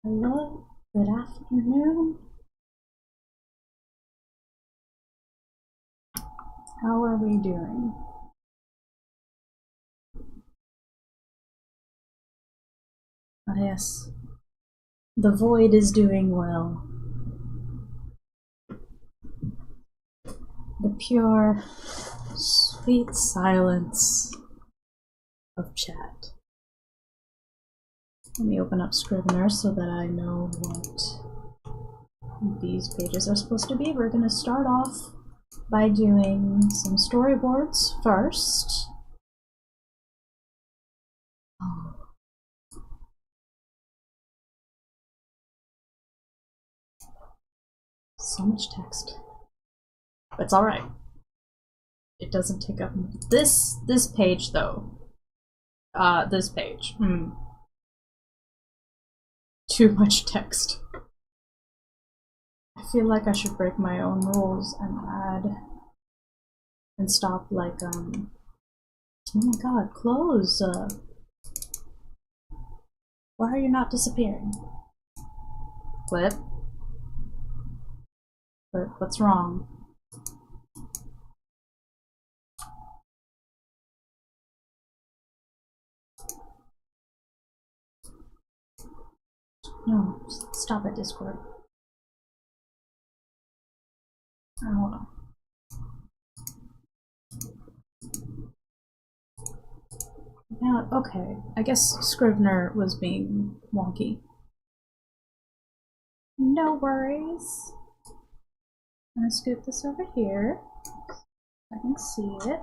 Hello, good afternoon. How are we doing? Ah, yes, the void is doing well. The pure, sweet silence of chat. Let me open up Scrivener so that I know what these pages are supposed to be. We're going to start off by doing some storyboards first. Oh. So much text. But it's alright. It doesn't take up this page though. This page. Too much text. I feel like I should break my own rules and add and stop like oh my god, close. Why are you not disappearing? Flip. Flip, what's wrong? No, stop it, Discord. Hold on. Now, okay, I guess Scrivener was being wonky. No worries. I'm gonna scoot this over here. I can see it.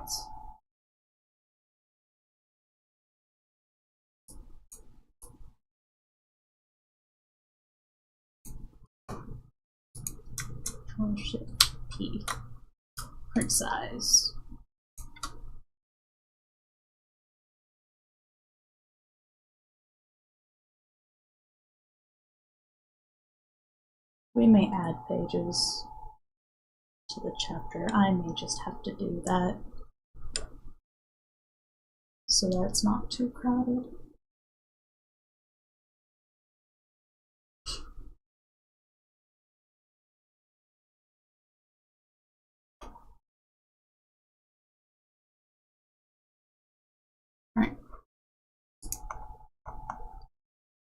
Control-Shift-P. Print size. We may add pages to the chapter. I may just have to do that so that it's not too crowded. Alright.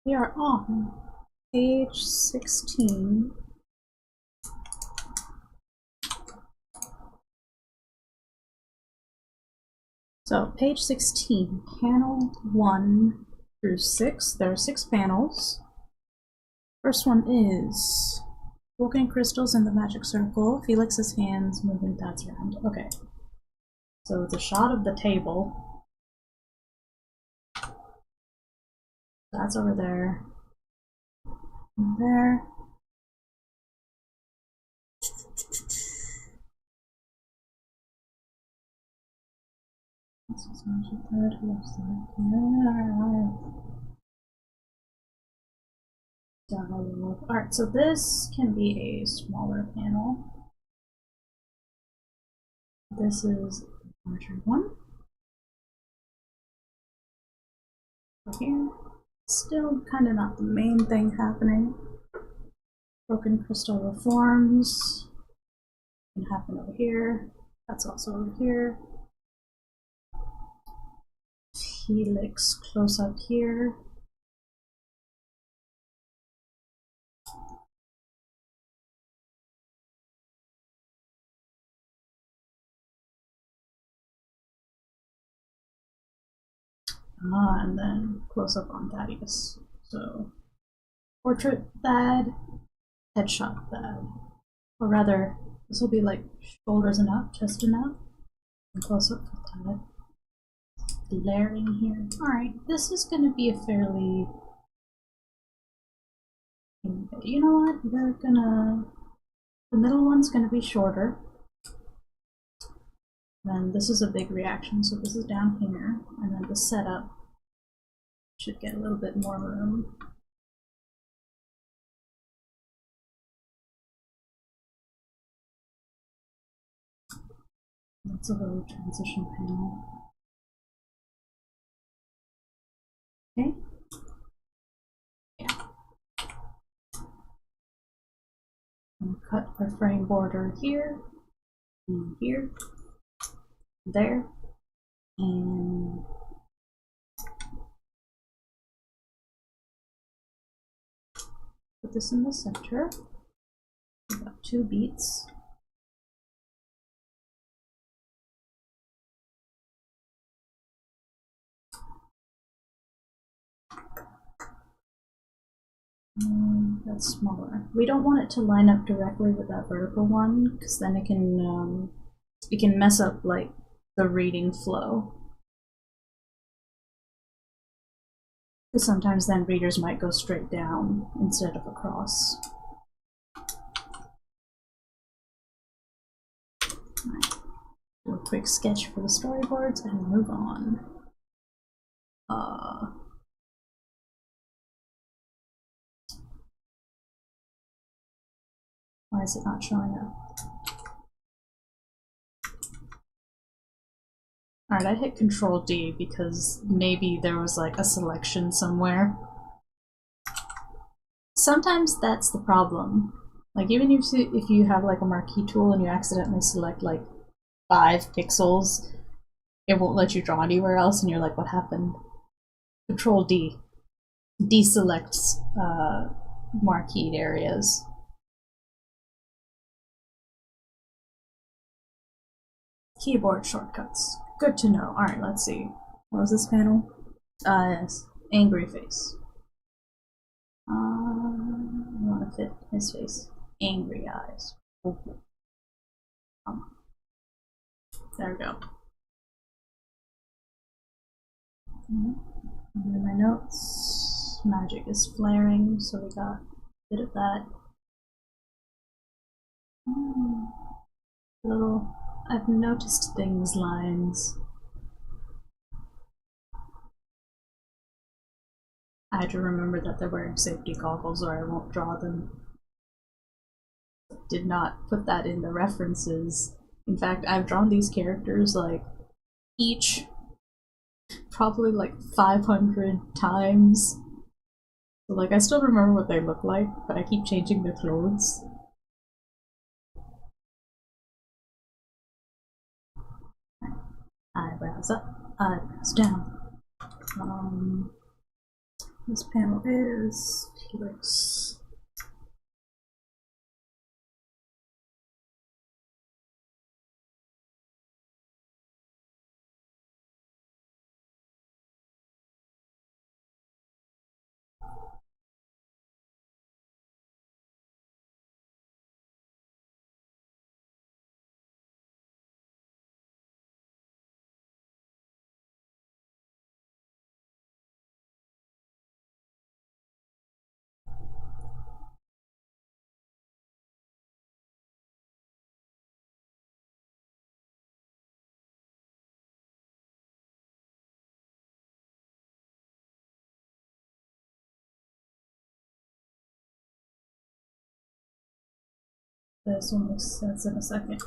We are on page 16. So, page 16, panel 1 through 6. There are 6 panels. First one is broken crystals in the magic circle. Felix's hands moving pads around. Okay. So it's a shot of the table. That's over there. And there. This is magic third, left side. Alright, so this can be a smaller panel. This is a larger one. Over here. Still kind of not the main thing happening. Broken crystal reforms can happen over here. That's also over here. Helix close up here. And then close up on Thaddeus. So, portrait Thad, headshot Thad. Or rather, this will be like shoulders and up, chest and up, and close up for Thad. Glaring here. Alright, this is going to be a fairly. You know what? We're gonna. The middle one's going to be shorter. Then this is a big reaction, so this is down here. And then the setup should get a little bit more room. That's a little transition panel. Okay. Yeah. I'm gonna cut our frame border here, and here, there, and put this in the center. We've got 2 beats. That's smaller. We don't want it to line up directly with that vertical one, because then it can mess up like the reading flow. Because sometimes then readers might go straight down instead of across. Right. Do a quick sketch for the storyboards and move on. Why is it not showing up? Alright, I hit Control D because maybe there was like a selection somewhere. Sometimes that's the problem. Like even if you have like a marquee tool and you accidentally select like 5 pixels, it won't let you draw anywhere else and you're like, what happened? Control D. Deselects marqueed areas. Keyboard shortcuts. Good to know. Alright, let's see. What was this panel? Yes. Angry face. I want to fit his face. Angry eyes. There we go. And then my notes. Magic is flaring, so we got a bit of that. Little I've noticed things lines. I had to remember that they're wearing safety goggles or I won't draw them. Did not put that in the references. In fact, I've drawn these characters like each probably like 500 times. So like I still remember what they look like, but I keep changing their clothes. Eyebrows up, eyebrows down. This panel is Felix. This one makes sense in a second.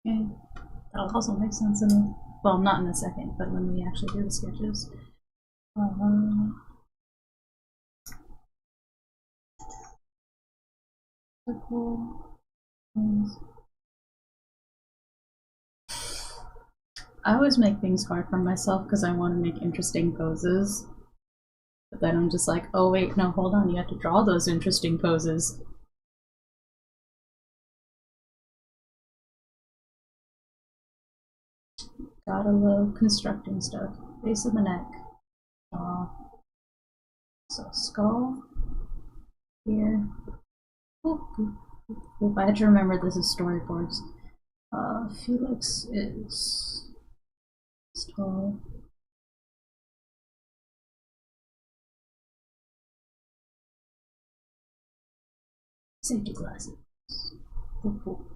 Okay, that'll also make sense in a, well, not in a second, but when we actually do the sketches. Circle. I always make things hard for myself because I want to make interesting poses. But then I'm just like, oh wait, no, hold on, you have to draw those interesting poses. Gotta love constructing stuff. Base of the neck. So skull. Here. Oop, oop, oop. I had to remember this is storyboards. Felix is tall. Safety glasses. Cool.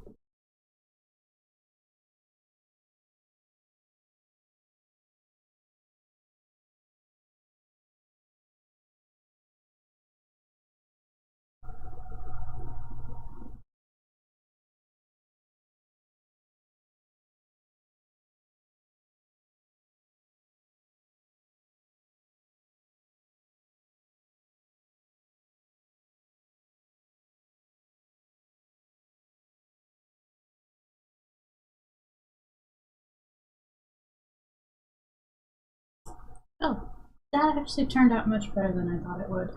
Oh, that actually turned out much better than I thought it would.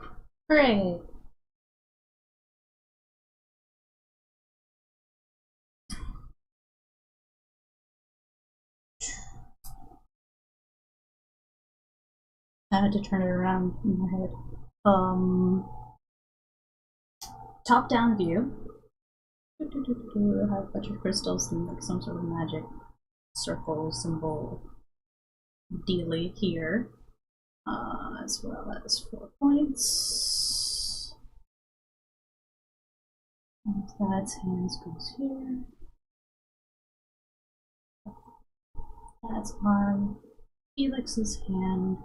Hooray! I had to turn it around in my head. Top-down view. I have a bunch of crystals and like some sort of magic circle symbol dealy here, as well as 4 points. And Thad's hands goes here. Thad's arm. Felix's hand.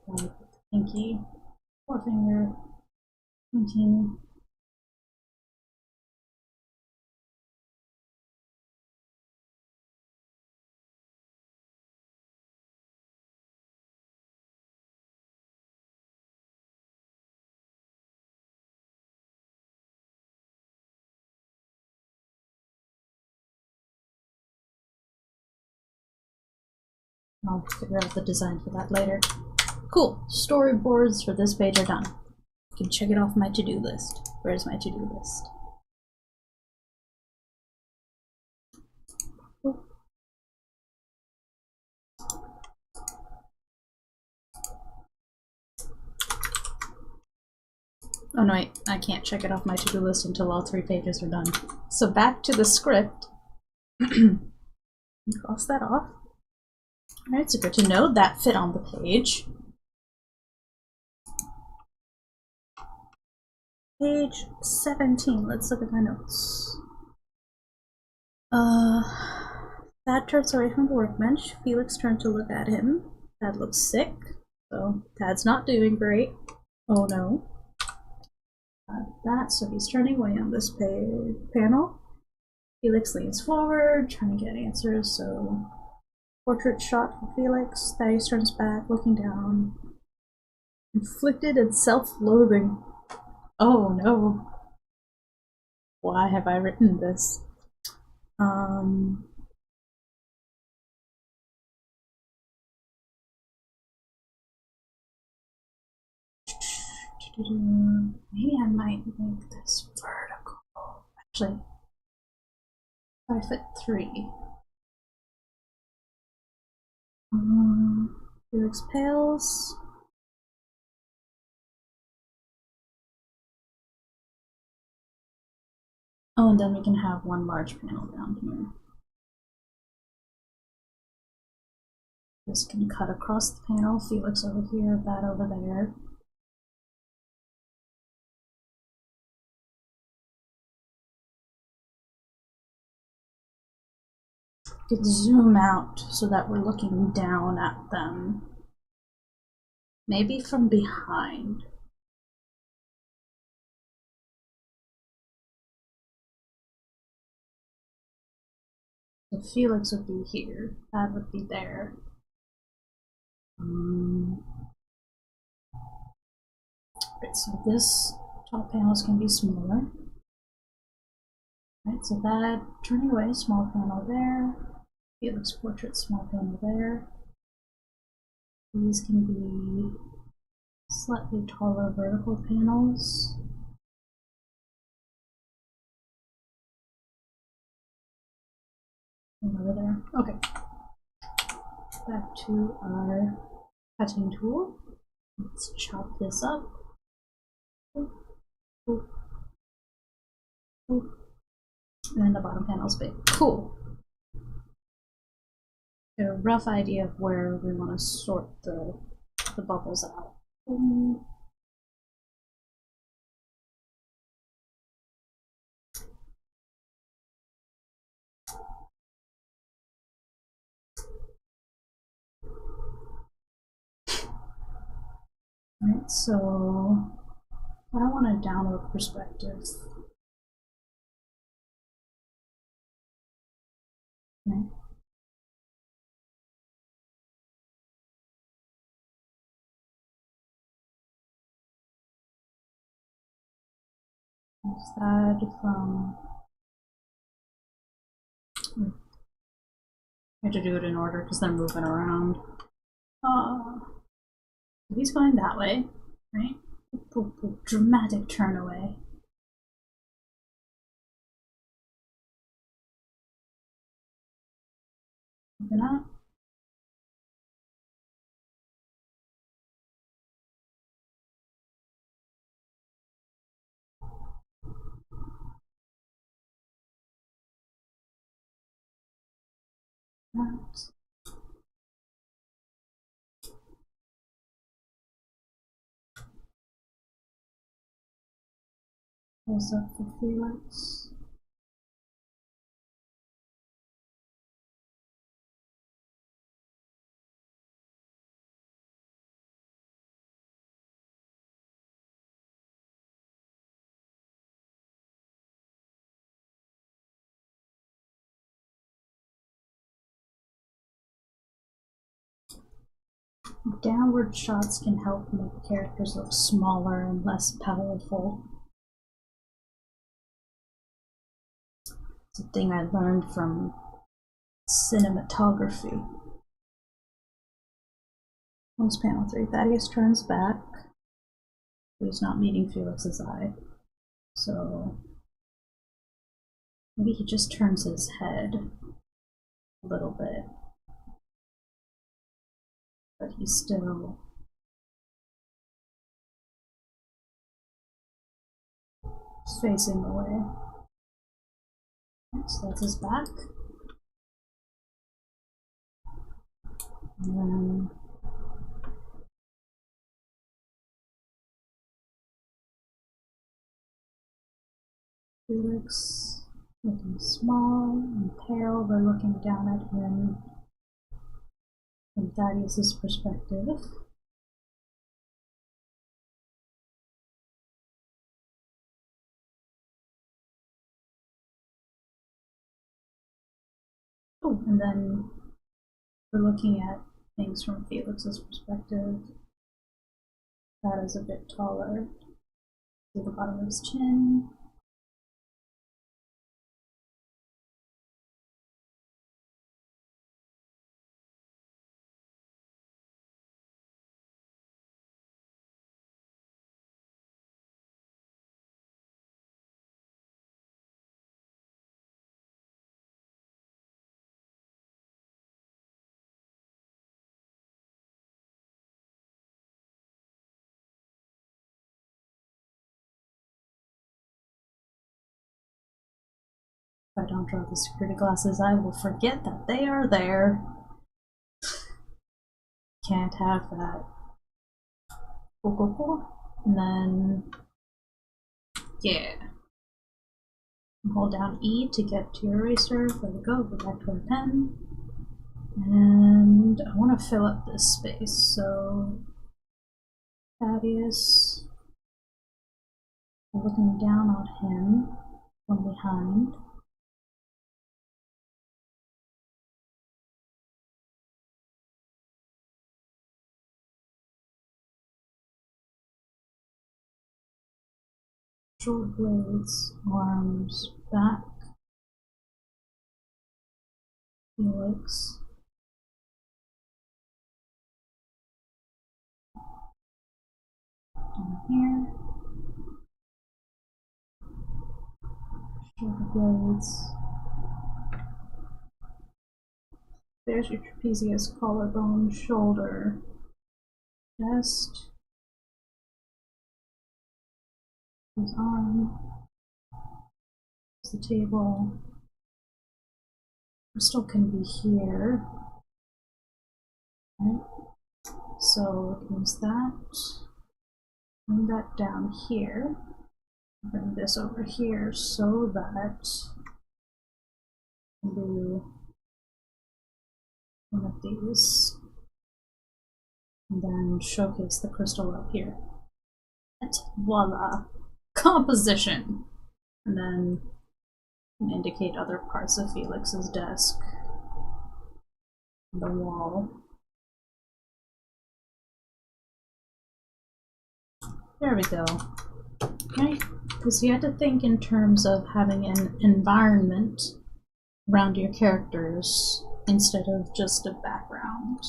Right, pinky, forefinger, pointing. I'll figure out the design for that later. Cool. Storyboards for this page are done. I can check it off my to-do list. Where's my to-do list? Oh no, wait, I can't check it off my to-do list until all 3 pages are done. So back to the script. Cross that off. Alright, so good to know that fit on the page. Page 17, let's look at my notes. Thad turns away from the workbench. Felix turned to look at him. Thad looks sick, so Thad's not doing great. Oh no. So he's turning away on this panel. Felix leans forward, trying to get answers, so portrait shot for Felix. Thaddeus turns back, looking down. Inflicted and self-loathing. Oh no. Why have I written this? Maybe I might make this vertical. Actually, 5'3". Felix pales. Oh, and then we can have one large panel down here. This can cut across the panel. Felix over here, that over there. We could zoom out so that we're looking down at them. Maybe from behind. So Felix would be here. That would be there. Right, so this top panels can be smaller. Right, so that turning away, small panel there. Felix portrait, small panel there. These can be slightly taller vertical panels. And over there. Okay. Back to our cutting tool. Let's chop this up. And the bottom panel's big. Cool. Get a rough idea of where we want to sort the bubbles out. Alright, so I don't want a downward perspective. Okay. Aside from, I have to do it in order because they're moving around. He's going that way, right? Dramatic turn away. Open up. That. Close up for Felix. Downward shots can help make characters look smaller and less powerful. It's a thing I learned from cinematography. Close panel 3. Thaddeus turns back. He's not meeting Felix's eye. So maybe he just turns his head a little bit. But he's still facing away. So that's his back. And then Felix looking small and pale. We're looking down at him from Thaddeus' perspective. Oh, and then we're looking at things from Felix's perspective. That is a bit taller. See the bottom of his chin. If I don't draw the security glasses, I will forget that they are there. Can't have that. Cool. And then, yeah. Hold down E to get to your eraser. There we go. Go back to our pen. And I want to fill up this space. So, Thaddeus, looking down on him from behind. Short blades, arms, back, Felix. Down here. Short blades. There's your trapezius, collarbone, shoulder, chest. His arm. The table. Crystal can be here. Right? So it means that. Bring that down here. Bring this over here so that we can do one of these. And then showcase the crystal up here. And voila! Composition! And then you can indicate other parts of Felix's desk. The wall. There we go. Right? Because you had to think in terms of having an environment around your characters instead of just a background.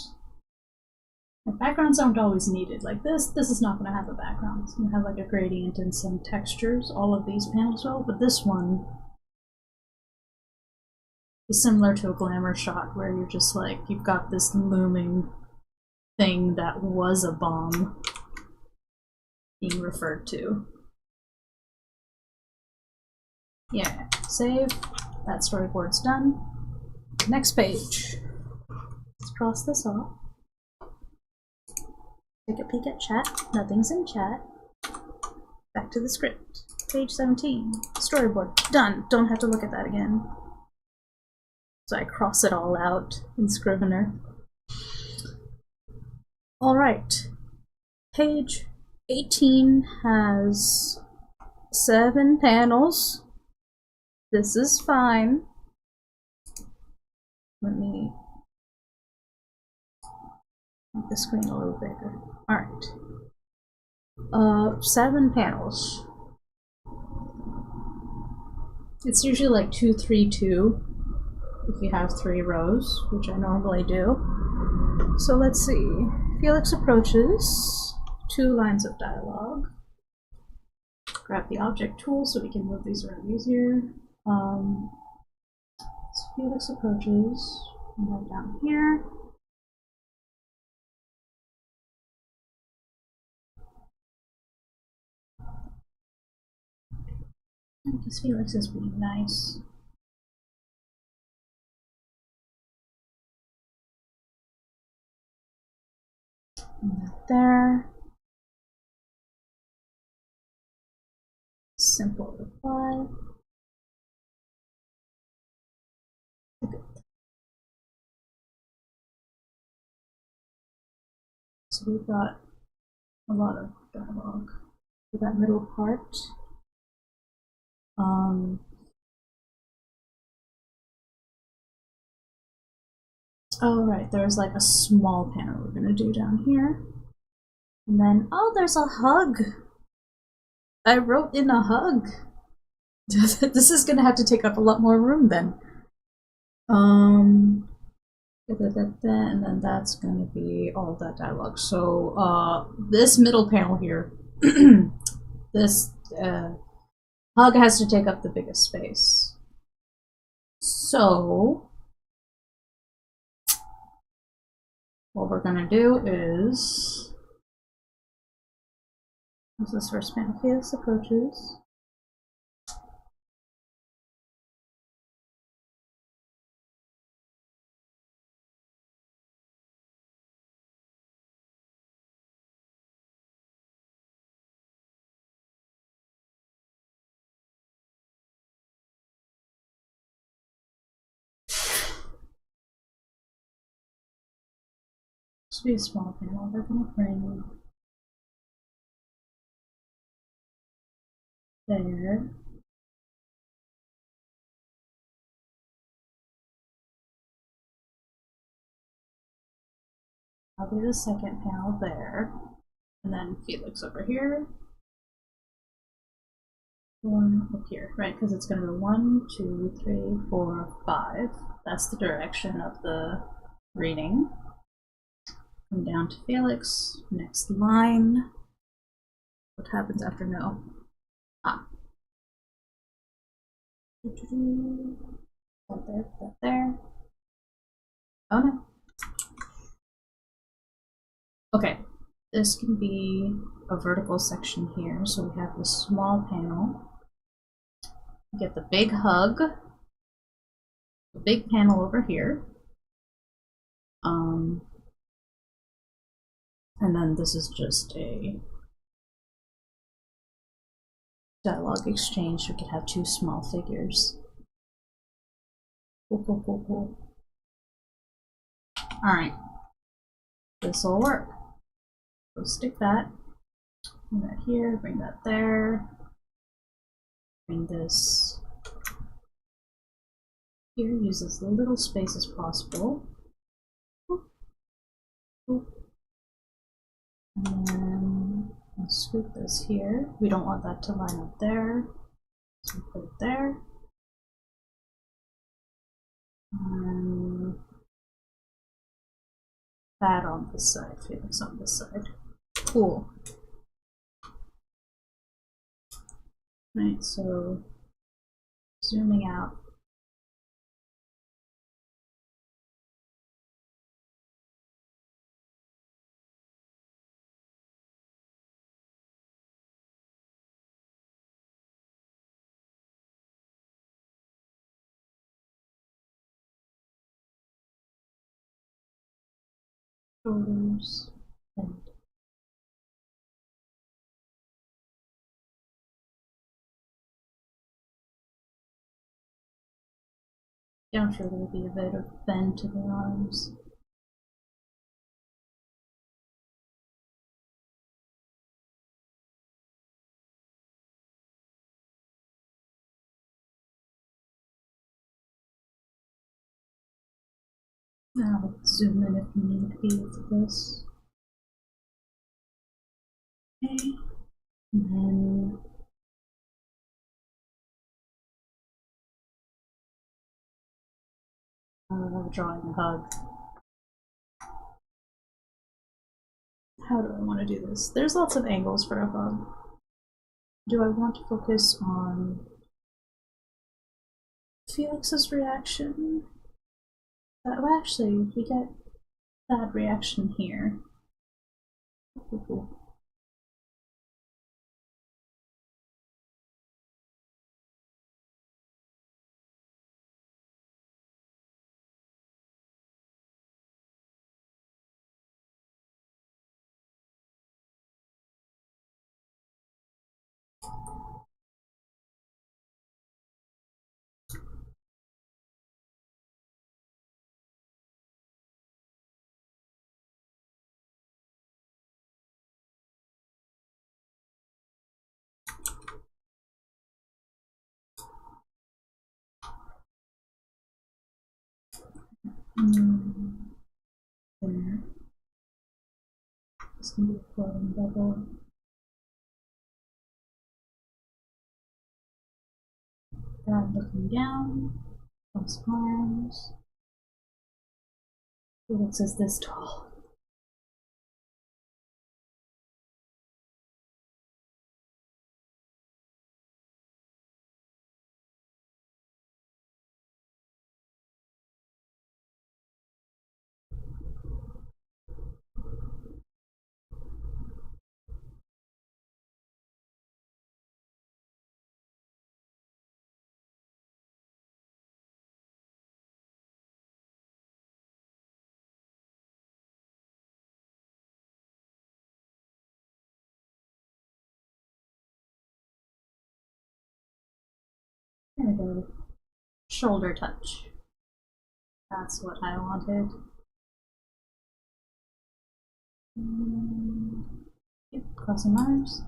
Like, backgrounds aren't always needed. Like this is not going to have a background. It's going to have like a gradient and some textures. All of these panels will, but this one is similar to a glamour shot where you're just like, you've got this looming thing that was a bomb being referred to. Yeah, save. That storyboard's done. Next page. Let's cross this off. Take a peek at chat. Nothing's in chat. Back to the script. Page 17. Storyboard. Done. Don't have to look at that again. So I cross it all out in Scrivener. Alright. Page 18 has 7 panels. This is fine. Let me make the screen a little bigger. Alright. 7 panels. It's usually like 2, 3, 2 if you have 3 rows, which I normally do. So let's see. Felix approaches. 2 lines of dialogue. Grab the object tool so we can move these around easier. So Felix approaches. And then down here. Because Felix is being nice. And that there. Simple reply. Okay. So we've got a lot of dialogue for that middle part. Oh right, there's like a small panel we're gonna do down here. And then, oh, there's a hug! I wrote in a hug! This is gonna have to take up a lot more room then. And then that's gonna be all of that dialogue. So, this middle panel here, this hug has to take up the biggest space. So, what we're gonna do is this first panel. Felix approaches. This will be a small panel. They're gonna bring there. I'll do the second panel there. And then Felix over here. One up here, right? Because it's going to go 1, 2, 3, 4, 5. That's the direction of the reading. Come down to Felix. Next line. What happens after no? Ah. That there, that there. Oh no. Okay, this can be a vertical section here. So we have this small panel. We get the big hug, the big panel over here. And then this is just a dialogue exchange. We could have two small figures. Cool, cool, cool, cool. Alright. This will work. So stick that. Bring that here, bring that there. Bring this here. Use as little space as possible. And then I'll scoop this here. We don't want that to line up there. So we put it there. And that on this side, Felix on this side. Cool. Right, so zooming out. Shoulders and down shoulder will be a bit of bend to the arms. Now let's zoom in if need be with this. Okay, and then drawing a hug. How do I want to do this? There's lots of angles for a hug. Do I want to focus on Felix's reaction? Well, actually, we get that reaction here. Cool. There. This can be a floating bubble. Dad looking down, cross arms. Felix is this tall. There we go. Shoulder touch. That's what I wanted. Yep, crossing arms.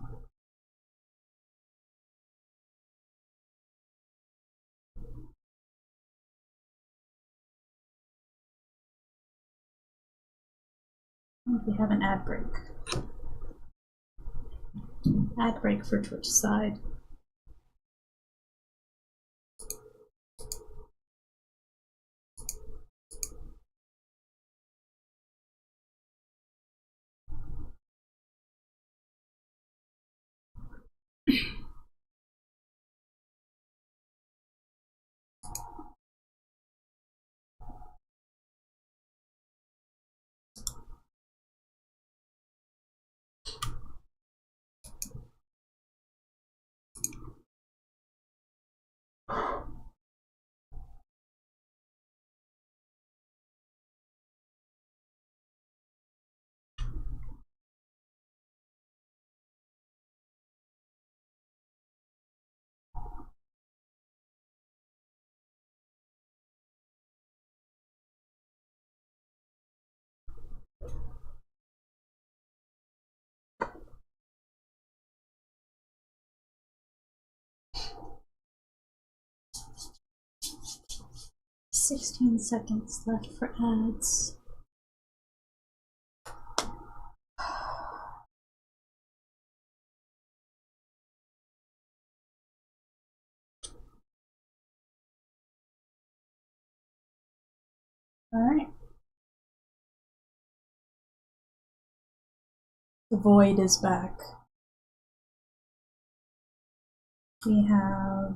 And we have an ad break. Ad break for Twitch side. 16 seconds left for ads. Alright. The void is back. We have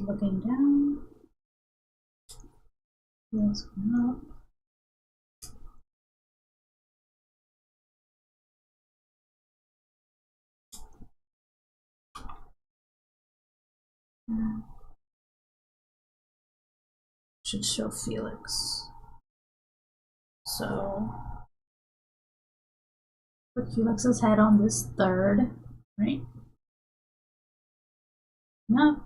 looking down. Wheels going up. Should show Felix. So put Felix's head on this third, right? No.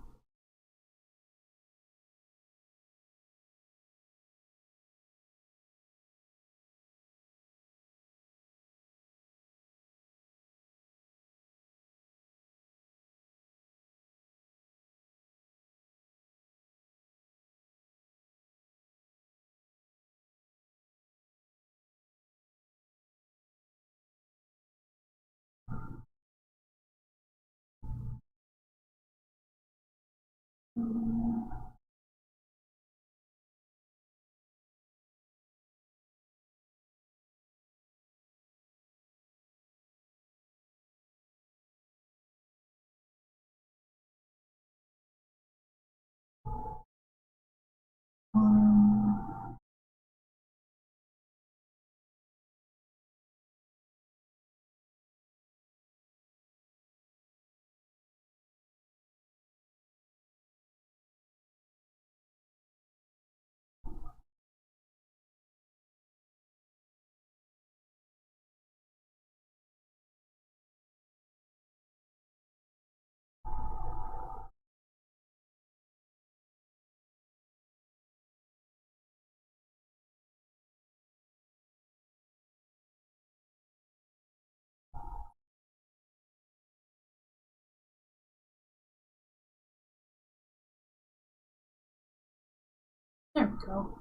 There we go.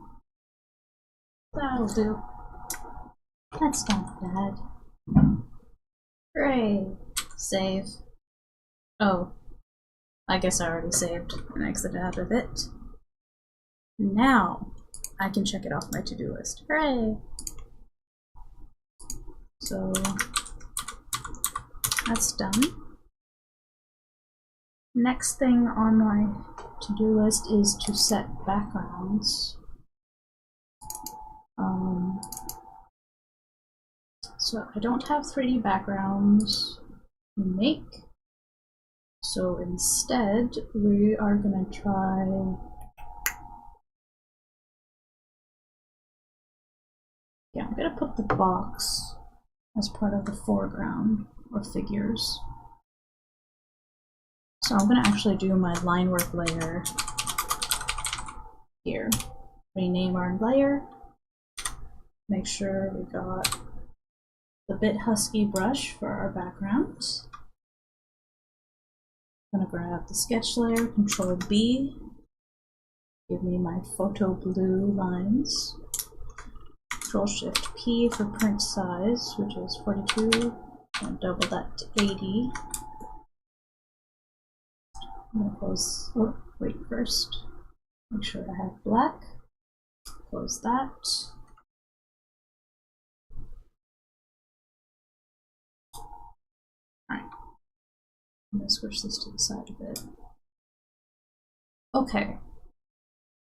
That'll do. That's not bad. Hooray! Save. Oh. I guess I already saved and exited out of it. Now I can check it off my to-do list. Hooray! So that's done. Next thing on my to-do list is to set backgrounds. So I don't have 3D backgrounds to make. So instead, we are gonna try I'm gonna put the box as part of the foreground or figures. So I'm gonna actually do my line work layer here. Rename our layer. Make sure we got the bit husky brush for our background. I'm gonna grab the sketch layer, Control B, give me my photo blue lines. Control Shift P for print size, which is 42, and double that to 80. I'm gonna close, oh, wait first. Make sure I have black. Close that. Alright. I'm gonna switch this to the side a bit. Okay.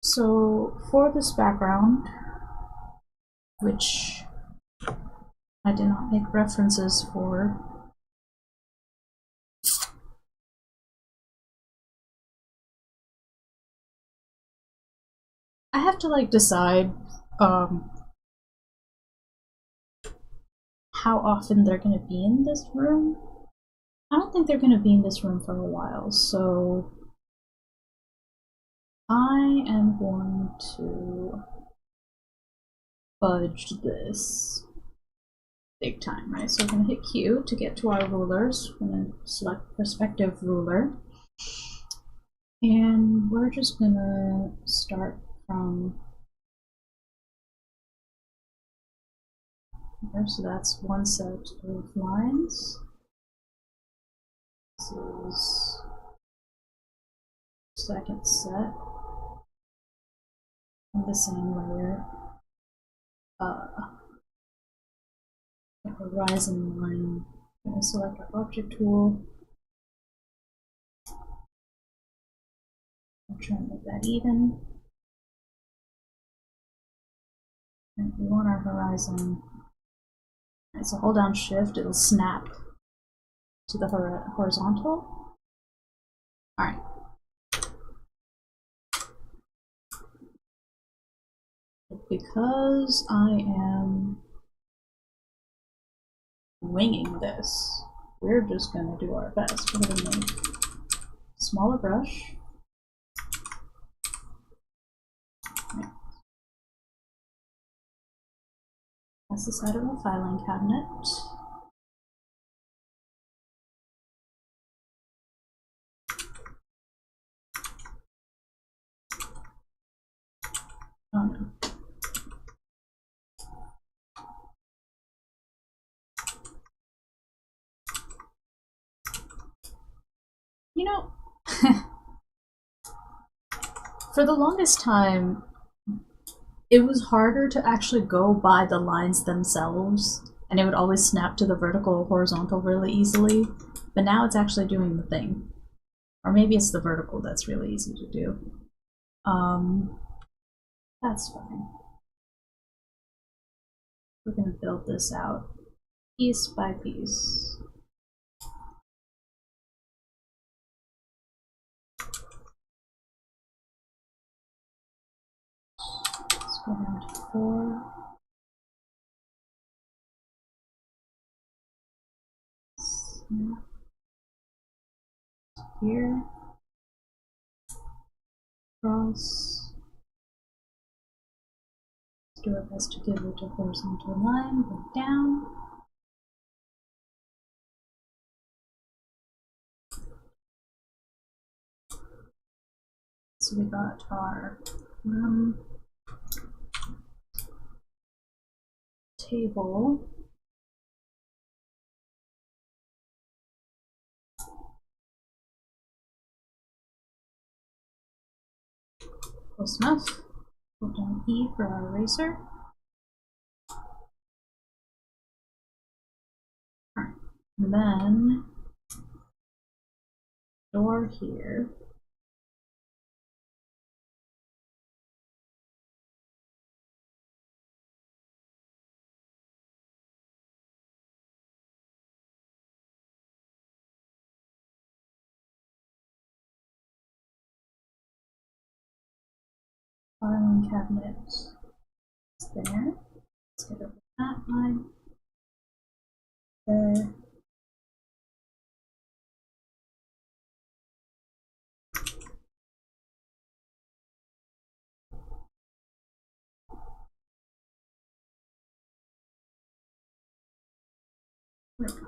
So for this background, which I did not make references for, I have to like decide how often they're going to be in this room. I don't think they're going to be in this room for a while, so I am going to fudge this. big time, right? So we're going to hit Q to get to our rulers. We're going to select perspective ruler. And we're just going to start from here. So that's one set of lines. This is second set of the same layer. The horizon line. I'm going to select our object tool. I'm trying to make that even. And we want our horizon. Right, so hold down shift, it'll snap to the horizontal. Alright. Because I am winging this, we're just going to do our best. We're going to make a smaller brush. Right. That's the side of the filing cabinet. Oh no. You know, for the longest time, it was harder to actually go by the lines themselves, and it would always snap to the vertical or horizontal really easily, but now it's actually doing the thing. Or maybe it's the vertical that's really easy to do. That's fine. We're going to build this out piece by piece. Let's go down to 4. Snap. Here. Cross. Let's do our best to give it a horizontal line, go down. So we got our table. Close enough. Hold down E for our eraser. Alright. And then door here. Filing cabinet is there. Let's get over that line. There. There we go.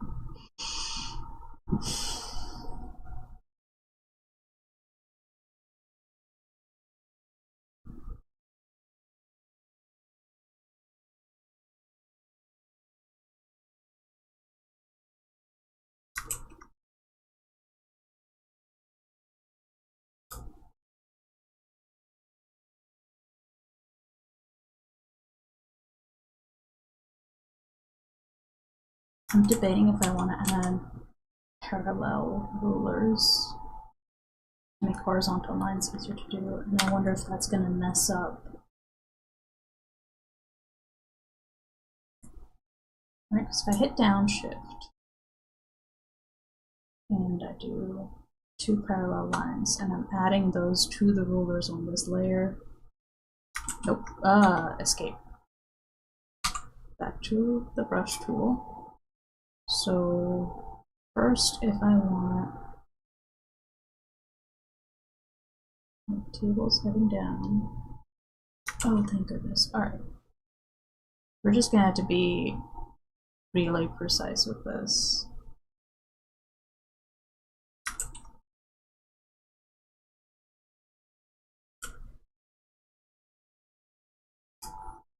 I'm debating if I want to add parallel rulers, make horizontal lines easier to do, and I wonder if that's going to mess up. Right, so if I hit down shift and I do 2 parallel lines and I'm adding those to the rulers on this layer. Nope, escape. Back to the brush tool. So first, if I want the tables heading down. Oh, thank goodness. Alright. We're just gonna have to be really precise with this.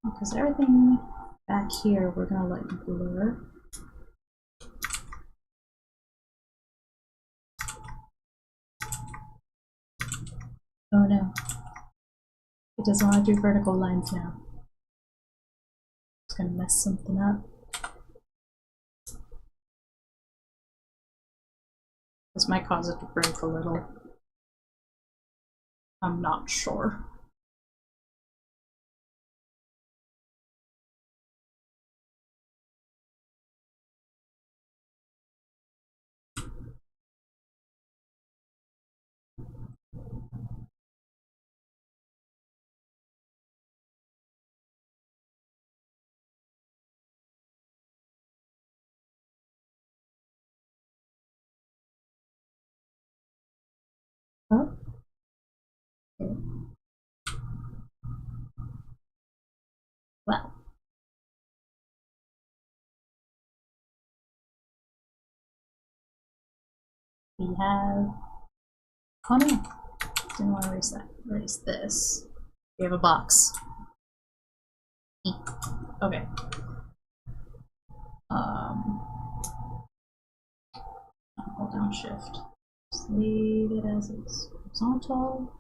Because everything back here we're gonna let blur. Oh no. It doesn't want to do vertical lines now. It's gonna mess something up. This might cause it to break a little. I'm not sure. Oh. Okay. Well. We have... Oh no! Didn't want to erase that. Erase this. We have a box. Okay. Hold down shift. Just leave it as it's horizontal.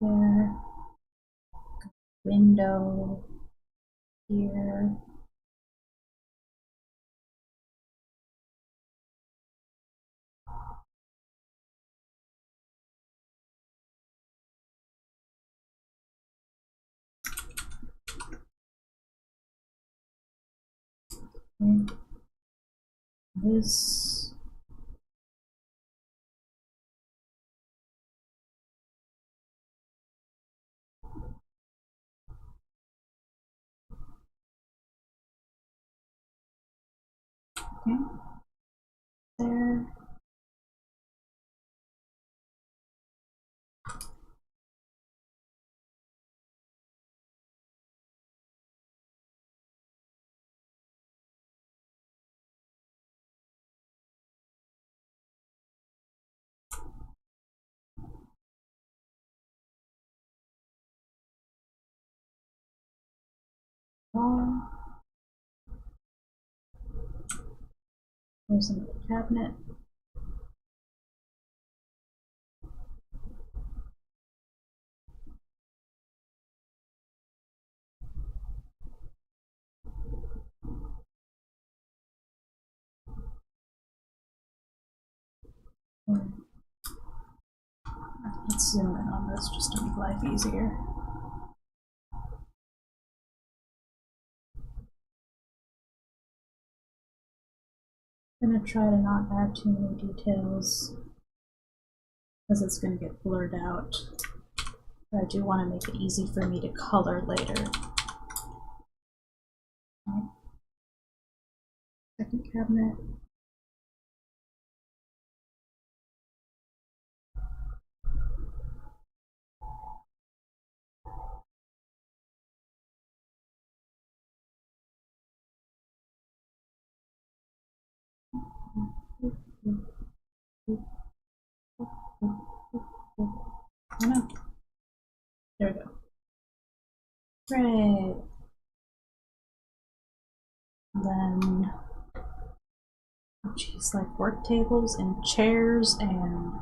There. Window. Here. Okay. This. Okay. There. There's another cabinet. Let's zoom in on this just to make life easier. I'm gonna try to not add too many details because it's gonna get blurred out. But I do want to make it easy for me to color later. Okay. Second cabinet. Oh no. There we go. Great. And then, oh geez, like work tables and chairs and.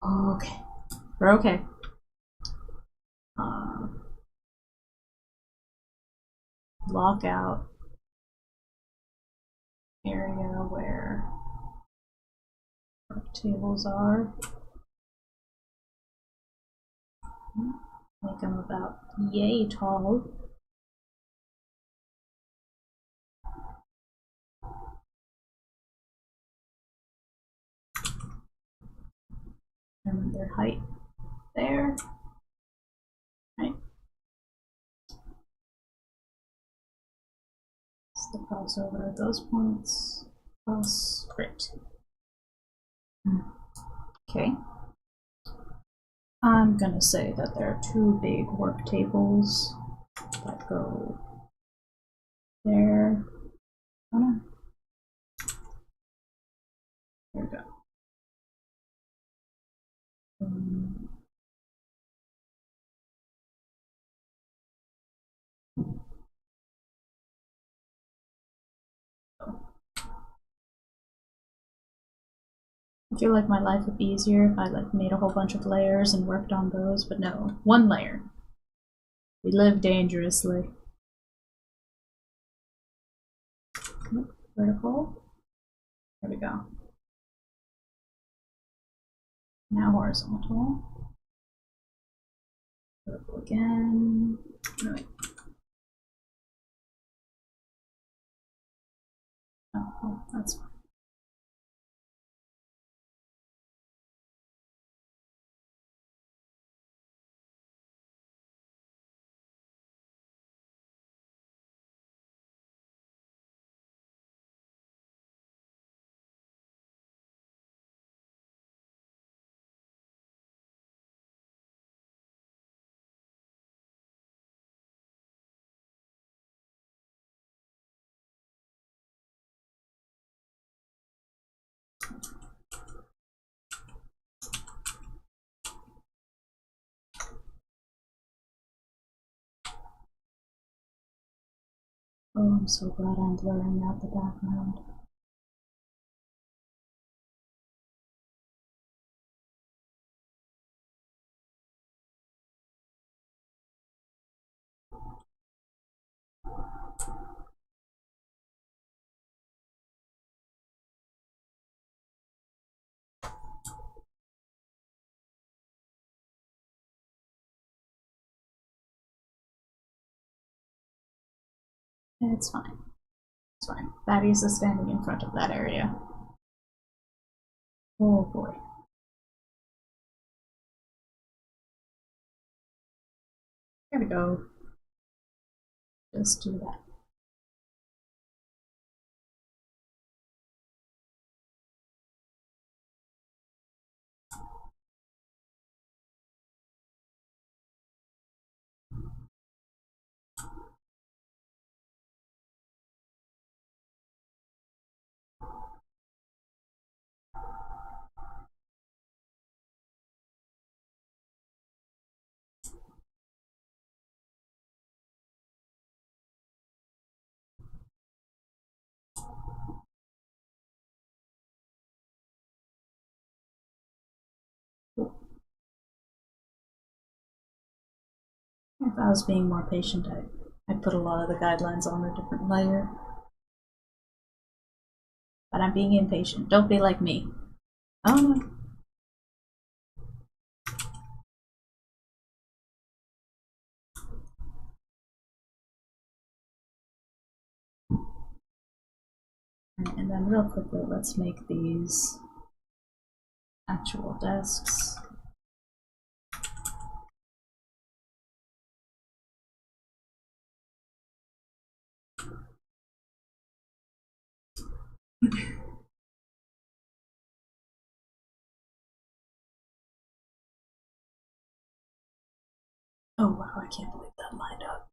Oh, okay. We're okay. Lockout area where work tables are. Make them about yay tall. And their height there. Right. It's the crossover of those points. Cross. Great. Okay. I'm gonna say that there are two big work tables that go there. Oh no. There we go. I feel like my life would be easier if I like made a whole bunch of layers and worked on those, but no, one layer. We live dangerously. Vertical. There we go. Now horizontal. Vertical again. No, wait. Oh, that's fine. Oh, I'm so glad I'm blurring out the background. It's fine. It's fine. Thaddeus is standing in front of that area. Oh boy. There we go. Just do that. If I was being more patient, I'd put a lot of the guidelines on a different layer. But I'm being impatient. Don't be like me. Oh no. And then real quickly, let's make these actual desks. Oh wow, I can't believe that lined up.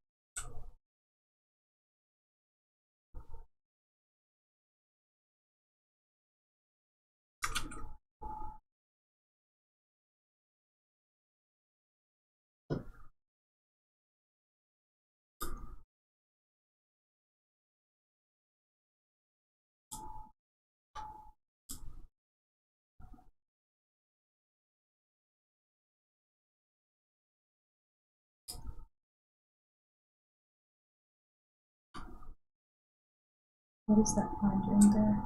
What is that line doing there?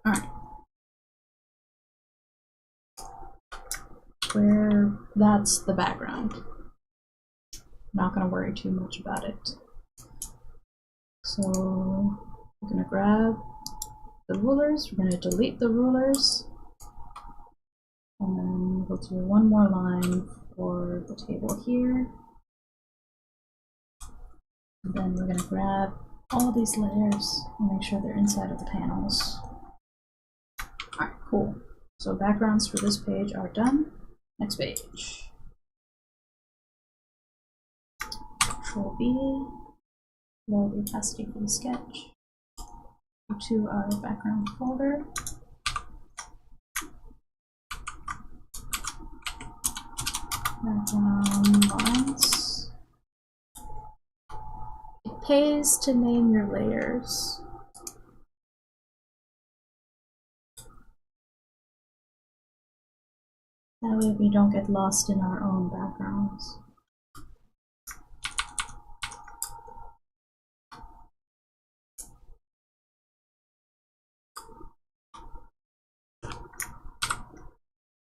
Alright. Where that's the background. Not gonna worry too much about it. So We're going to grab the rulers, we're going to delete the rulers, and then we'll do one more line for the table here. And then we're going to grab all these layers and make sure they're inside of the panels. Alright, cool. So backgrounds for this page are done. Next page. Control B, load opacity for the sketch. Go to our background folder. Background lines. It pays to name your layers. That way we don't get lost in our own backgrounds.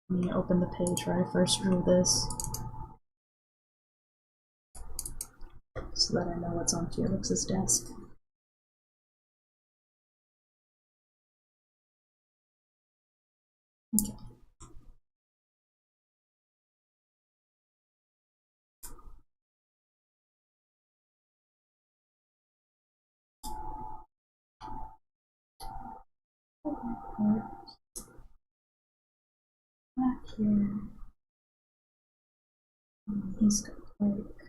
Let me open the page where I first drew this, so that I know what's on Felix's desk. Okay. Back here. He's got like okay.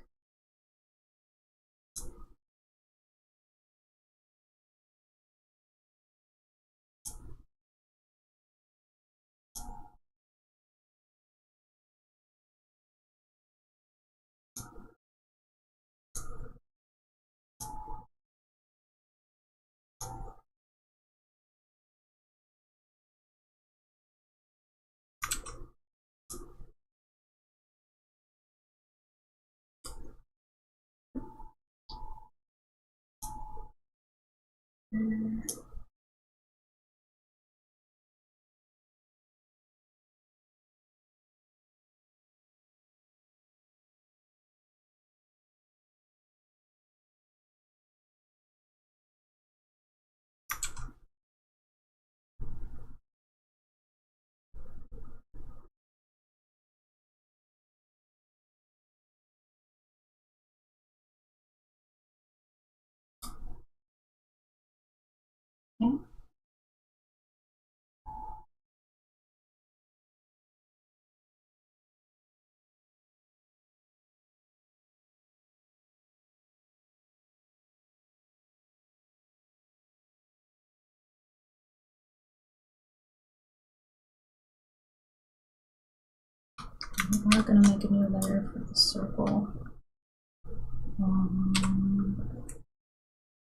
We're gonna make a new layer for the circle.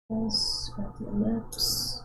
This, grab the ellipse.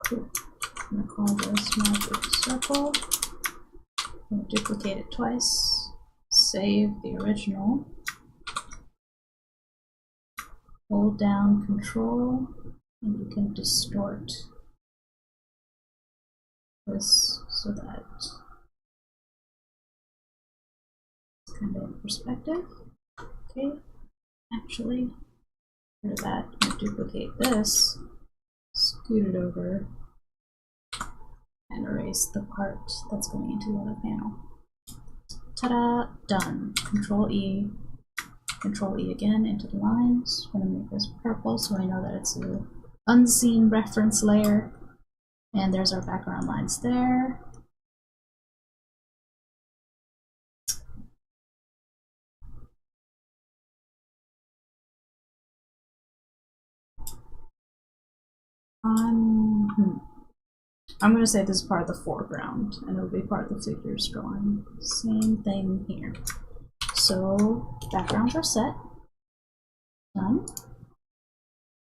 Cool. I'm gonna call this magic circle. I'm gonna duplicate it twice. Save the original. Hold down Control, and you can distort this so that it's kind of in perspective. Okay, actually, for that, I'm going to duplicate this, scoot it over, and erase the part that's going into the other panel. Ta-da! Done. Control E again into the lines. I'm going to make this purple so I know that it's an unseen reference layer. And there's our background lines there. I'm going to say this is part of the foreground, and it'll be part of the figures drawing. Same thing here. So backgrounds are set. Done.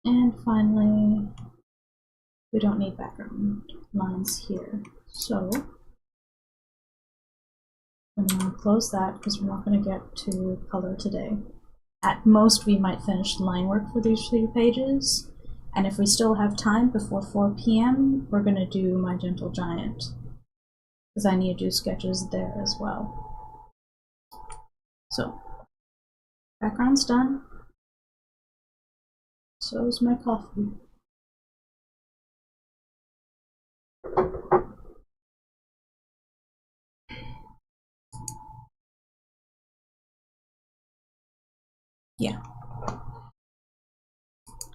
And finally, we don't need background lines here. So I'm going to close that because we're not going to get to color today. At most, we might finish line work for these 3 pages. And if we still have time before 4 p.m., we're going to do My Gentle Giant, because I need to do sketches there as well. So, background's done. So is my coffee. Yeah.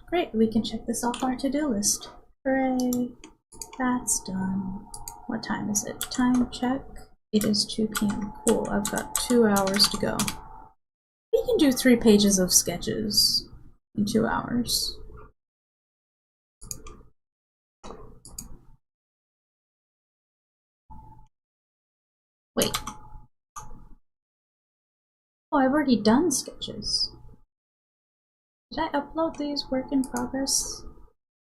Great, we can check this off our to-do list. Hooray! That's done. What time is it? Time check. It is 2 p.m. Cool, I've got 2 hours to go. We can do 3 pages of sketches in 2 hours. Wait. Oh, I've already done sketches. Did I upload these work in progress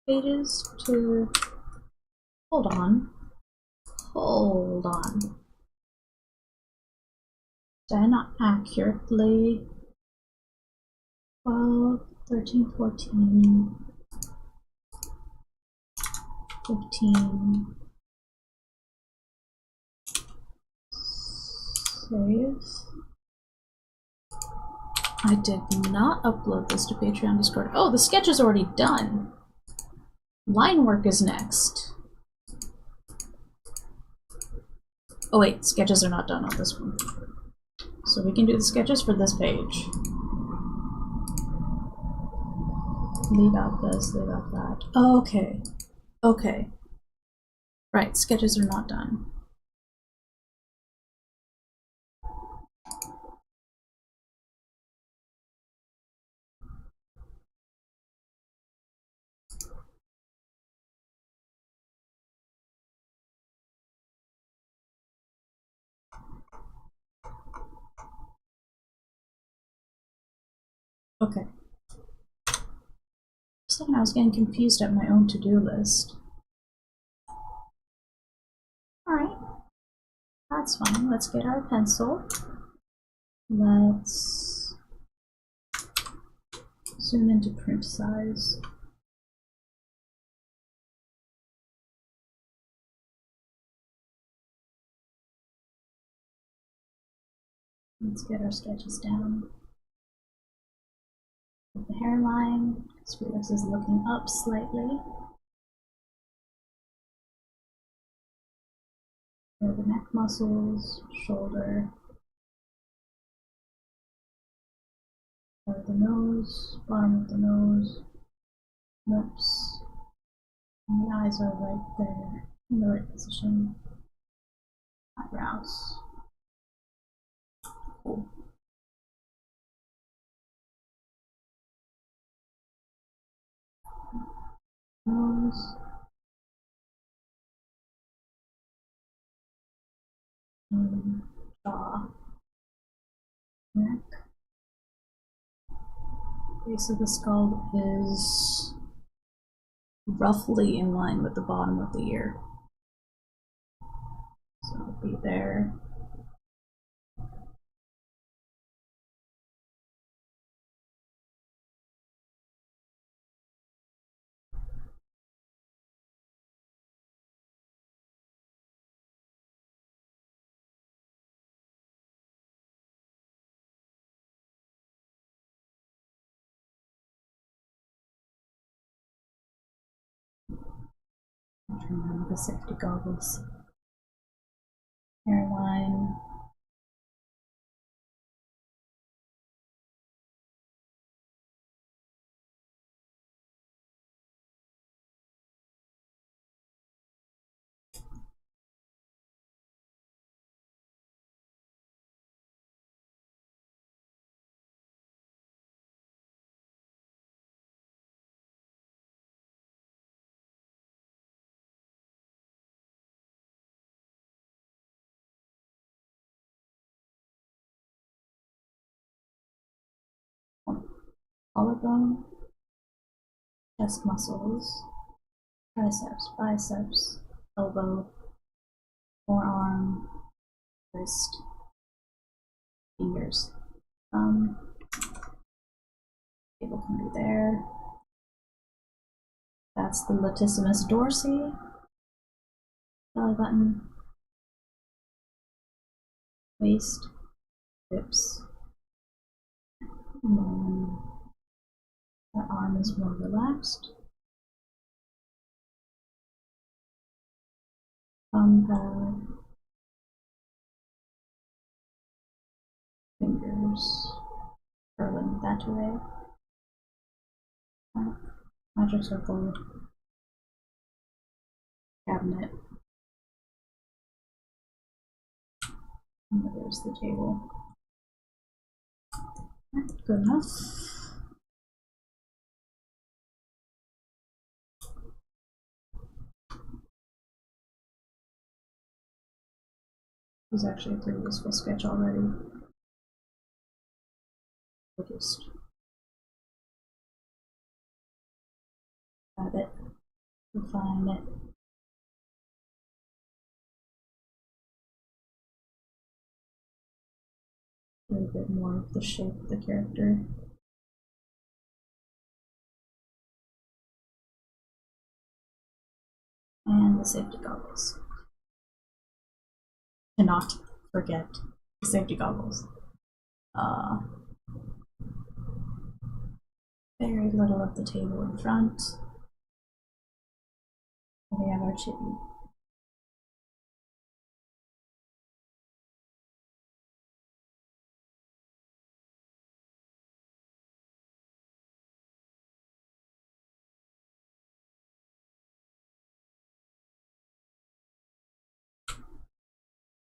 pages to... Hold on. Hold on. Did I not accurately... 12, 13, 14, 15... Save. I did not upload this to Patreon Discord. Oh, the sketch is already done. Line work is next. Oh wait, sketches are not done on this one. So we can do the sketches for this page. Leave out this, leave out that. Oh, okay. Okay. Right, sketches are not done. Okay. For a second I was getting confused at my own to-do list. Alright. That's fine. Let's get our pencil. Let's zoom into print size. Let's get our sketches down. With the hairline, because Felix is looking up slightly. Here are the neck muscles, shoulder. Here are the nose, bottom of the nose, lips. And the eyes are right there, in the right position. Eyebrows. Cool. Nose. Jaw. Neck. Base of the skull is roughly in line with the bottom of the ear. So it'll be there. Remember the safety goggles. Hairline. Collarbone. Chest muscles. Triceps, biceps, elbow, forearm, wrist, fingers. Cable can be there. That's the latissimus dorsi. Belly button. Waist. Hips. And then that arm is more relaxed. Thumb pad. Fingers. Curling that way. Magic circle. Cabinet. And there's the table. Good enough. It was actually a pretty useful sketch already. We'll just grab it, refine it. A little bit more of the shape of the character. And the safety goggles. Cannot forget the safety goggles. Very little of the table in front. We have our chibi.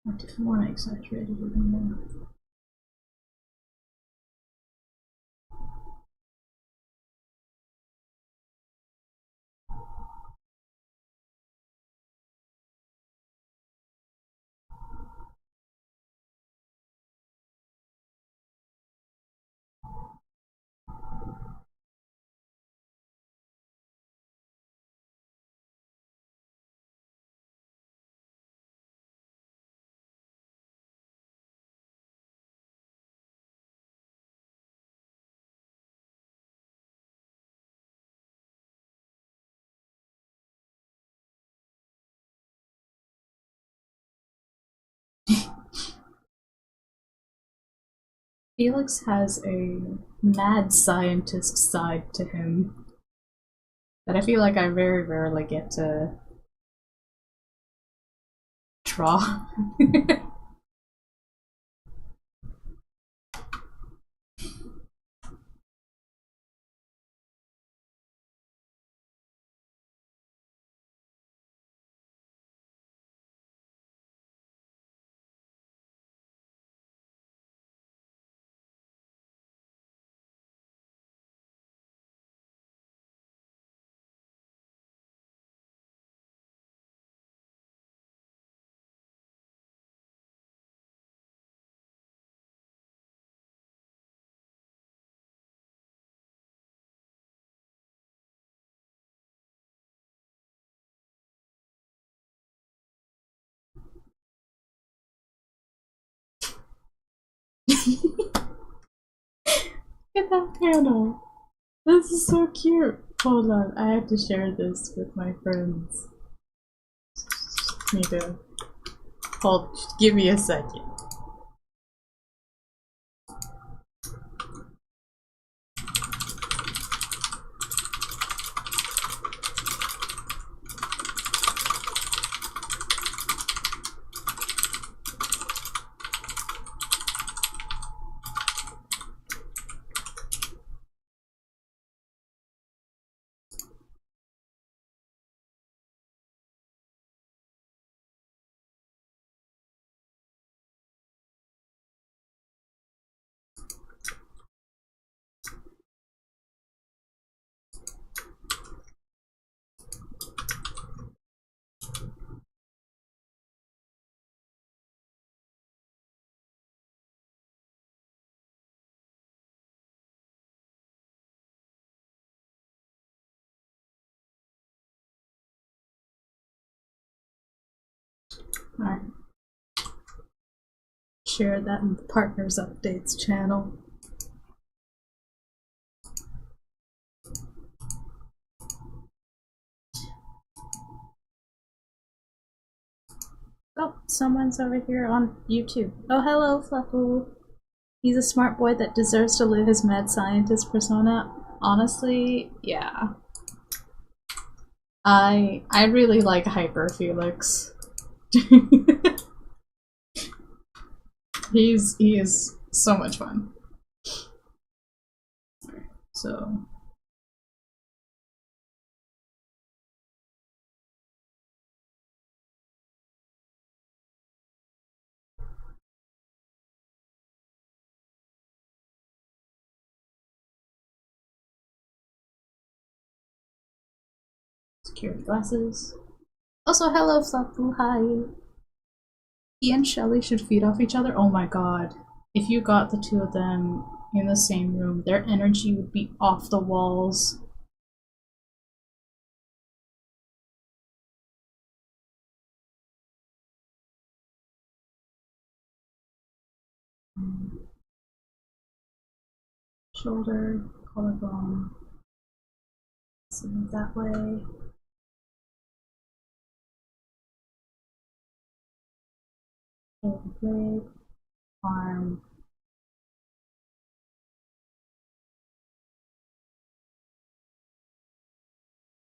Not more exaggerated even more. Felix has a mad scientist side to him that I feel like I very rarely get to draw. at that panel. This is so cute. Hold on, I have to share this with my friends. Need to hold. Give me a second. Alright. Share that in the Partners Updates channel. Oh, someone's over here on YouTube. Oh, hello, Fluffle. He's a smart boy that deserves to live his mad scientist persona. Honestly, yeah. I really like Hyper Felix. He is so much fun. So security glasses. Also, hello, Fluffle. Hi. He and Shelly should feed off each other. Oh my god. If you got the two of them in the same room, their energy would be off the walls. Shoulder, collarbone. Move that way. Shoulder blade, arm.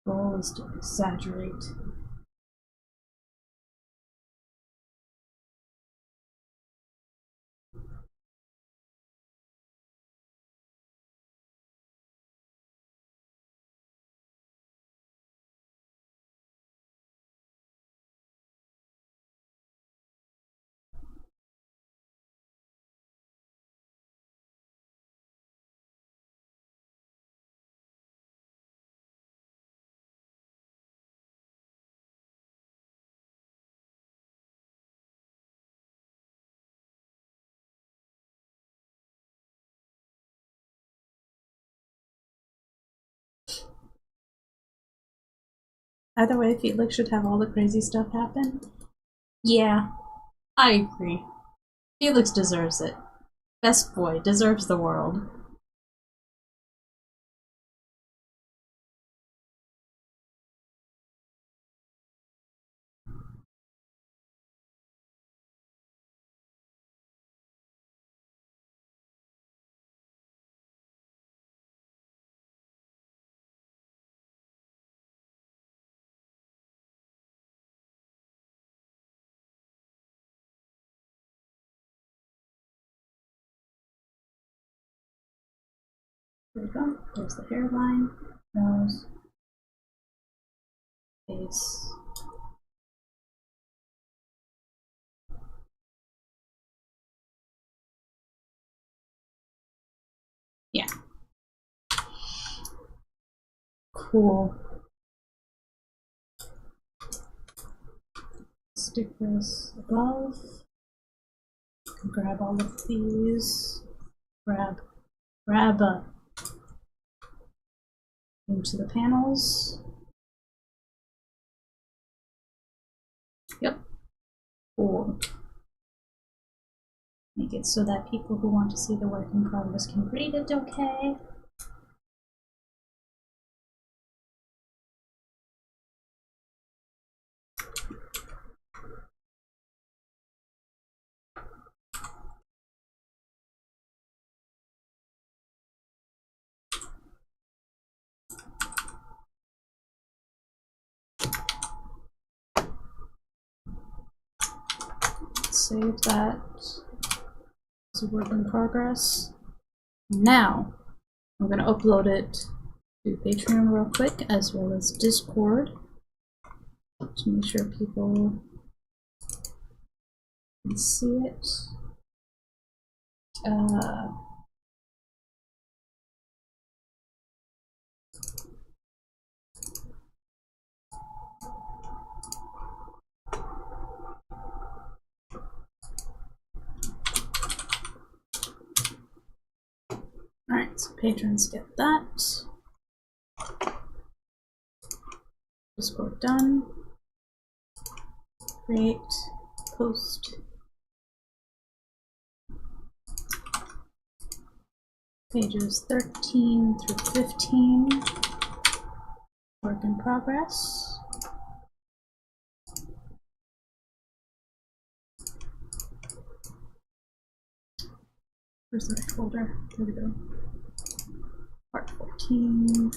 Goal is to exaggerate. Either way, Felix should have all the crazy stuff happen. Yeah, I agree. Felix deserves it. Best boy, deserves the world. There we go. There's the hairline, nose, face. Yeah. Cool. Stick this above. Grab all of these. Grab into the panels. Yep. Cool. Make it so that people who want to see the work in progress can read it okay. Save that as a work in progress. Now, I'm going to upload it to Patreon real quick, as well as Discord, to make sure people can see it. Alright, so patrons get that. Discord done. Create, post. Pages 13 through 15. Work in progress. Where's the right folder? There we go. Part 14.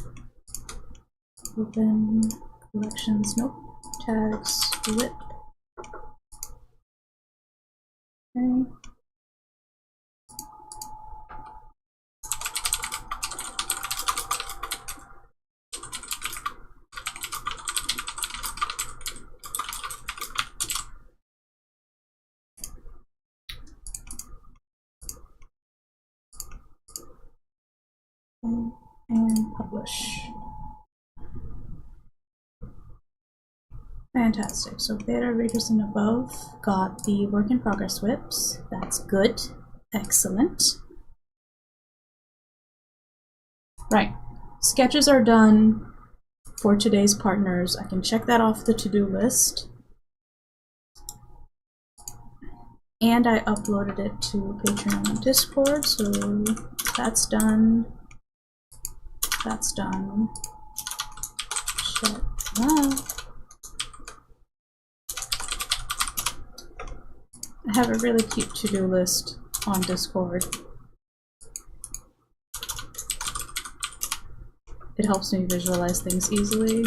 Open. Collections. Nope. Tags. Flip. Okay. And publish. Fantastic. So beta readers and above got the work in progress whips. That's good. Excellent. Right. Sketches are done for today's partners. I can check that off the to-do list. And I uploaded it to Patreon and Discord, so that's done. That's done. Shut up. I have a really cute to-do list on Discord. It helps me visualize things easily.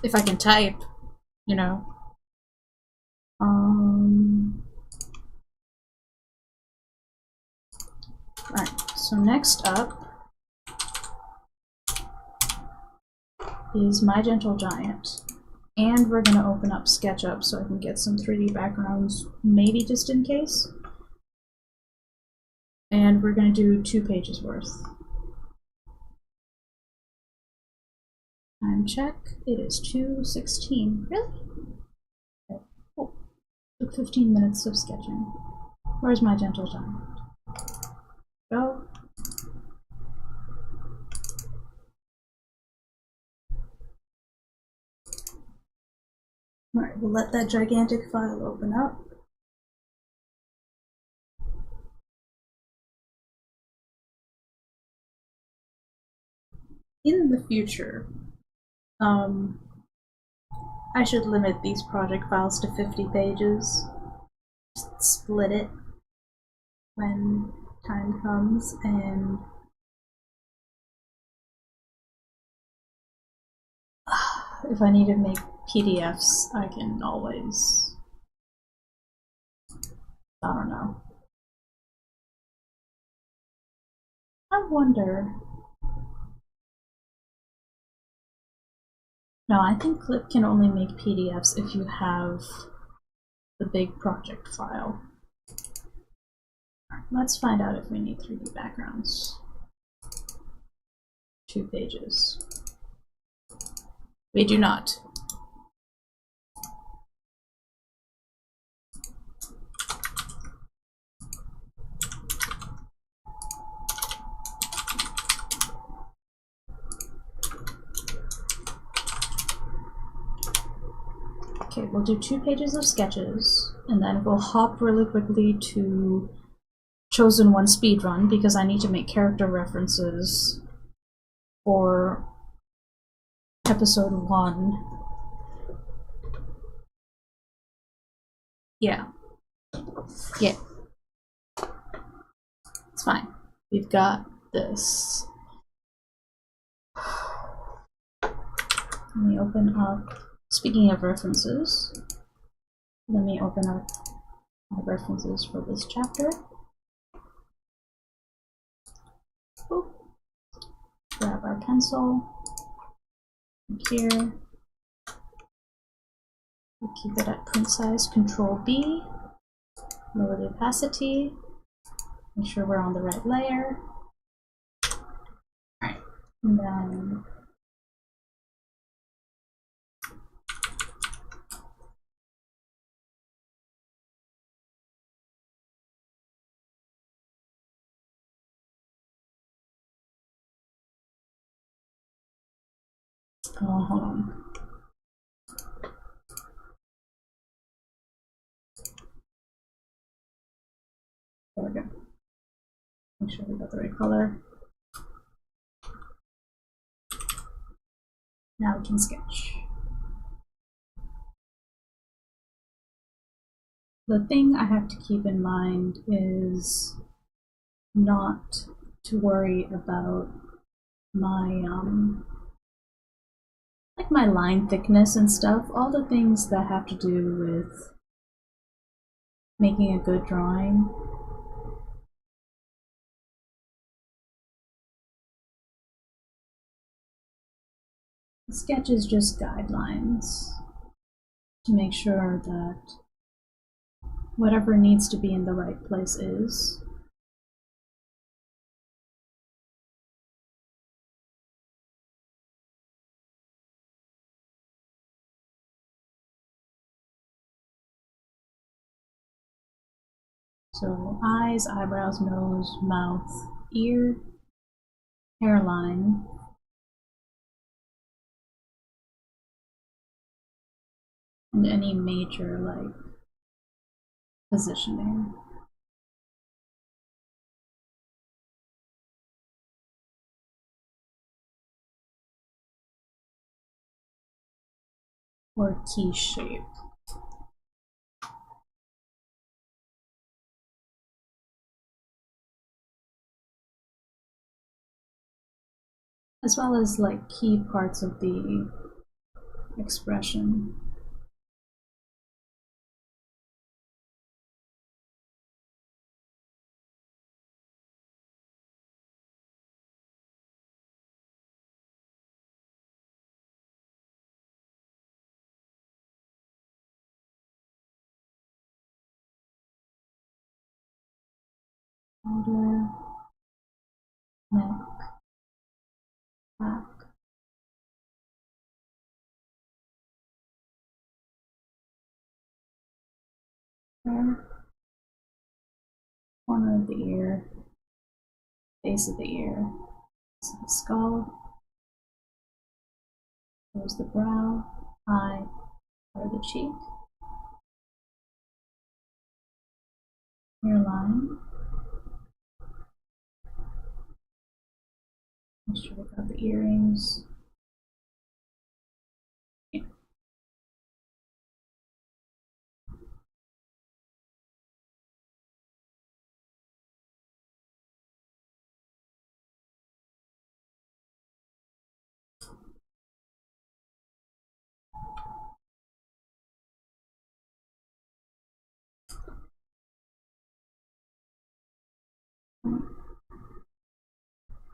If I can type, you know. Alright, so next up is My Gentle Giant. And we're going to open up SketchUp so I can get some 3D backgrounds, maybe just in case. And we're going to do 2 pages worth. Time check. It is 2:16. Really? Okay. Oh, took 15 minutes of sketching. Where's My Gentle Giant? Go. Alright, we'll let that gigantic file open up. In the future, I should limit these project files to 50 pages. Just split it when time comes, and if I need to make PDFs, I can always, I don't know. I wonder. No, I think Clip can only make PDFs if you have the big project file. Let's find out if we need 3D backgrounds. 2 pages. We do not. Okay, we'll do 2 pages of sketches, and then we'll hop really quickly to Chosen One speedrun because I need to make character references for episode 1. Yeah. It's fine. We've got this. Let me open up. Speaking of references, let me open up my references for this chapter. Boop. Grab our pencil. Here. We'll keep it at print size. Control B. Lower the opacity. Make sure we're on the right layer. Alright. And then hold on. There we go. Make sure we got the right color. Now we can sketch. The thing I have to keep in mind is not to worry about my like my line thickness and stuff, all the things that have to do with making a good drawing. The sketch is just guidelines to make sure that whatever needs to be in the right place is. So eyes, eyebrows, nose, mouth, ear, hairline, and any major like positioning. Or key shape. As well as like key parts of the expression. Shoulder, neck, back. Hair, corner of the ear, base of the ear, the skull, there's the brow, eye, or the cheek, hairline. Make sure we got the earrings. Yeah.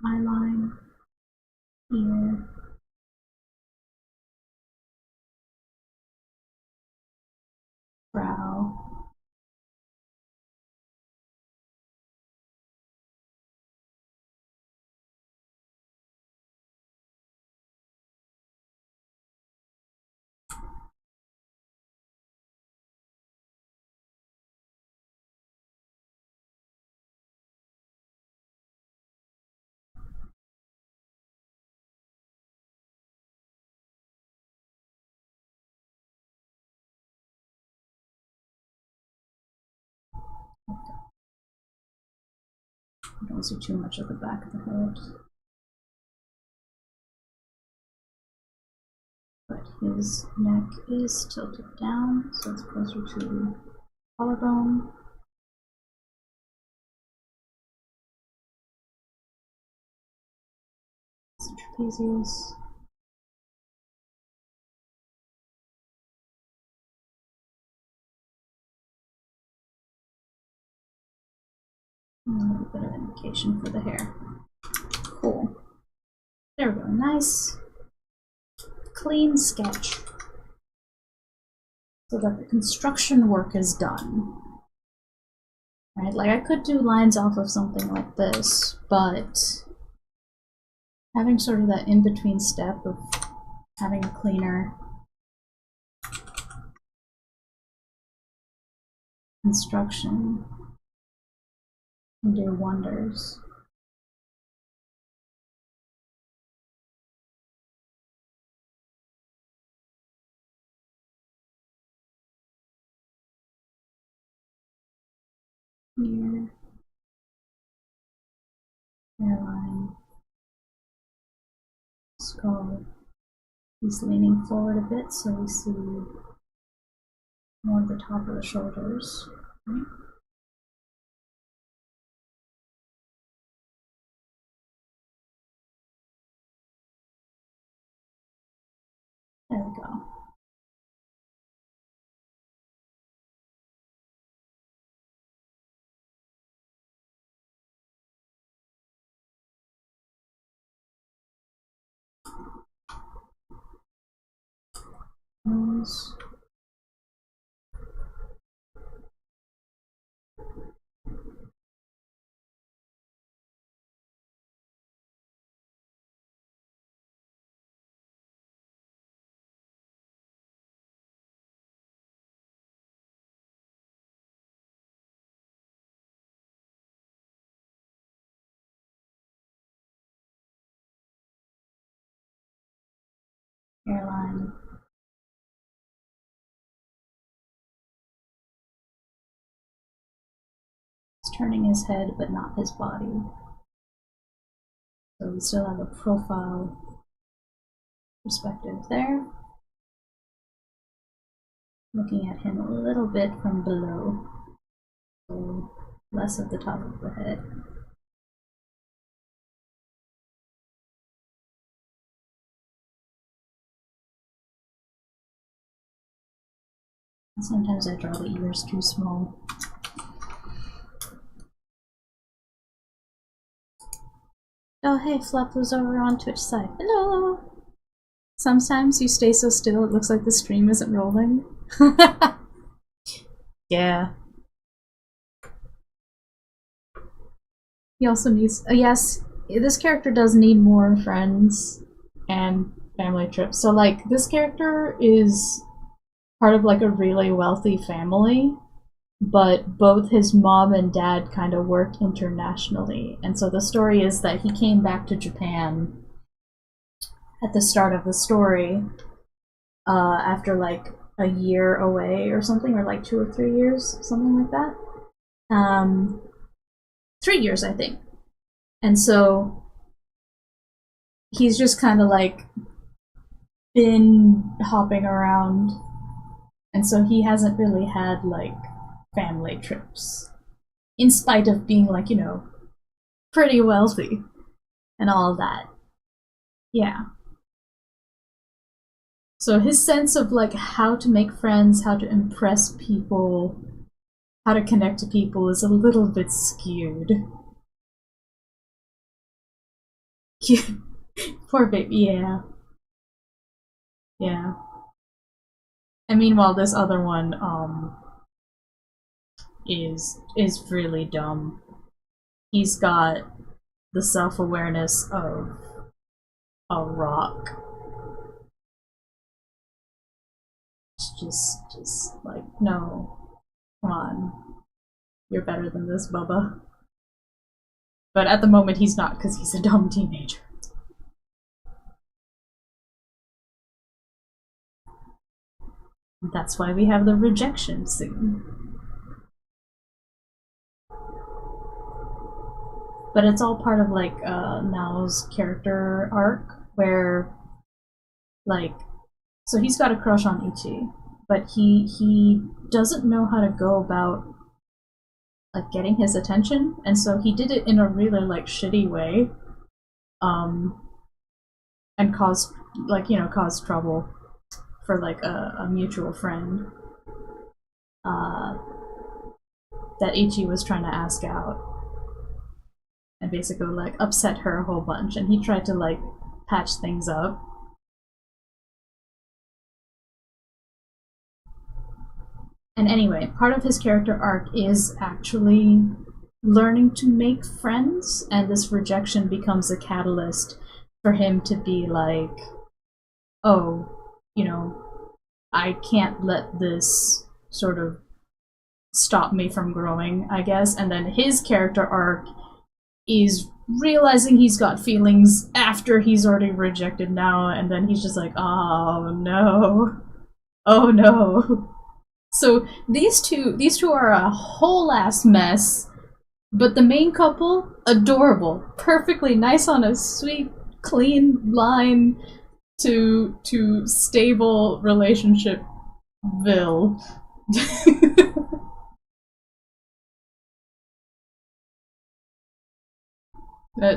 Eyeline, ear, brow, I don't see too much of the back of the head. But his neck is tilted down, so it's closer to collarbone. It's trapezius. And a little bit of indication for the hair. Cool. There we go. Nice, clean sketch. So that the construction work is done. Right? Like, I could do lines off of something like this, but having sort of that in-between step of having a cleaner construction can do wonders. Here, hairline, skull. He's leaning forward a bit, so we see more of the top of the shoulders. Right? There we go. Nose. Hairline. He's turning his head, but not his body. So we still have a profile perspective there. Looking at him a little bit from below. So less of the top of the head. Sometimes I draw the ears too small. Oh hey, Fluff was over on Twitch side. Hello! Sometimes you stay so still it looks like the stream isn't rolling. Yeah. He also needs... yes, this character does need more friends and family trips. So, like, this character is part of, like, a really wealthy family, but both his mom and dad kind of work internationally. And so the story is that he came back to Japan at the start of the story after, like, a year away or something, or like 2 or 3 years, something like that. 3 years, I think. And so he's just kind of like been hopping around, and so he hasn't really had like family trips, in spite of being like, you know, pretty wealthy and all of that. Yeah. So his sense of like how to make friends, how to impress people, how to connect to people is a little bit skewed. Poor baby, yeah. Yeah. And meanwhile, this other one, is really dumb. He's got the self-awareness of a rock. It's just like, no, come on, you're better than this, Bubba. But at the moment, he's not, because he's a dumb teenager. That's why we have the rejection scene. but it's all part of like Nao's character arc where like so he's got a crush on Ichi, but he doesn't know how to go about like getting his attention, and so he did it in a really like shitty way, and caused like caused trouble for like a mutual friend that Ichi was trying to ask out, and basically like upset her a whole bunch, and he tried to like patch things up. And anyway, part of his character arc is actually learning to make friends, and this rejection becomes a catalyst for him to be like, oh, I can't let this sort of stop me from growing, I guess. And then his character arc is realizing he's got feelings after he's already rejected now, and then he's just like, oh no. Oh no. So these two are a whole ass mess, but the main couple, adorable, perfectly nice on a sweet, clean line to stable relationship ville.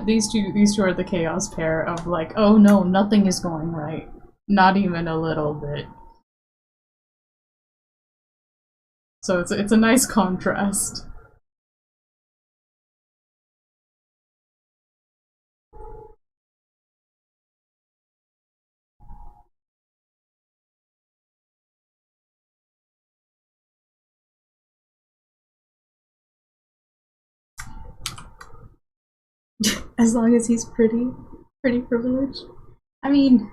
These two are the chaos pair of like, oh no, nothing is going right, not even a little bit. So it's a nice contrast. As long as he's pretty privileged. I mean,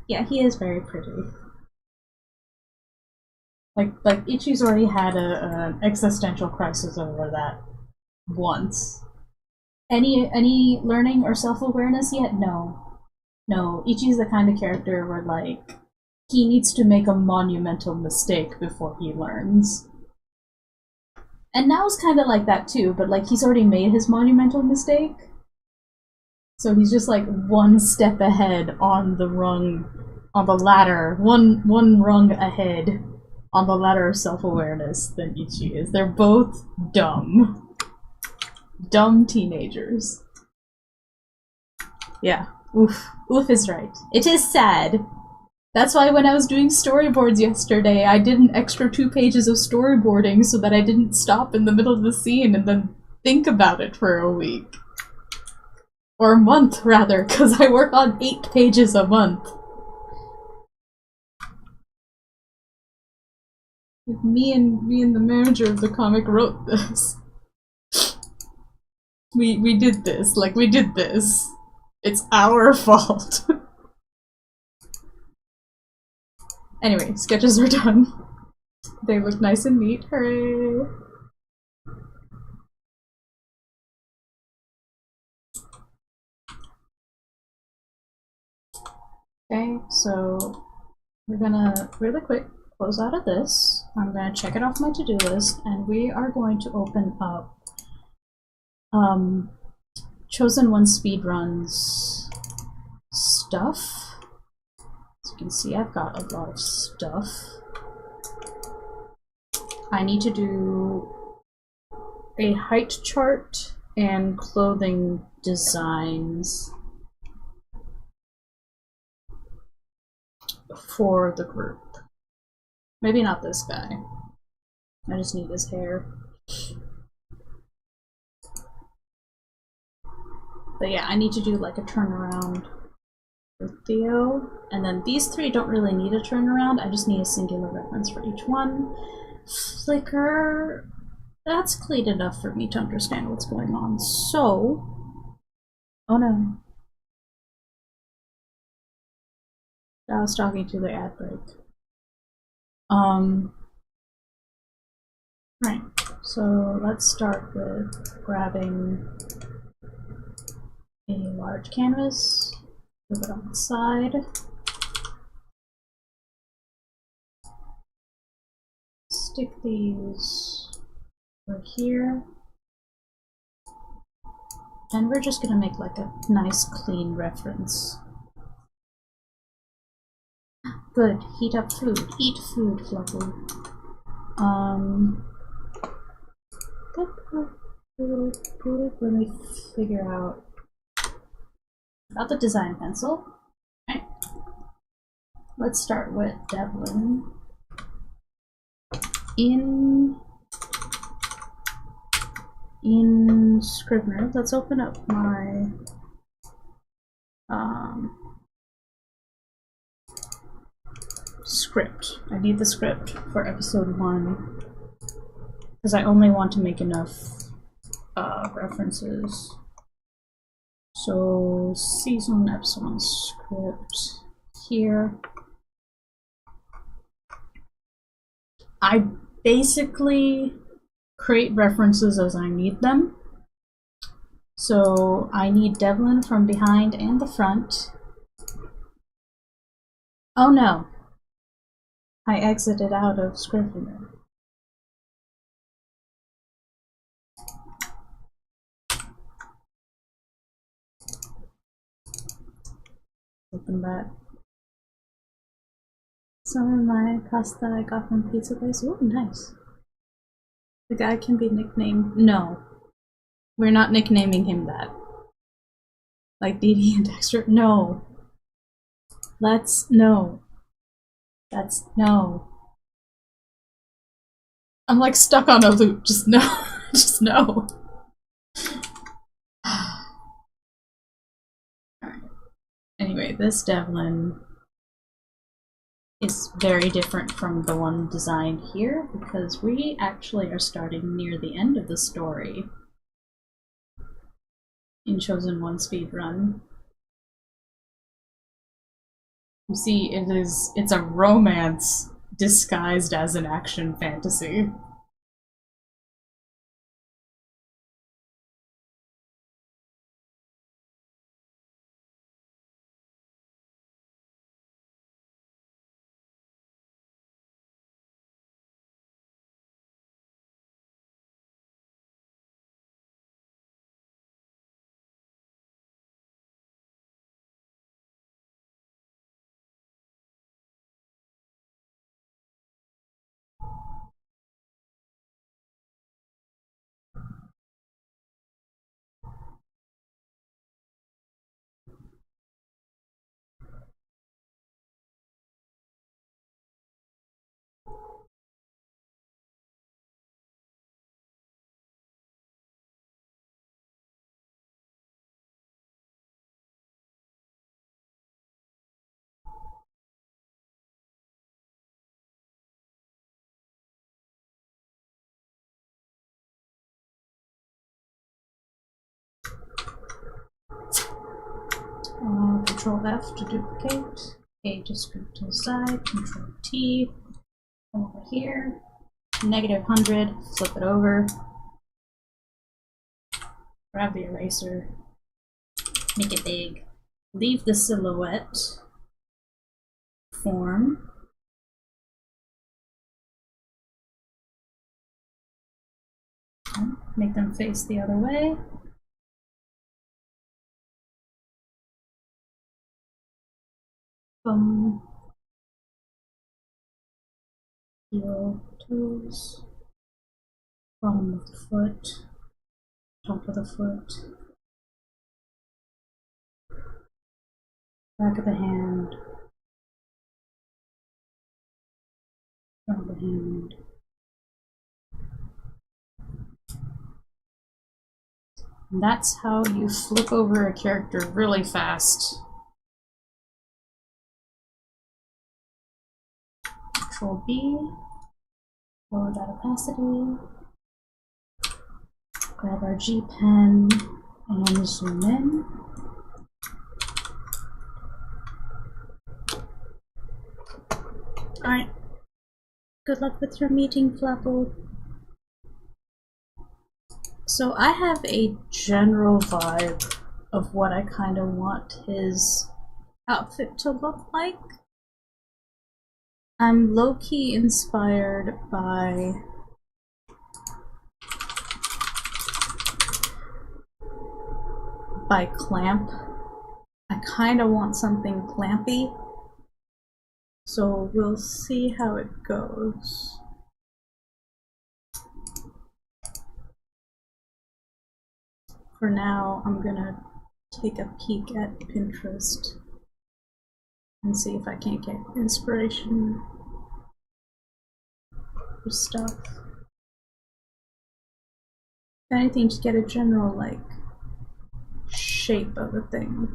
yeah, he is very pretty. Like Ichi's already had an existential crisis over that once. Any learning or self-awareness yet? No. No, Ichi's the kind of character where like he needs to make a monumental mistake before he learns. And Nao's kind of like that too, but like he's already made his monumental mistake. So he's just like one step ahead on the ladder, one rung ahead on the ladder of self-awareness than Ichi is. They're both dumb. Dumb teenagers. Yeah. Oof. Oof is right. It is sad. That's why when I was doing storyboards yesterday, I did an extra 2 pages of storyboarding so that I didn't stop in the middle of the scene and then think about it for a week. Or a month, rather, because I work on 8 pages a month. Me and the manager of the comic wrote this. We did this. Like, we did this. It's our fault. Anyway, sketches are done. They look nice and neat. Hooray! Okay, so we're gonna really quick close out of this. I'm gonna check it off my to-do list, and we are going to open up Chosen One speedruns stuff. As you can see, I've got a lot of stuff. I need to do a height chart and clothing designs for the group. Maybe not this guy. I just need his hair. But yeah, I need to do like a turnaround for Theo. And then these 3 don't really need a turnaround. I just need a singular reference for each one. Flicker. That's clean enough for me to understand what's going on. So. Oh no. I was talking to the ad break. Right. So let's start with grabbing a large canvas, move it on the side. Stick these over here. And we're just gonna make like a nice clean reference. Good, heat up food. Eat food, Fluffy. Let me figure out about the design pencil. Alright. Let's start with Devlin. In Scrivener, let's open up my script. I need the script for episode 1 because I only want to make enough references. So season episode 1 script here. I basically create references as I need them. So I need Devlin from behind and the front. Oh no! I exited out of Scrivener. Open that. Some of my pasta I got from Pizza Place. Ooh, nice. The guy can be nicknamed. No. We're not nicknaming him that. Like Dee Dee and Dexter. No. No. That's no. I'm like stuck on a loop. Just no. Just no. Alright. Anyway, this Devlin is very different from the one designed here because we actually are starting near the end of the story in Chosen 1 speedrun. You see, it's a romance disguised as an action fantasy. Control F to duplicate, A to scoot to the side, Control T, over here, -100, flip it over, grab the eraser, make it big, leave the silhouette form, make them face the other way. Heel, toes, bottom of the foot, top of the foot, back of the hand, front of the hand. And that's how you flip over a character really fast. Control B, lower that opacity, grab our G pen and zoom in. Alright, good luck with your meeting, Flapple. So I have a general vibe of what I kind of want his outfit to look like. I'm low-key inspired by by clamp. I kind of want something clampy, so we'll see how it goes. For now, I'm gonna take a peek at Pinterest and see if I can't get inspiration for stuff. If anything, to get a general, like, shape of a thing.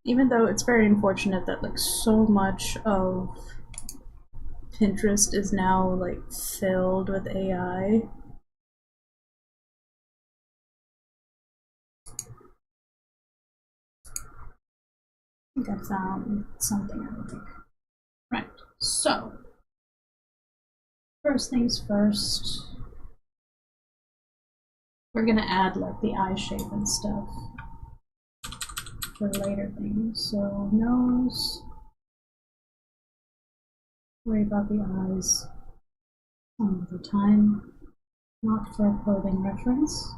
Even though it's very unfortunate that, like, so much of Pinterest is now, like, filled with AI. I think I found something I like. Right, so first things first, we're gonna add like the eye shape and stuff for later things. So nose, worry about the eyes some other time, not for a clothing reference.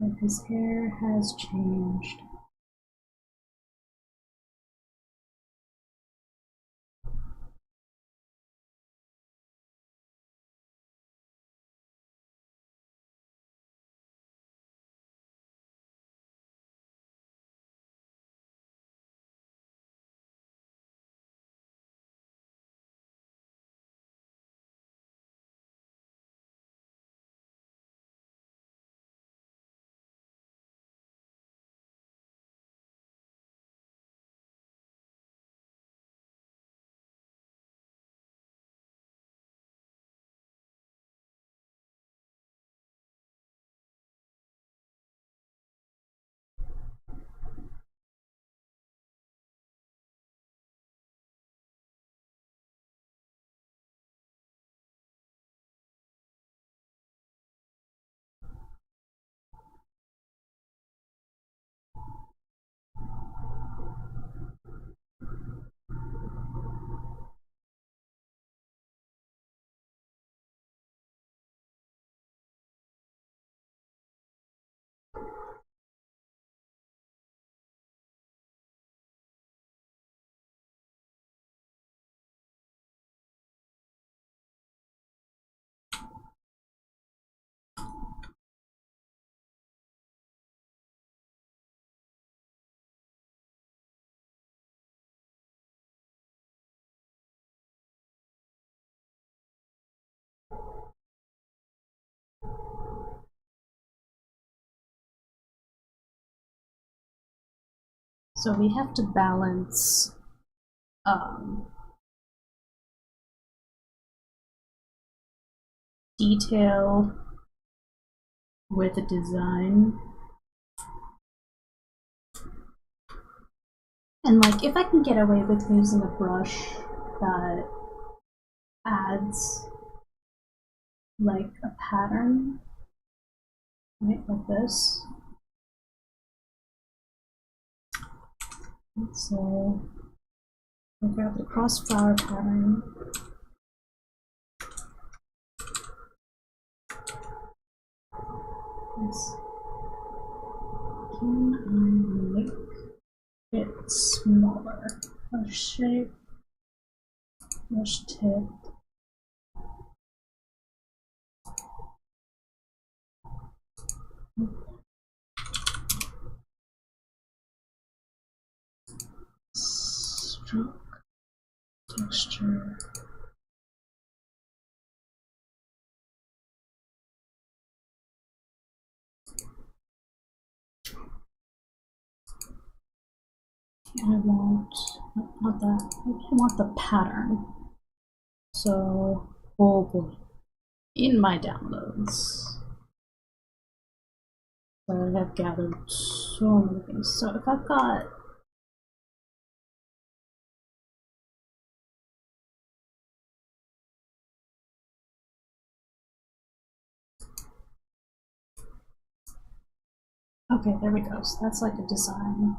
But his hair has changed. So we have to balance detail with the design. And like, if I can get away with using a brush that adds like a pattern, right, like this. So I'll grab the crossflower pattern. Yes. Can I make it smaller? Brush shape, brush tip. Stroke, texture. And I want, not that, maybe I want the pattern. So, oh boy, in my downloads, I have gathered so many things. So if I've got, okay, there we go. So that's like a design.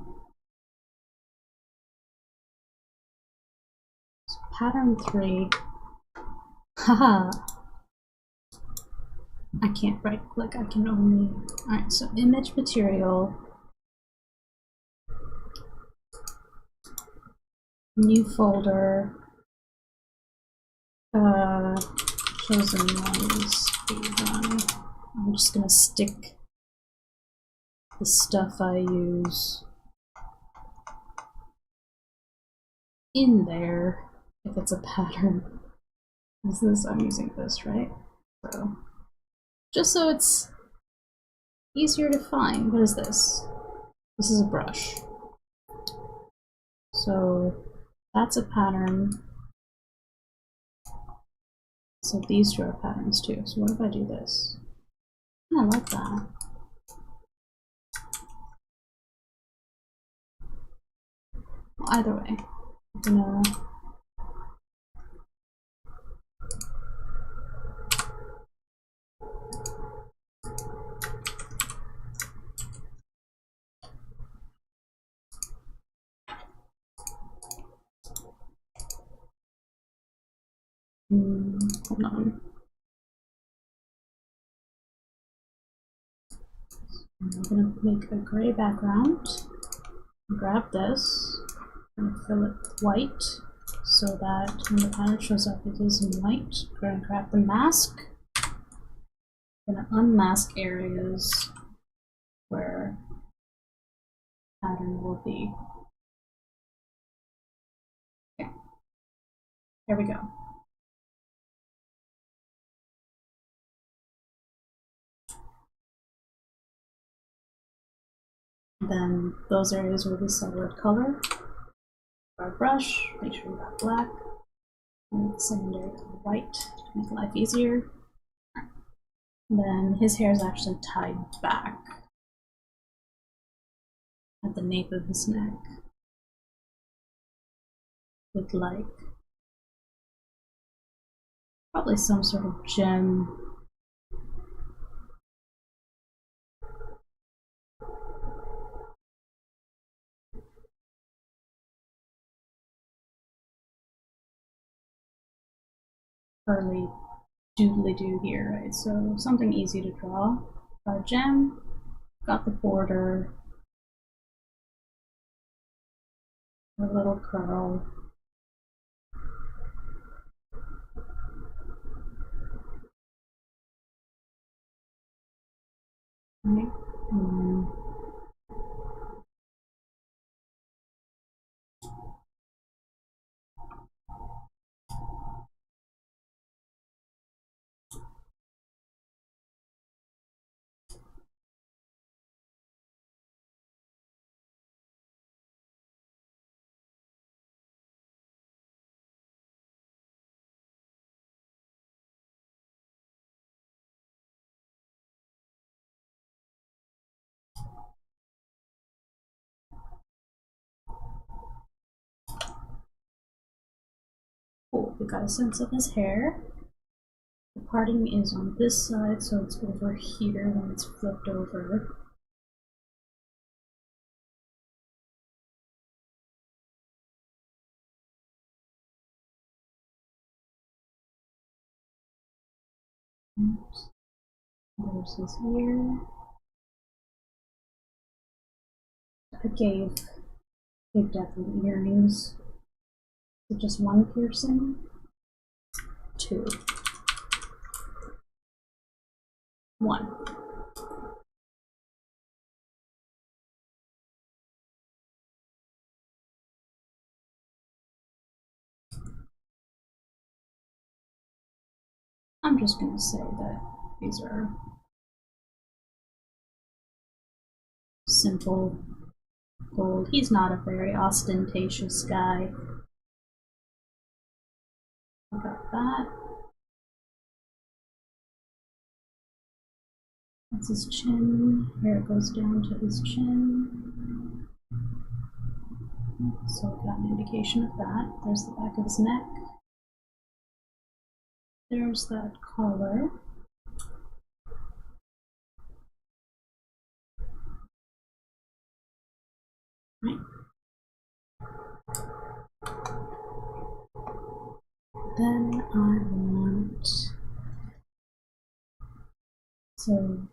pattern 3. Haha! I can't right click, I can only. Alright, so image material. New folder. Chosen ones. Run. I'm just gonna stick the stuff I use in there if it's a pattern. Is this? I'm using this, right? So just so it's easier to find. What is this? This is a brush. So that's a pattern. So these two are patterns too. So what if I do this? I like that. Well, either way, I'm gonna hold on. I'm gonna make a gray background. Grab this and fill it with white so that when the pattern shows up it is in white. We're gonna grab the mask. I'm gonna unmask areas where the pattern will be. Okay. Here we go. Then those areas will be solid color. Our brush, make sure we got black. Make the secondary color white to make life easier. Then his hair is actually tied back at the nape of his neck with like probably some sort of gem. Early doodly doo here, right? So something easy to draw. Got a gem, got the border, a little curl. Right? Cool, we got a sense of his hair. The parting is on this side, so it's over here when it's flipped over. Oops. There's his ear. I gave definitely earrings. Is it just one piercing? Two. One. I'm just gonna say that these are simple gold. He's not a very ostentatious guy. I got that. That's his chin. Here it goes down to his chin. So we got an indication of that. There's the back of his neck. There's that collar. Right. Then I want, so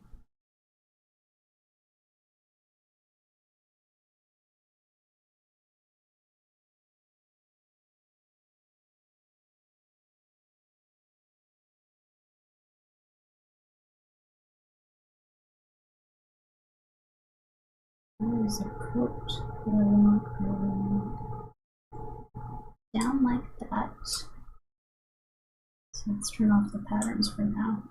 there is a coat that I want going down like that. So let's turn off the patterns for now.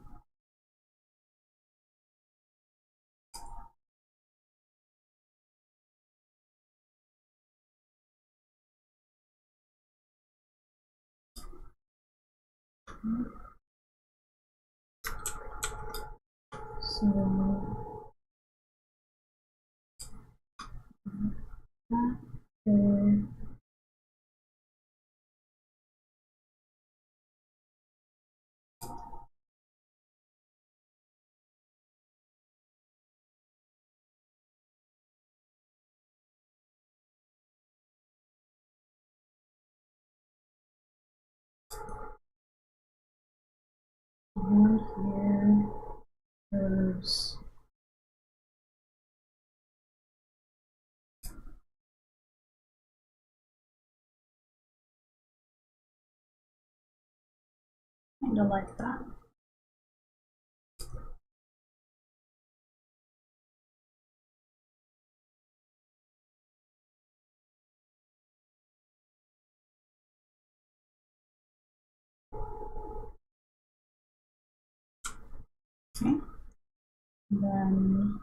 So that there. And here goes kind of like that. Okay. And then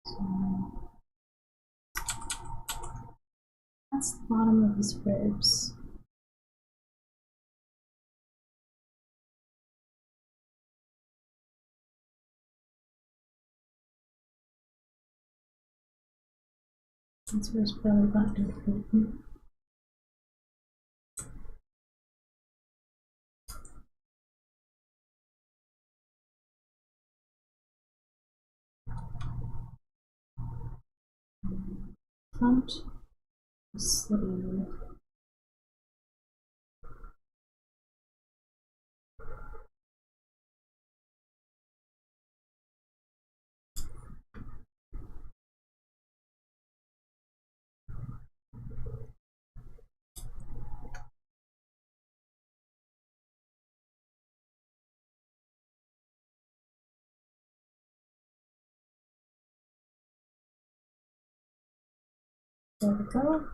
so that's the bottom of his ribs. That's where his belly button is open. Front sleeve. There we go.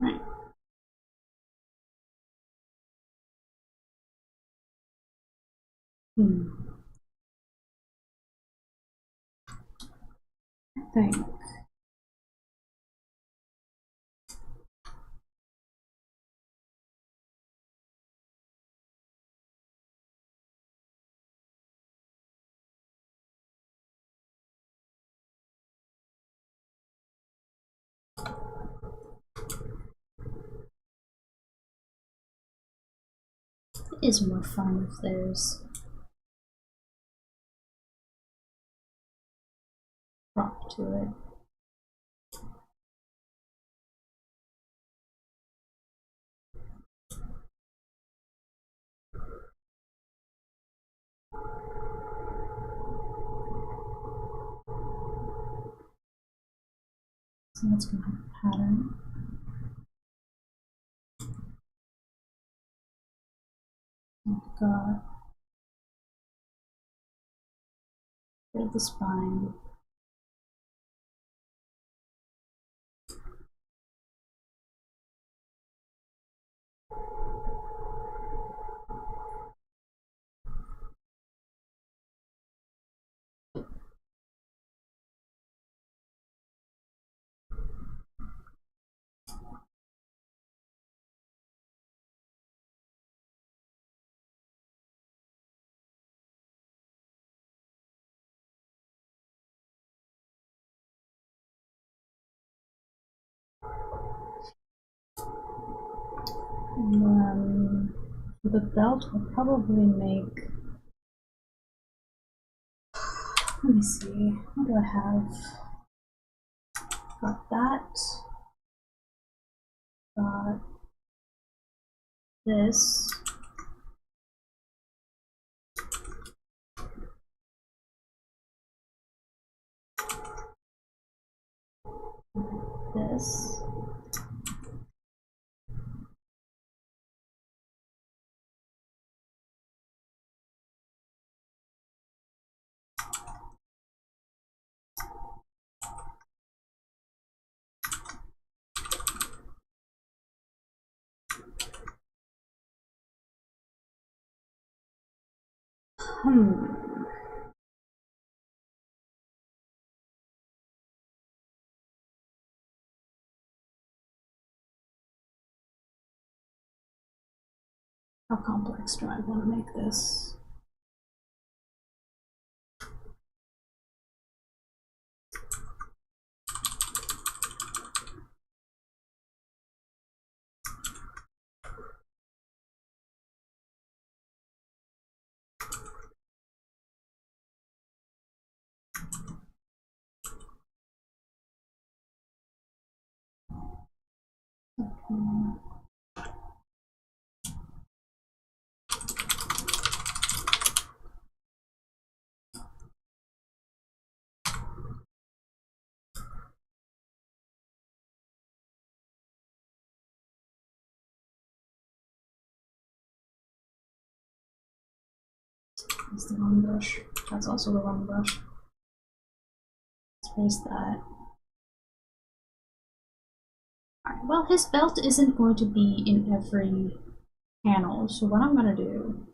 Right. I think it is more fun if there's prop to it. So that's gonna have a pattern. We've got bit of the spine. And then for the belt, I'll probably make. Let me see. What do I have? Got that. Got this. This. How complex do I want to make this? Okay. That's the wrong brush. That's also the wrong brush. Let's erase that. Alright, well, his belt isn't going to be in every panel, so what I'm going to do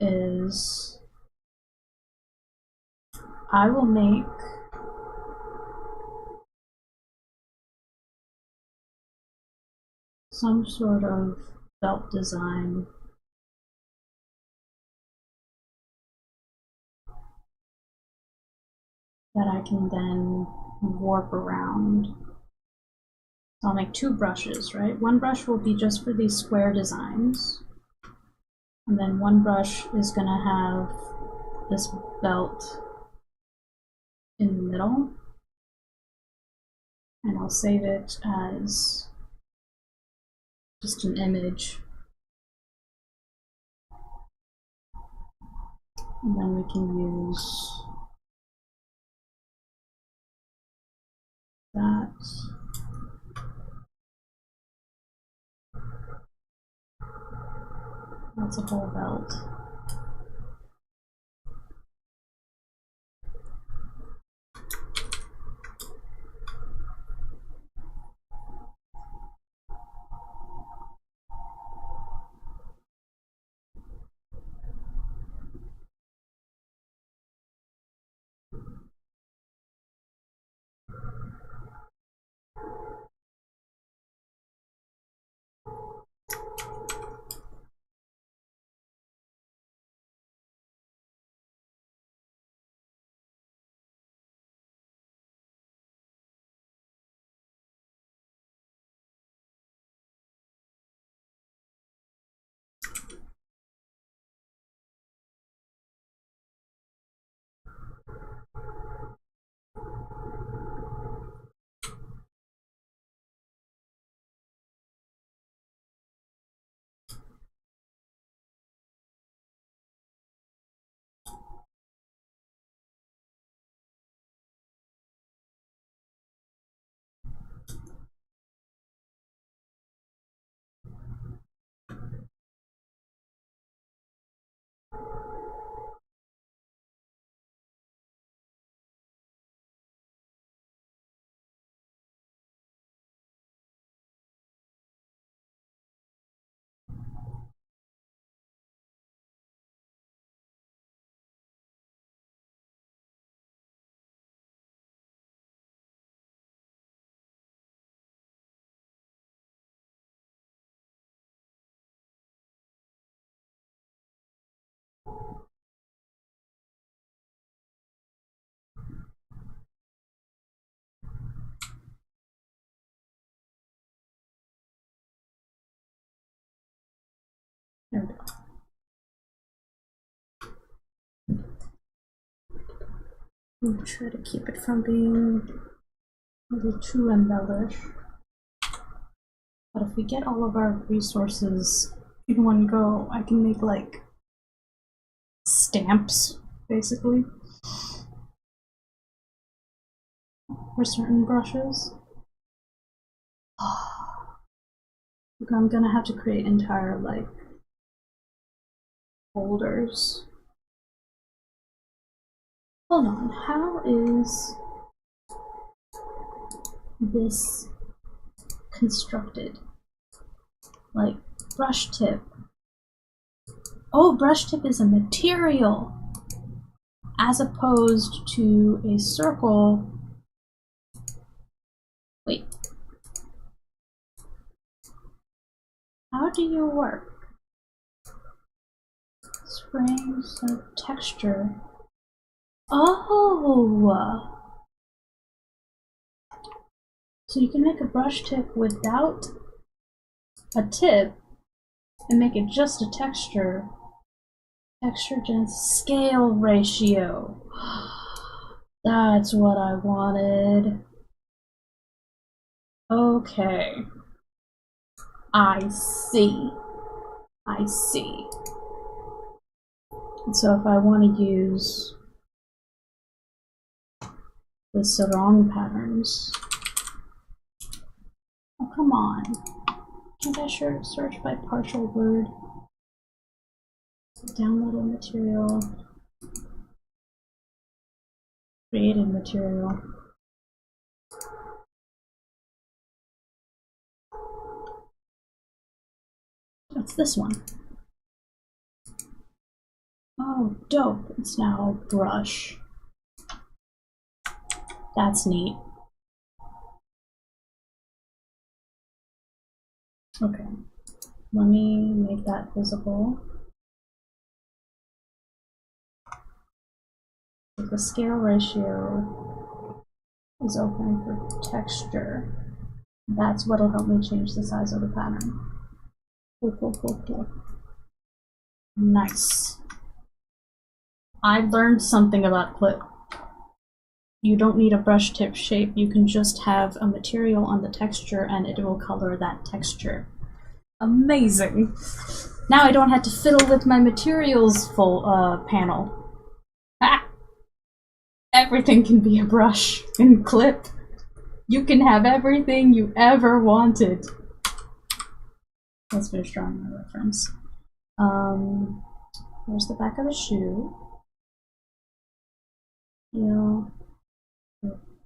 is I will make some sort of belt design that I can then warp around. So I'll make two brushes, right? One brush will be just for these square designs, and then one brush is going to have this belt in the middle, and I'll save it as just an image, and then we can use that. That's a whole belt. There we go. We'll try to keep it from being a little too embellished. But if we get all of our resources in one go, I can make like stamps, basically, for certain brushes. I'm gonna have to create entire like folders. Hold on, how is this constructed? Like brush tip. Oh, brush tip is a material as opposed to a circle. Wait. How do you work? Springs of texture. Oh! So you can make a brush tip without a tip and make it just a texture. Texture density scale ratio. That's what I wanted. Okay. I see. I see. And so if I want to use the sarong patterns. Oh, come on. Can't I search by partial word? Downloaded material. Created material. What's this one? Oh, dope. It's now a brush. That's neat. Okay. Let me make that visible. The scale ratio is open for texture. That's what'll help me change the size of the pattern. Cool. Nice. I learned something about clip. You don't need a brush tip shape, you can just have a material on the texture and it will color that texture. Amazing! Now I don't have to fiddle with my materials panel. Ah! Everything can be a brush in clip. You can have everything you ever wanted. Let's finish drawing my reference. Here's the back of the shoe. Heel.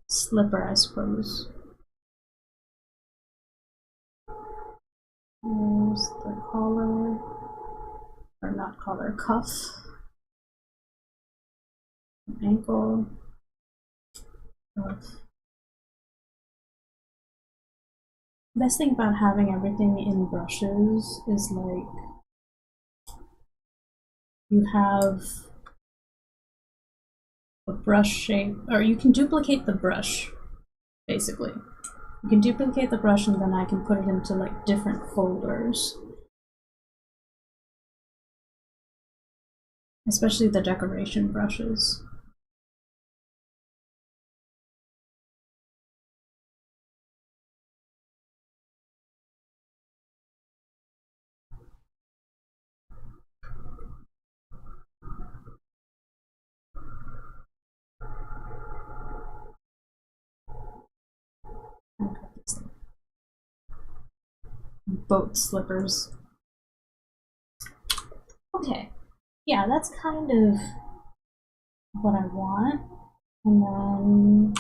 Slipper, I suppose. Here's the collar. Or not collar, cuff. Ankle. Cuff. The best thing about having everything in brushes is like you have a brush shape, or you can duplicate the brush, basically. You can duplicate the brush and then I can put it into like different folders. Especially the decoration brushes. Boat slippers. Okay, yeah, that's kind of what I want. And then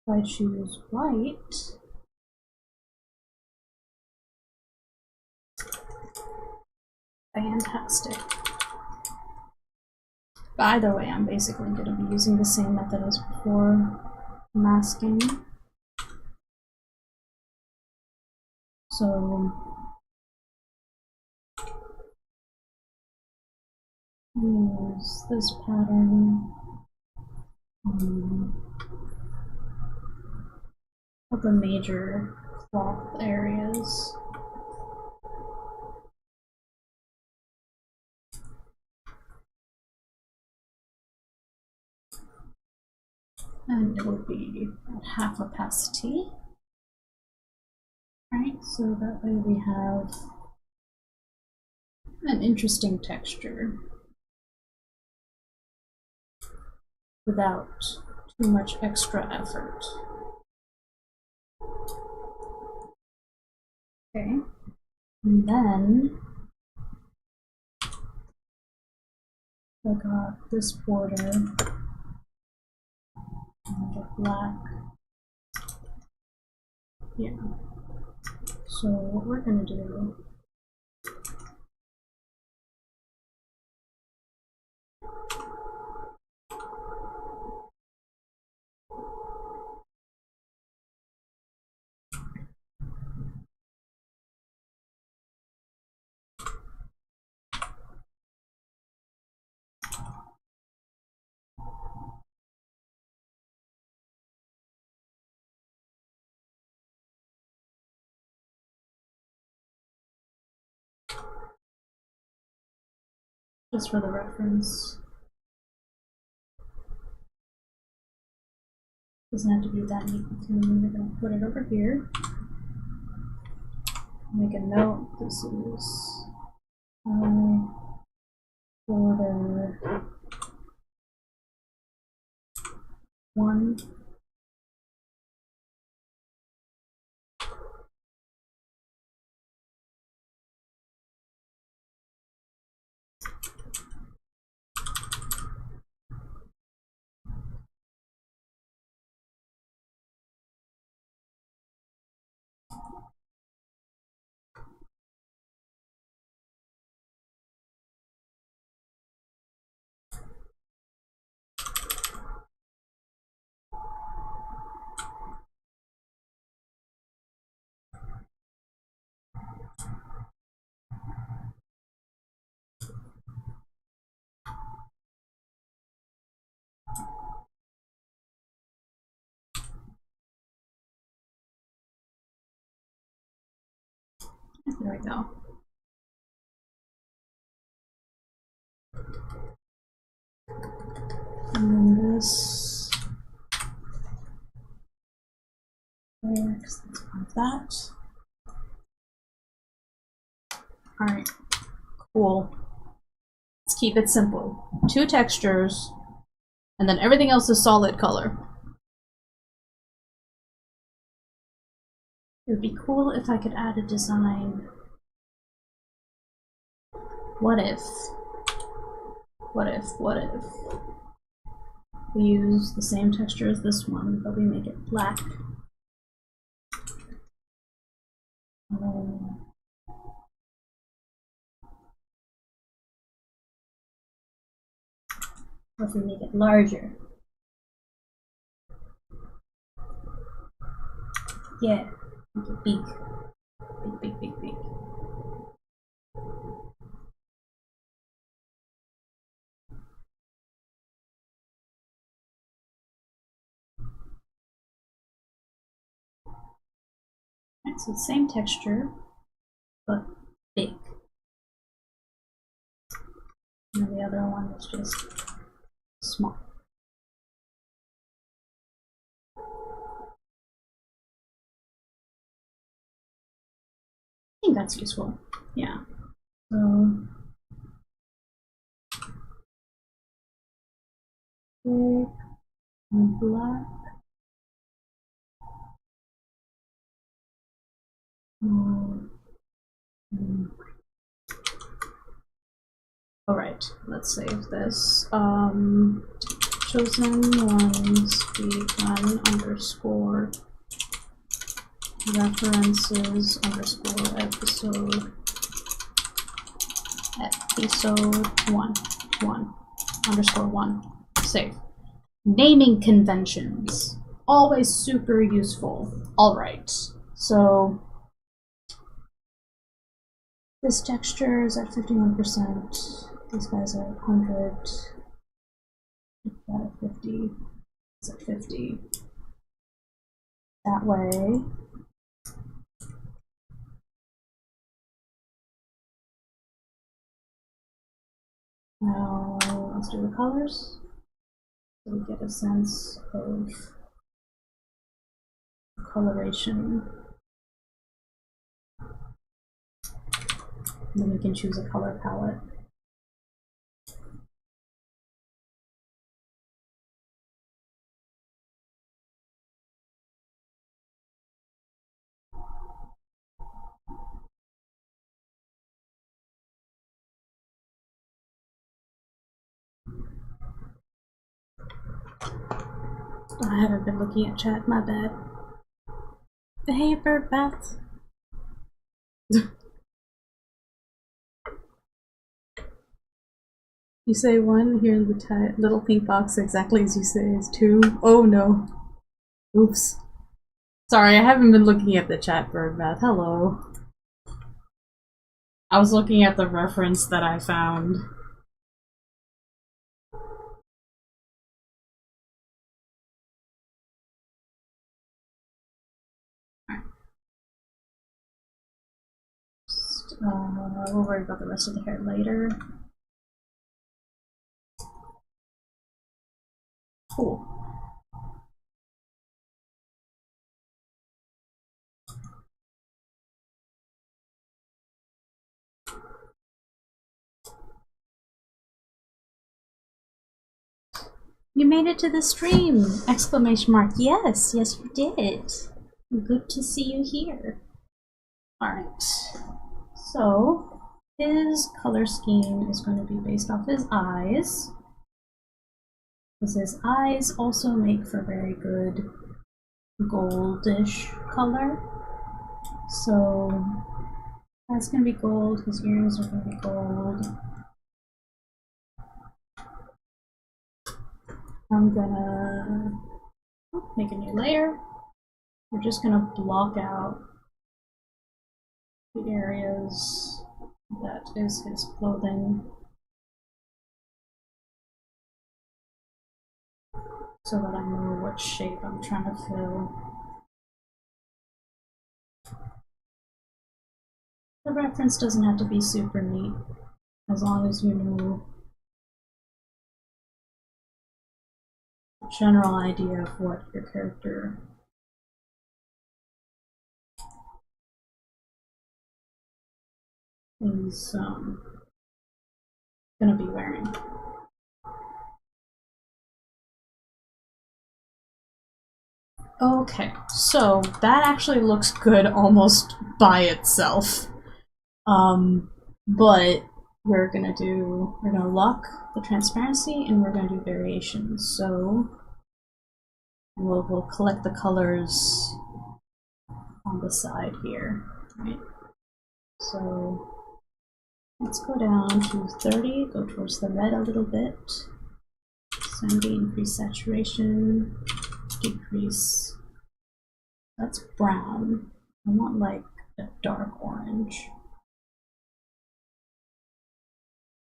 if I choose white, fantastic. But either way, I'm basically going to be using the same method as before, masking. So use this pattern of the major cloth areas. and it will be at half opacity. Right, so that way we have an interesting texture without too much extra effort. Okay, and then I got this border and the black. Yeah. So what we're gonna do just for the reference. Doesn't have to be that neat. We're going to put it over here. Make a note. This is border 1. There we go. And then this, there, because that's part of that. Alright, cool. Let's keep it simple. 2 textures, and then everything else is solid color. It would be cool if I could add a design. What if we use the same texture as this one, but we make it black? Or if we make it larger. Yeah, make it big. Big, big, big, big. Right, so same texture, but big. And the other one is just small. I think that's useful. Yeah. So big and black. Alright, let's save this. Chosen ones begun underscore references underscore episode 1 underscore 1. Save. Naming conventions. Always super useful. Alright, so this texture is at 51%. These guys are at 100. That at 50. It's at 50. That way. Now let's do the colors. so we get a sense of coloration. And then we can choose a color palette. I haven't been looking at chat, my bad. Hey, Bird Bath. You say one, here in the little pink box exactly as you say is two. Oh no. Oops. Sorry, I haven't been looking at the chat, Bird Bath. Hello. I was looking at the reference that I found. We'll worry about the rest of the hair later. Cool. You made it to the stream! Exclamation mark. Yes, yes you did. Good to see you here. Alright. So, his color scheme is going to be based off his eyes. Because his eyes also make for very good goldish color. So, that's going to be gold. His earrings are going to be gold. I'm gonna make a new layer. We're just gonna block out the areas that is his clothing so that I know what shape I'm trying to fill. The reference doesn't have to be super neat, as long as you know the general idea of what your character is gonna be wearing. Okay, so that actually looks good almost by itself. But we're gonna lock the transparency and we're gonna do variations. So we'll collect the colors on the side here, right? So let's go down to 30, go towards the red a little bit. 70, increase saturation, decrease. That's brown. I want like a dark orange.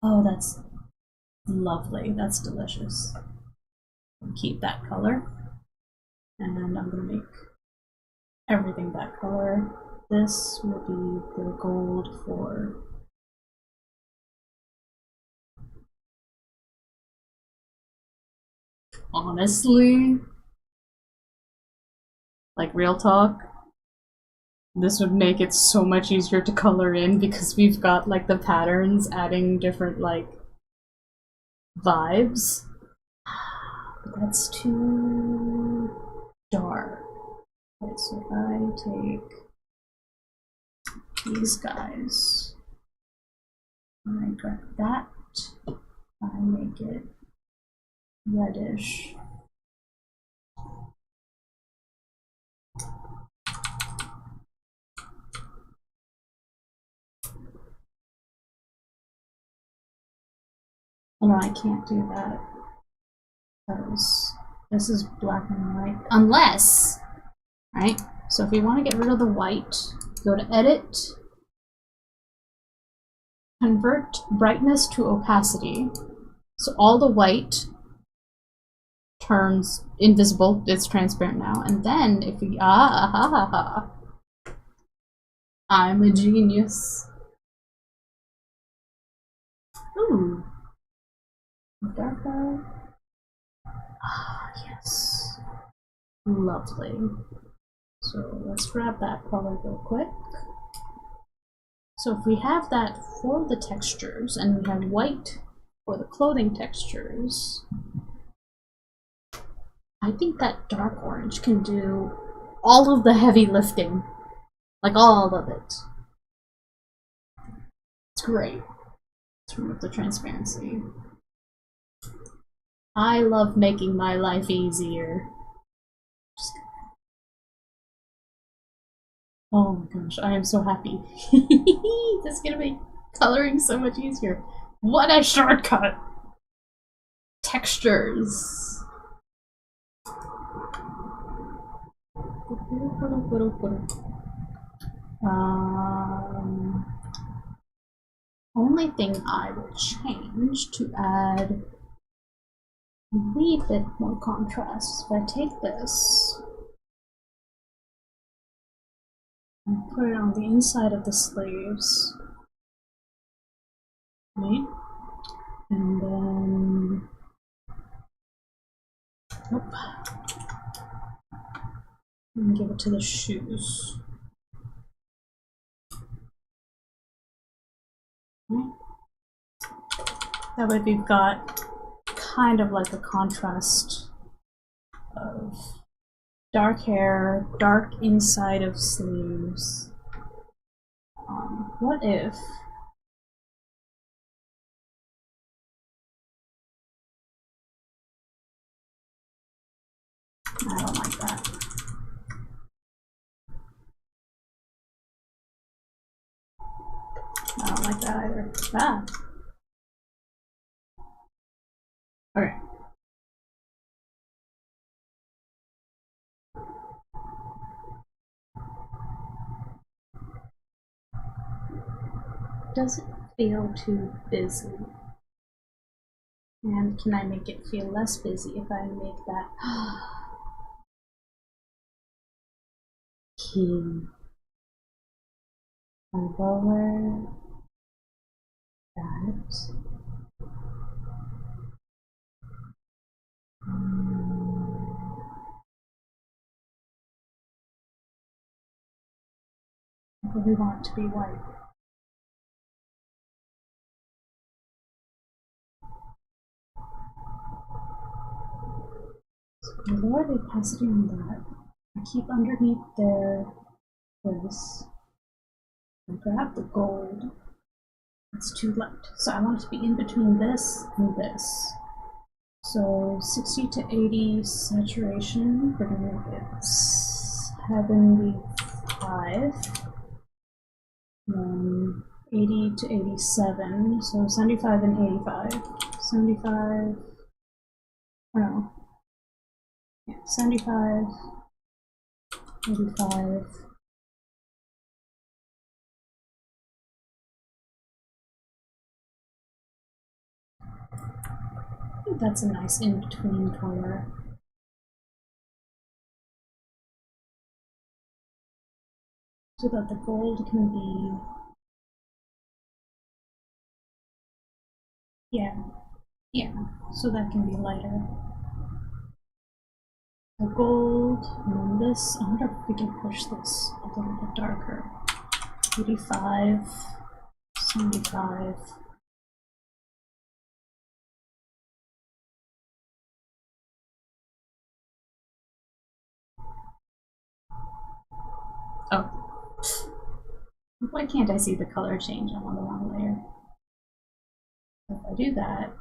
Oh, that's lovely. That's delicious. Keep that color. And I'm gonna make everything that color. This will be the gold for honestly, like real talk, this would make it so much easier to color in because we've got like the patterns adding different like vibes. But that's too dark. Okay, so if I take these guys, I grab that, I make it reddish. Oh no, I can't do that because this is black and white. Unless, right? So if you want to get rid of the white, go to Edit, Convert Brightness to Opacity. So all the white turns invisible, it's transparent now. And then if we, I'm a genius. Ooh. Darker. Ah, yes. Lovely. So let's grab that color real quick. So if we have that for the textures, and we have white for the clothing textures, I think that dark orange can do all of the heavy lifting. Like all of it. It's great. Let's remove the transparency. I love making my life easier. Oh my gosh, I am so happy. This is gonna make coloring so much easier. What a shortcut! Textures. Only thing I will change to add a wee bit more contrast. If I take this and put it on the inside of the sleeves, right? And then, nope, and give it to the shoes. Right? That way we've got kind of like a contrast of dark hair, dark inside of sleeves. What if I don't like that. I don't like that either. Ah. Okay. Does it feel too busy? And can I make it feel less busy if I make that key? I lower that. I really want it to be white. So I lower the opacity on that. I keep underneath there this. I grab the gold. It's too light. So I want it to be in between this and this. So 60 to 80 saturation. We're gonna make it 75. 80 to 87, so 75 and 85. 75, or no, yeah, 75, 85. I think that's a nice in-between color. So that the gold can be, yeah, so that can be lighter. The gold, and then this, I wonder if we can push this a little bit darker. 85, 75. Oh. Why can't I see the color change? I'm on the wrong layer. If I do that,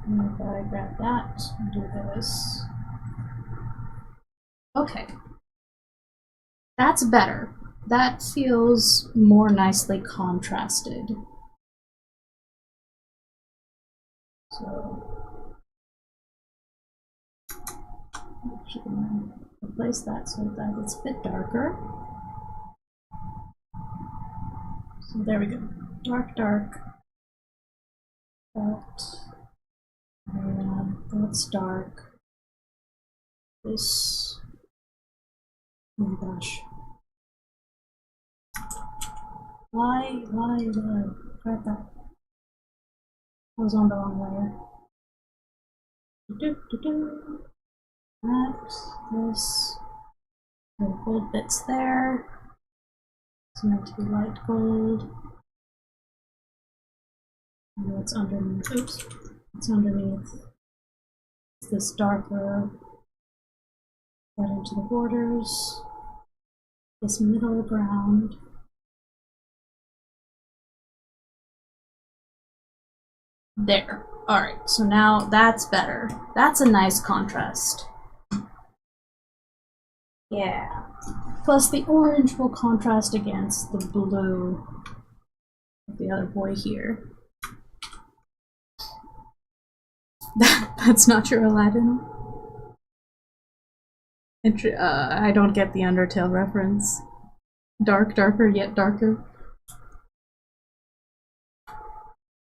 and if I grab that and do this, okay, that's better. That feels more nicely contrasted. So, I'm actually gonna replace that so that it's a bit darker. So there we go. Dark, dark. That's dark. This. Oh my gosh. Why? Grab that. I was on the wrong layer. This. There are gold bits there. It's meant to be light gold. And what's underneath? Oops. What's underneath? It's this darker. Get into the borders. This middle ground. There. Alright, so now that's better. That's a nice contrast. Yeah. Plus the orange will contrast against the blue of the other boy here. That's not your Aladdin. I don't get the Undertale reference. Darker, yet darker.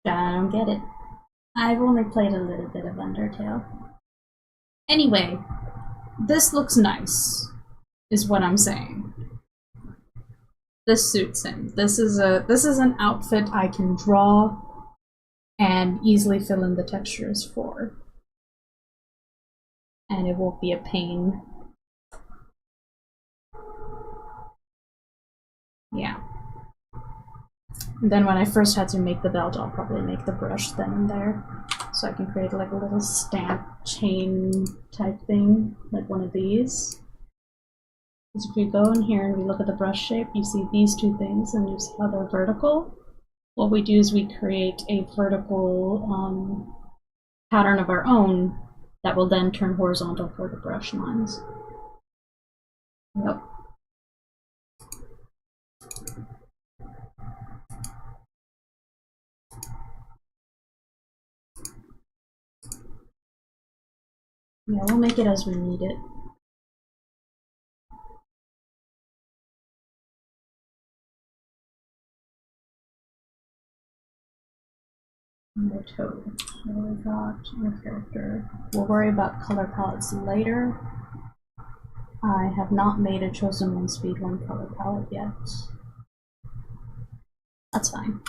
I don't get it. I've only played a little bit of Undertale. Anyway, this looks nice, is what I'm saying. This suits him. This is an outfit I can draw and easily fill in the textures for. And it won't be a pain. Yeah. And then when I first had to make the belt, I'll probably make the brush then and there. So I can create like a little stamp chain type thing, like one of these. Because if you go in here and we look at the brush shape, you see these two things and you see how they're vertical. What we do is we create a vertical pattern of our own that will then turn horizontal for the brush lines. Yep. Yeah, we'll make it as we need it. The toad. So we got our character. We'll worry about color palettes later. I have not made a chosen one speed 1 color palette yet. That's fine.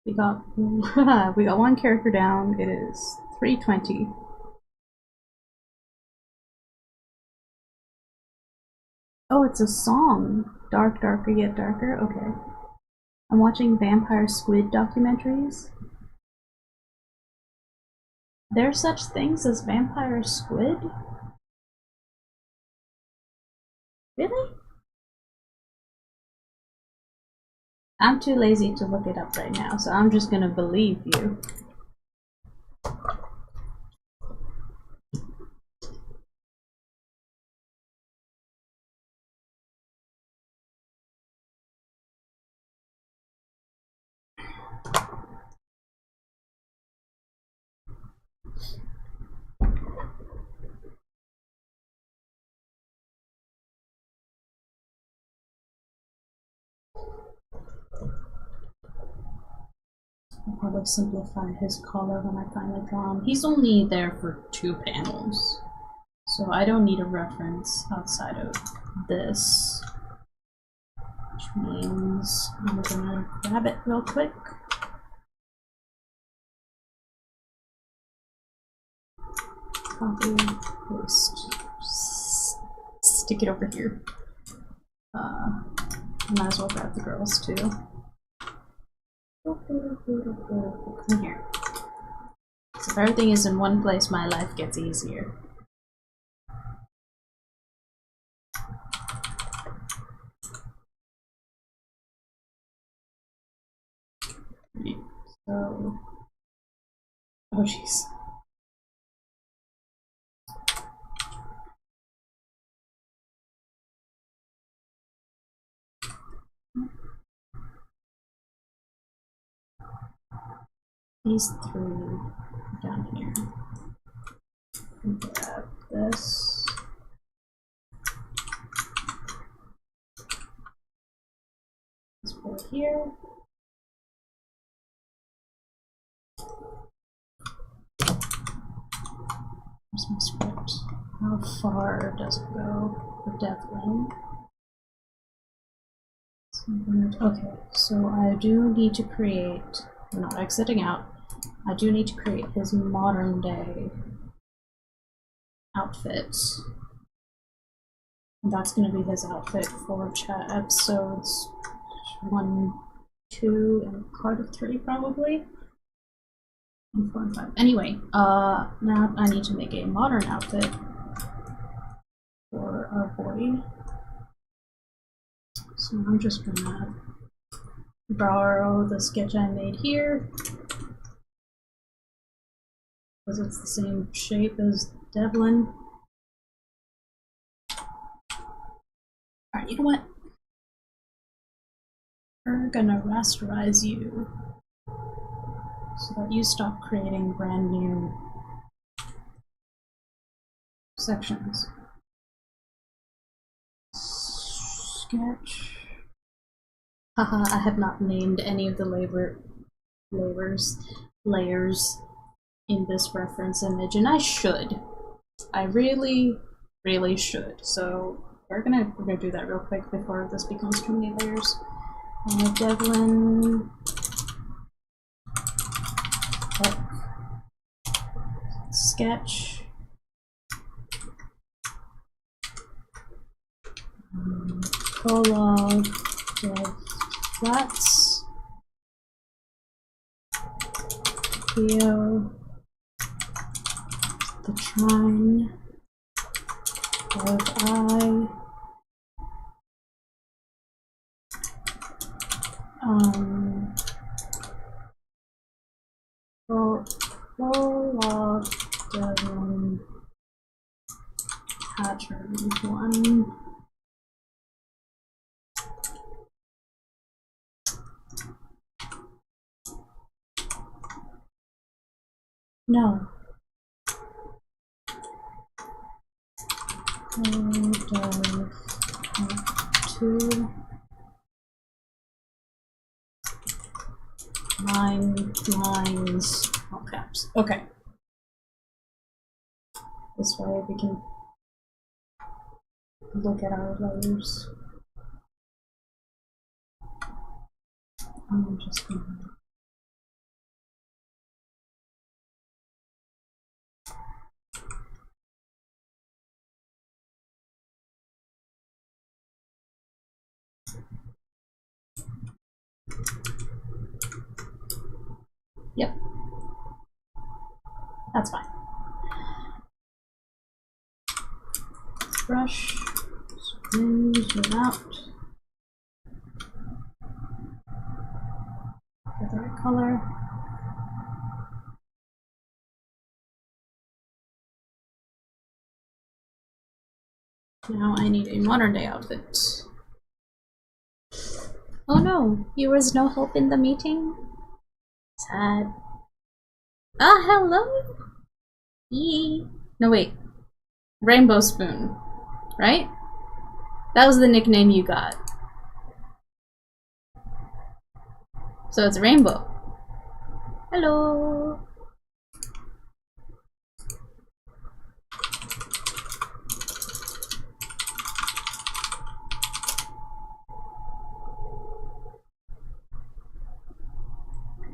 We got one character down. It is 320. Oh, it's a song. Dark, darker, yet darker. Okay. I'm watching vampire squid documentaries. There's such things as vampire squid? Really? I'm too lazy to look it up right now, so I'm just gonna believe you. I'll probably simplify his collar when I finally draw him. He's only there for 2 panels, so I don't need a reference outside of this, which means I'm gonna grab it real quick. Copy, paste, stick it over here. Might as well grab the girls too. Come here. So if everything is in one place, my life gets easier. So, oh jeez. These 3 down here. Grab this. This boy here. Where's my script? How far does it go for Deathwing? Okay, so I do need to create we're not exiting out. I do need to create his modern day outfit. And that's going to be his outfit for chat episodes 1, 2, and part of 3 probably. And 4 and 5. Anyway, now I need to make a modern outfit for our boy. So I'm just gonna borrow the sketch I made here, because it's the same shape as Devlin. Alright, you know what? We're gonna rasterize you so that you stop creating brand new sections. Sketch. Haha, I have not named any of the layers in this reference image, and I should. I really should. So we're gonna do that real quick before this becomes too many layers. Devlin. Sketch. Prologue. Flats. Theo. The Trine. I. Prologue. Devlin. Pattern 1. No. Dev 2. 9 lines, all caps. Okay. This way we can look at our layers. I'm just gonna... Yep. That's fine. Brush, smooth it out. Get the right color. Now I need a modern day outfit. Oh no, there was no help in the meeting? Sad. Ah, hello? Yee. No, wait. Rainbow Spoon, right? That was the nickname you got. So it's Rainbow. Hello.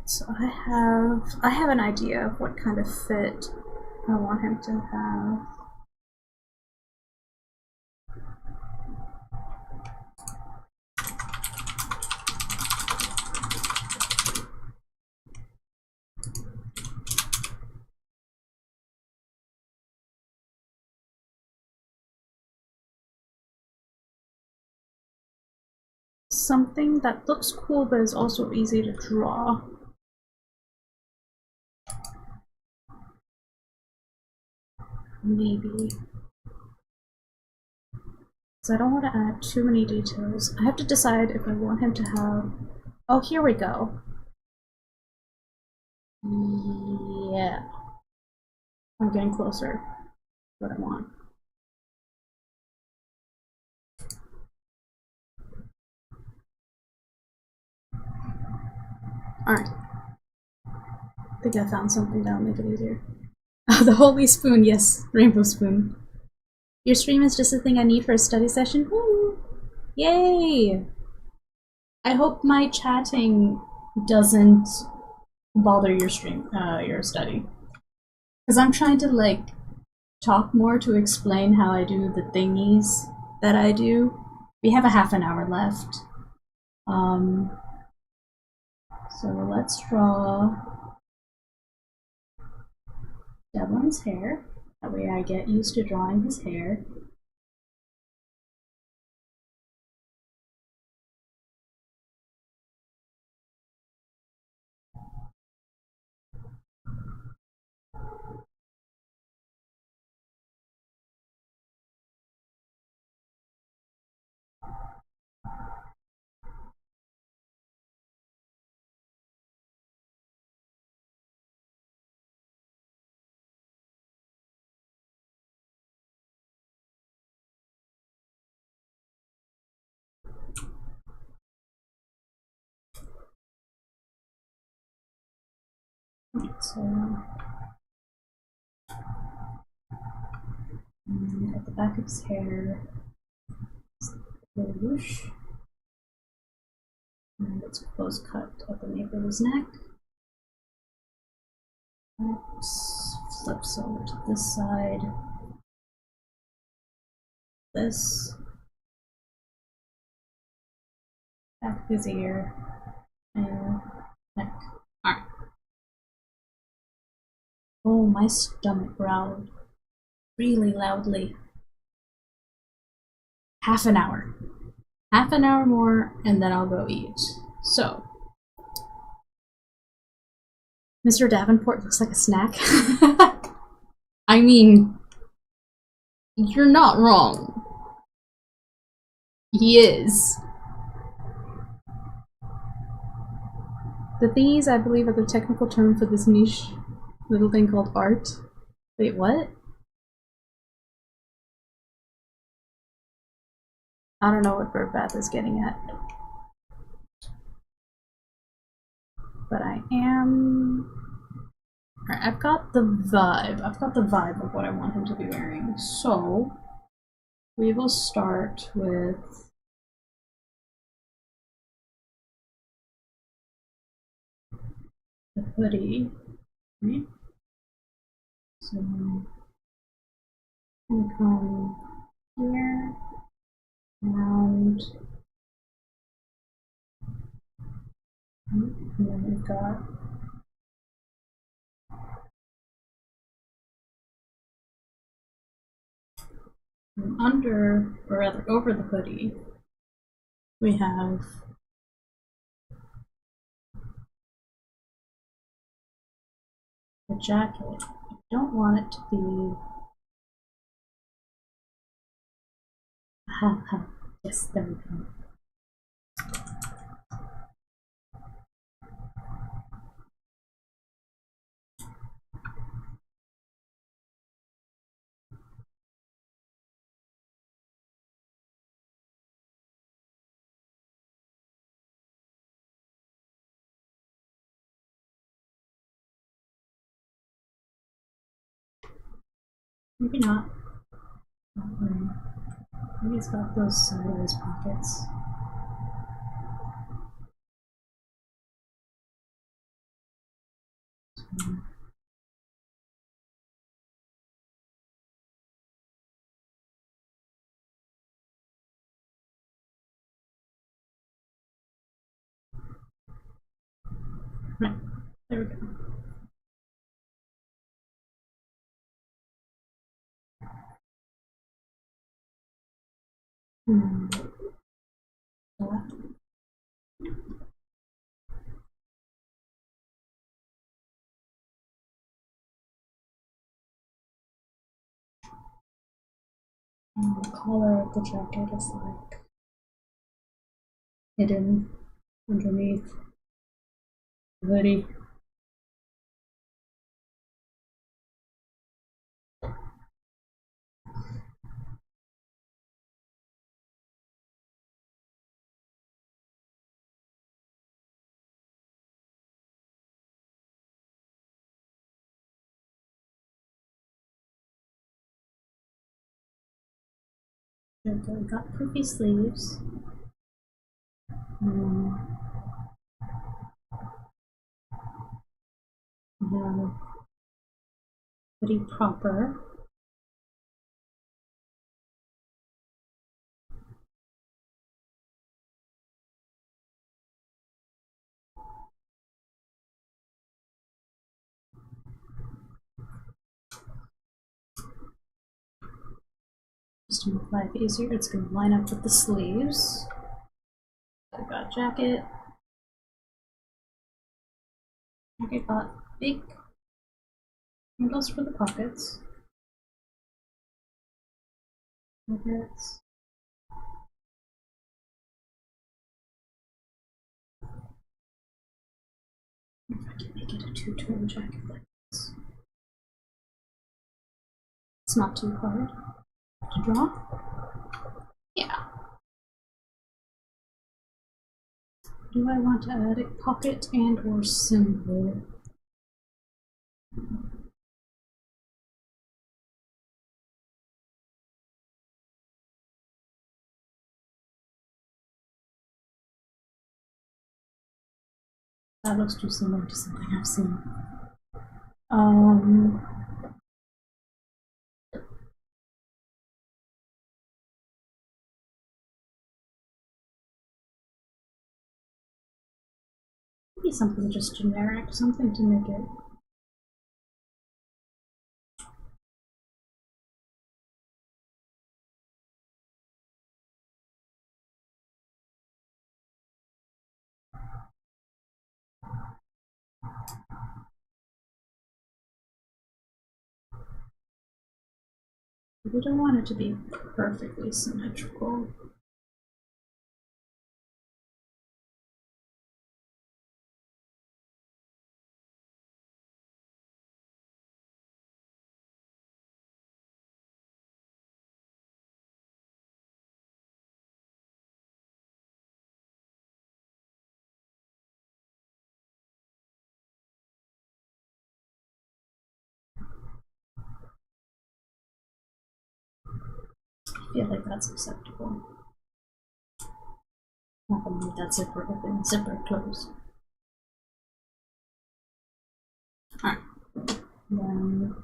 So I have an idea of what kind of fit I want him to have. Something that looks cool but is also easy to draw. Maybe. So I don't want to add too many details. I have to decide if I want him to have... Oh, here we go. Yeah. I'm getting closer to what I want. Alright. I think I found something that'll make it easier. Oh, the holy spoon, yes. Rainbow spoon. Your stream is just the thing I need for a study session. Woo! Yay! I hope my chatting doesn't bother your stream, your study. Because I'm trying to like talk more to explain how I do the thingies that I do. We have a half an hour left. So let's draw Devlin's hair. That way I get used to drawing his hair. So at the back of his hair, the whoosh, and it's close cut at the nape of his neck. Flips over to this side. This back of his ear and neck. Alright. Oh, my stomach growled really loudly. Half an hour. Half an hour more, and then I'll go eat. So, Mr. Davenport looks like a snack. I mean, you're not wrong. He is. The thingies, I believe, are the technical term for this niche little thing called art. Wait, what? I don't know what Birdbath is getting at. But I am... Alright, I've got the vibe. I've got the vibe of what I want him to be wearing. So, we will start with... the hoodie. Right? So, I'm gonna come here, around, and then we've got under, or rather over the hoodie, we have the jacket. I don't want it to be... yes, there we go. Maybe not. Maybe it's got those sideways pockets. Right, there we go. The collar of the jacket is like hidden underneath the hoodie. Okay, we got poofy sleeves. have hoodie proper. Just to make life easier, it's going to line up with the sleeves. I've got jacket. Jacket got big handles for the pockets. Pockets. If I can make it a two-tone jacket like this. It's not too hard to draw. Yeah. Do I want to add a pocket and or symbol? That looks too similar to something I've seen. Maybe something just generic, something to make it. We don't want it to be perfectly symmetrical. I feel like that's acceptable. Not gonna leave that zipper open, zipper closed. Alright. Then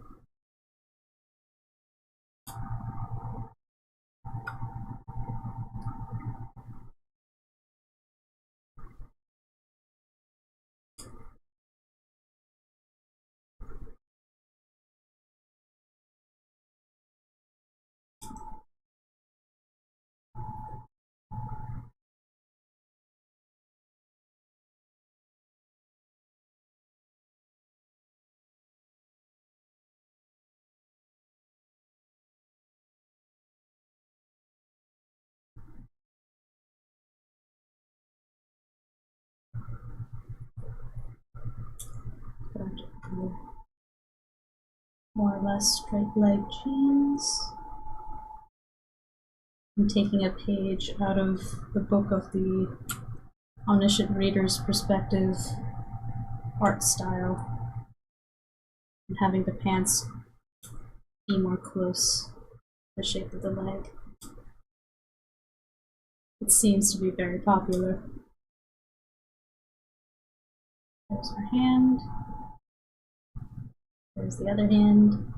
more or less straight leg jeans. I'm taking a page out of the book of the omniscient reader's perspective art style and having the pants be more close to the shape of the leg. It seems to be very popular. There's our hand. There's the other hand.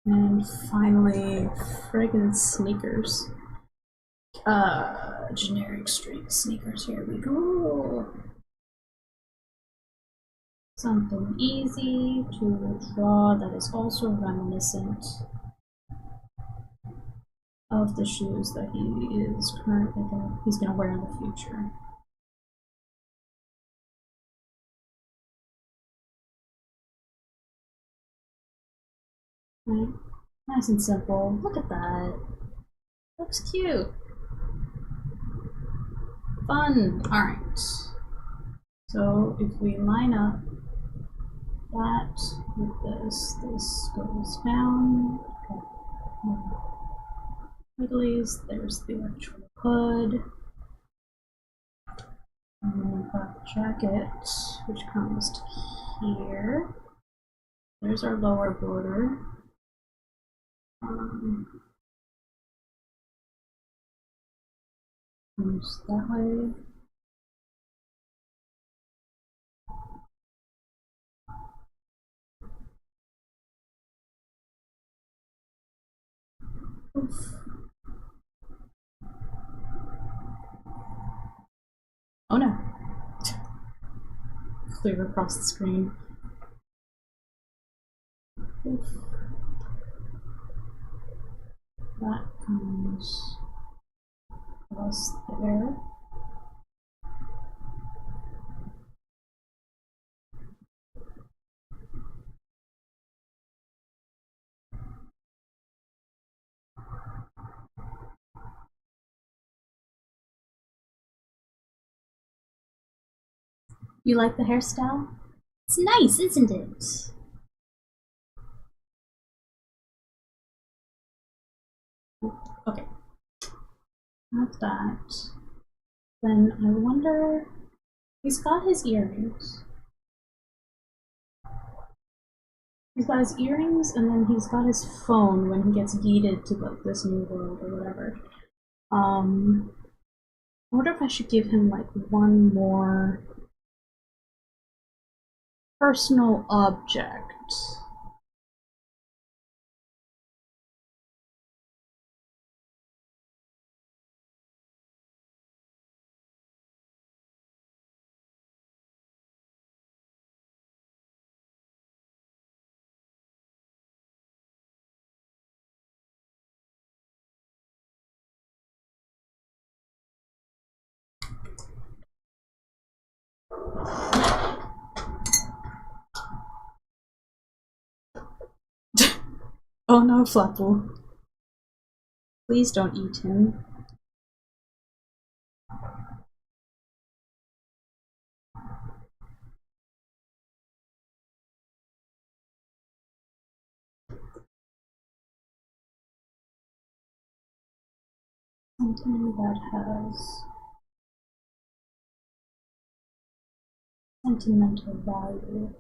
And finally, friggin' sneakers. Generic straight sneakers. Here we go. Something easy to draw that is also reminiscent of the shoes that he is currently gonna wear in the future. Right? Nice and simple. Look at that. Looks cute. Fun. Alright. So if we line up that with this goes down. Okay. Wigglies, there's the actual hood. And then we've got the jacket, which comes to here. There's our lower border. Comes that way. Oof. Oh no. Clear across the screen. Oof. That comes across there. You like the hairstyle? It's nice, isn't it? Okay. Not that. Then I wonder... He's got his earrings. He's got his earrings, and then he's got his phone when he gets yeeted to like this new world or whatever. I wonder if I should give him like one more personal object. Oh no, Flapple. Please don't eat him. Something that has sentimental value.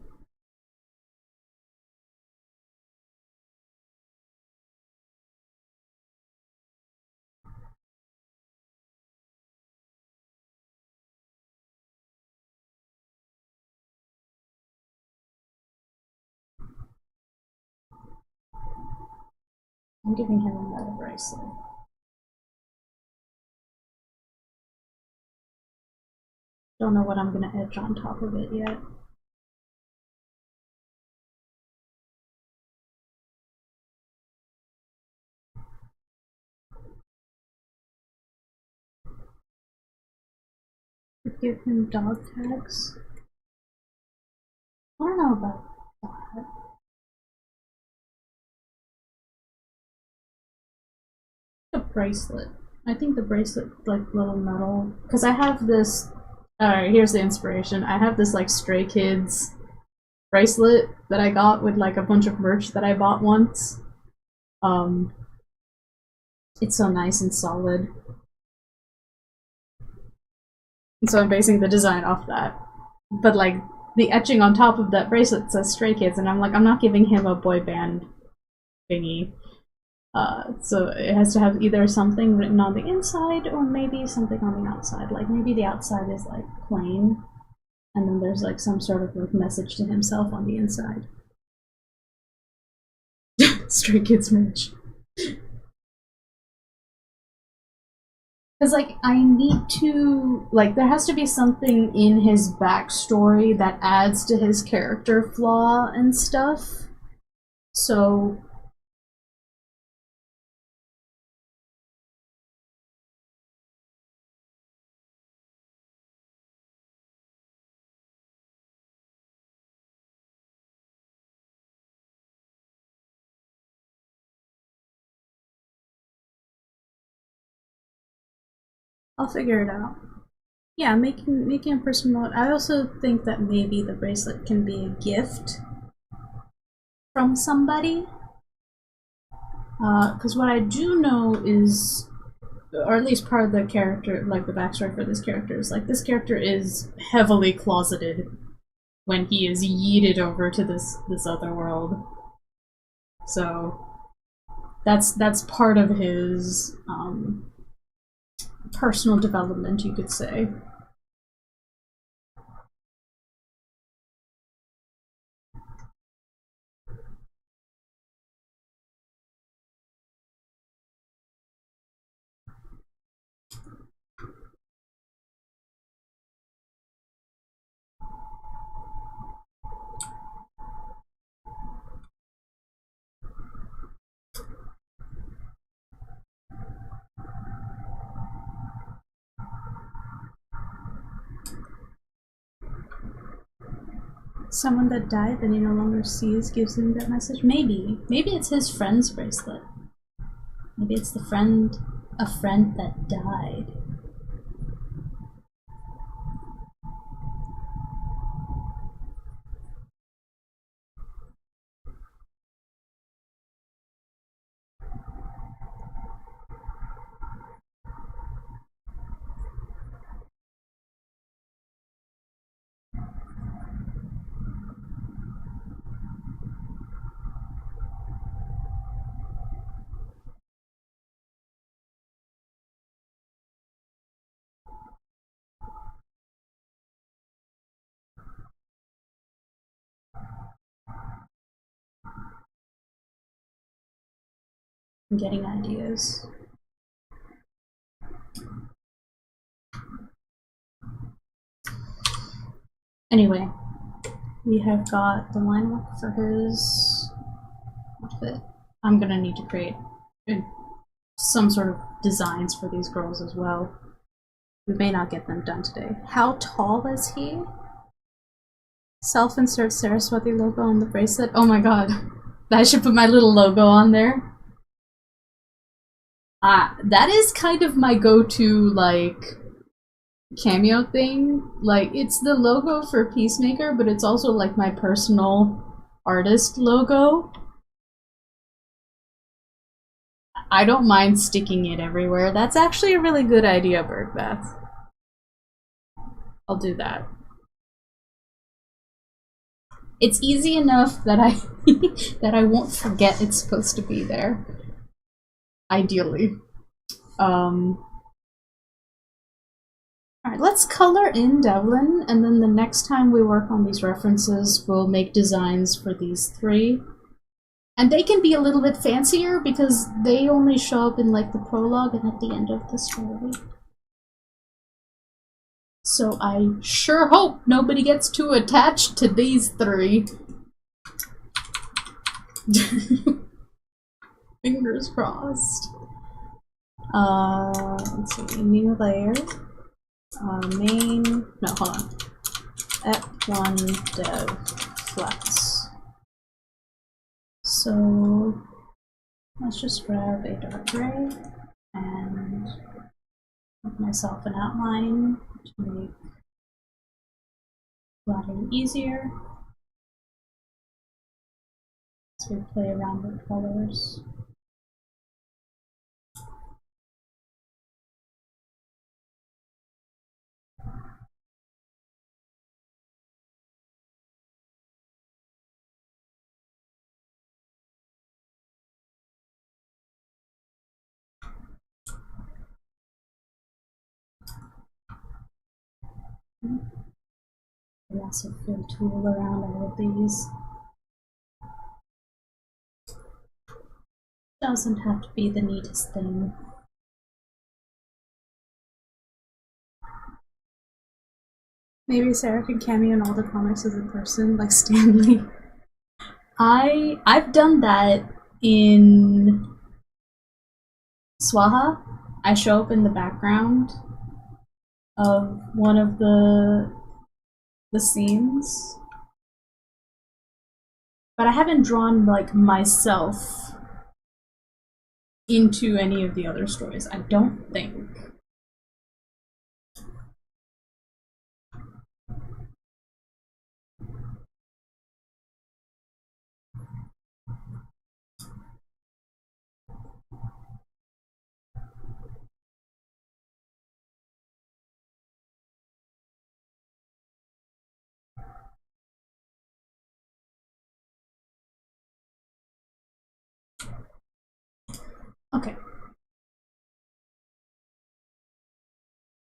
I'm giving him another bracelet. Don't know what I'm gonna etch on top of it yet. Could give him dog tags. I don't know about that. A bracelet. I think the bracelet, like little metal, because I have this. Alright, here's the inspiration. I have this like Stray Kids bracelet that I got with like a bunch of merch that I bought once. It's so nice and solid. And so I'm basing the design off that. But like the etching on top of that bracelet says Stray Kids, and I'm like, I'm not giving him a boy band thingy. So it has to have either something written on the inside or maybe something on the outside. Like maybe the outside is like plain, and then there's like some sort of like message to himself on the inside. Stray Kids merch. Because like I need to like there has to be something in his backstory that adds to his character flaw and stuff. So I'll figure it out. Yeah, making a personal note. I also think that maybe the bracelet can be a gift from somebody. Because what I do know is, or at least part of the character, like the backstory for this character is like this character is heavily closeted when he is yeeted over to this other world. So that's part of his personal development, you could say. Someone that died that he no longer sees gives him that message? Maybe. Maybe it's his friend's bracelet. Maybe it's a friend that died. I'm getting ideas. Anyway, we have got the line work for his outfit. I'm gonna need to create some sort of designs for these girls as well. We may not get them done today. How tall is he? Self-insert Saraswati logo on the bracelet. Oh my god. I should put my little logo on there. That is kind of my go-to, like, cameo thing. Like, it's the logo for Peacemaker, but it's also like my personal artist logo. I don't mind sticking it everywhere. That's actually a really good idea, Birdbath. I'll do that. It's easy enough that I that I won't forget it's supposed to be there. Ideally. Alright, let's color in Devlin, and then the next time we work on these references, we'll make designs for these three. And they can be a little bit fancier because they only show up in like the prologue and at the end of the story. So I sure hope nobody gets too attached to these three. Fingers crossed. Let's see, new layer. Main, no, hold on. Ep1 dev flex. So let's just grab a dark gray and make myself an outline to make plotting easier as we play around with colors. We also fill tool around all of these. Doesn't have to be the neatest thing. Maybe Sera can cameo in all the comics as a person, like Stan Lee. I've done that in Swaha. I show up in the background of one of the scenes, but I haven't drawn like myself into any of the other stories. I don't think. Okay.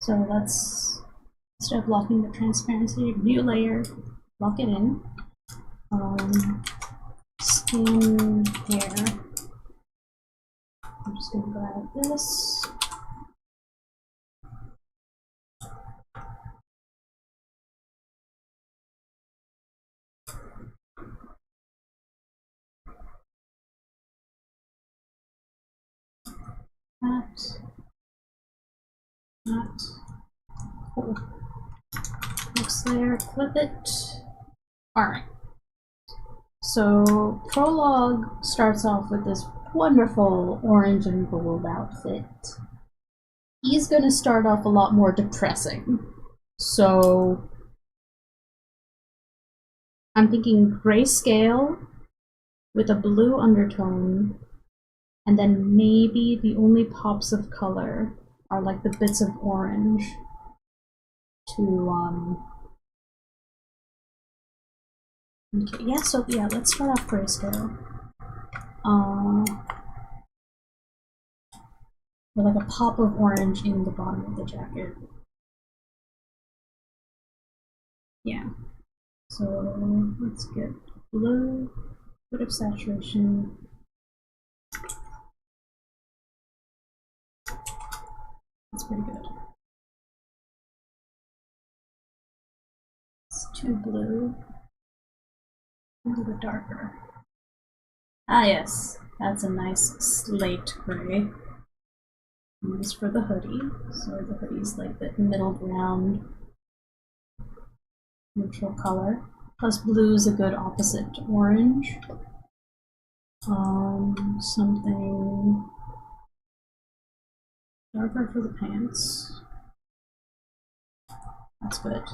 So let's, instead of locking the transparency, new layer, lock it in. Skin hair. I'm just gonna grab this. That. Cool. Next layer, clip it. Alright. So, prologue starts off with this wonderful orange and gold outfit. He's gonna start off a lot more depressing. So, I'm thinking grayscale with a blue undertone, and then maybe the only pops of color are like the bits of orange to, okay, yeah, so yeah, let's start off grayscale. With like a pop of orange in the bottom of the jacket. Yeah. So let's get blue, bit of saturation. That's pretty good. It's too blue. A little bit darker. Ah yes, that's a nice slate gray. Use for the hoodie. So the hoodie's like the middle ground, neutral color. Plus blue is a good opposite to orange. Something darker for the pants. That's good.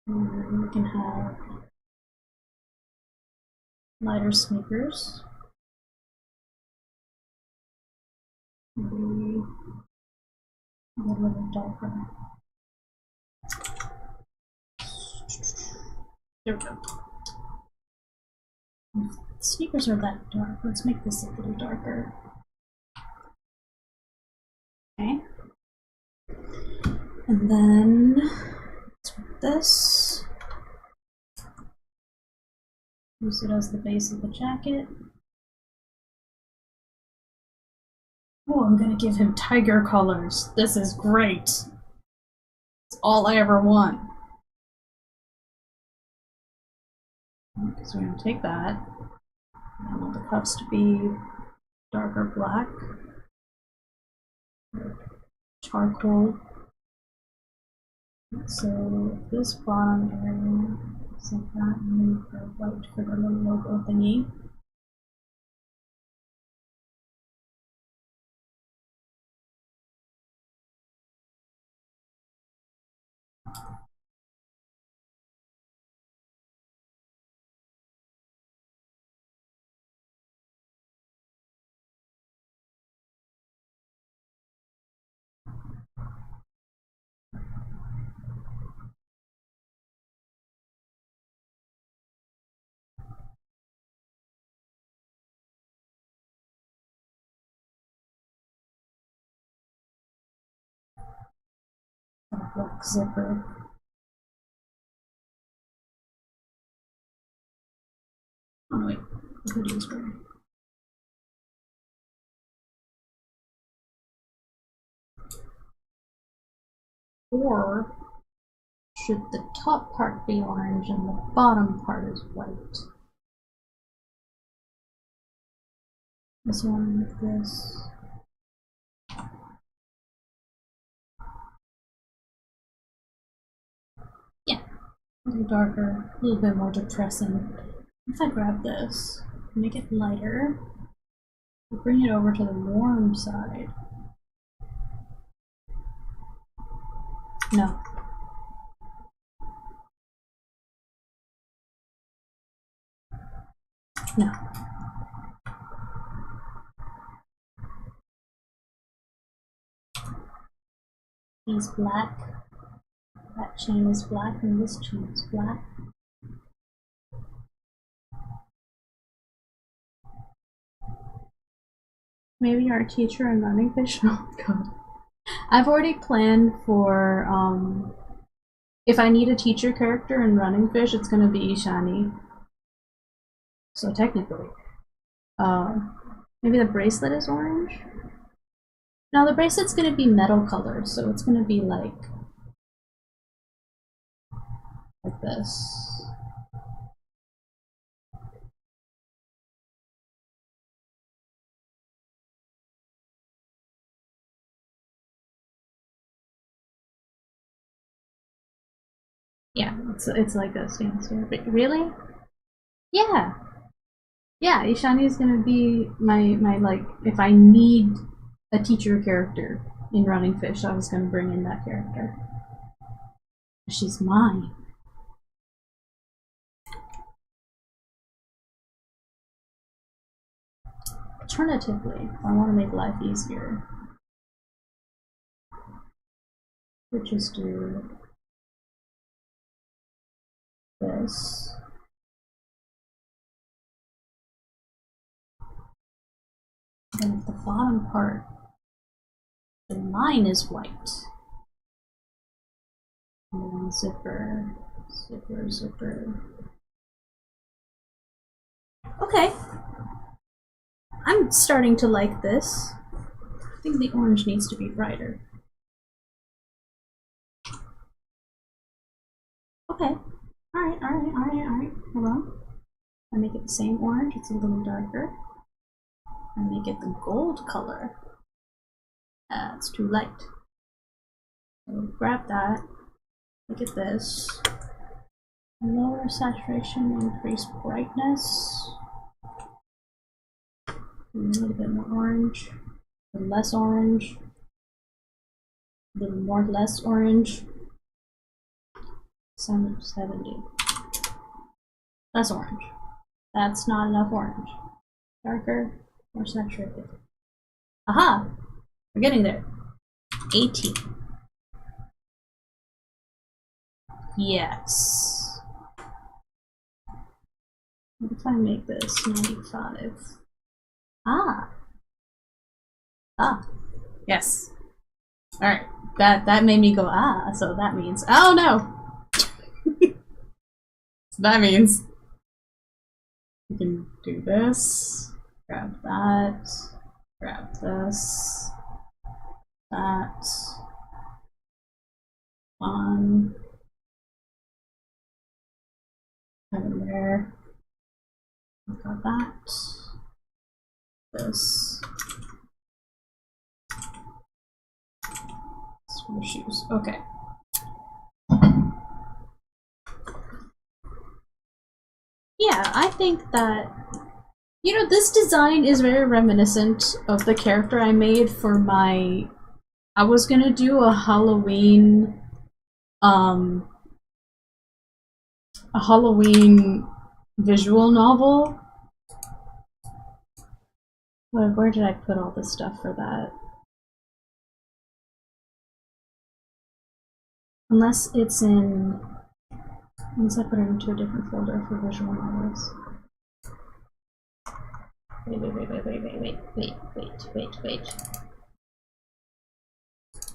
And we can have lighter sneakers. Maybe a little bit darker. There we go. If the sneakers are that dark, let's make this a little darker. Okay. And then let's put this. Use it as the base of the jacket. Oh, I'm gonna give him tiger colors. This is great. It's all I ever want. So we're gonna take that. I want the cuffs to be darker black. Charcoal. So this bottom area is like that, and then the white for the little logo thingy. And a black zipper. Oh no, wait, the hoodie is gray. Or should the top part be orange and the bottom part is white? This one like this. Yeah, a little darker, a little bit more depressing. If I grab this, make it lighter, bring it over to the warm side. No. No. He's black. That chain is black and this chain is black. Maybe our teacher in running fish? Oh god. I've already planned for, if I need a teacher character in running fish, it's gonna be Ishani. So technically. Maybe the bracelet is orange? No, the bracelet's gonna be metal colored, so it's gonna be like this. Yeah, it's like a standstill. But really? Yeah. Yeah, Ishani is gonna be my like, if I need a teacher character in Running Fish, I was gonna bring in that character. She's mine. Alternatively, if I want to make life easier, we just do this. And the bottom part, the line is white. And then zipper, zipper, zipper. Okay. I'm starting to like this. I think the orange needs to be brighter. Okay. Alright. Hold on. I make it the same orange, it's a little darker. I make it the gold color. It's too light. So grab that, make it this. Lower saturation, increase brightness. A little bit more orange, a little less orange, a little more less orange. 70. Less orange. That's not enough orange. Darker, more saturated. Aha! We're getting there. 18. Yes. What if I make this 95? Ah. Yes. Alright. That made me go, ah, so that means, oh no! So that means we can do this, grab that, grab this, that, one, have it there, I've got that, this, for the shoes, okay. Yeah, I think that, you know, this design is very reminiscent of the character I made for my, I was gonna do a Halloween visual novel. Where did I put all the stuff for that? Unless it's in, unless I put it into a different folder for visual novels. Wait.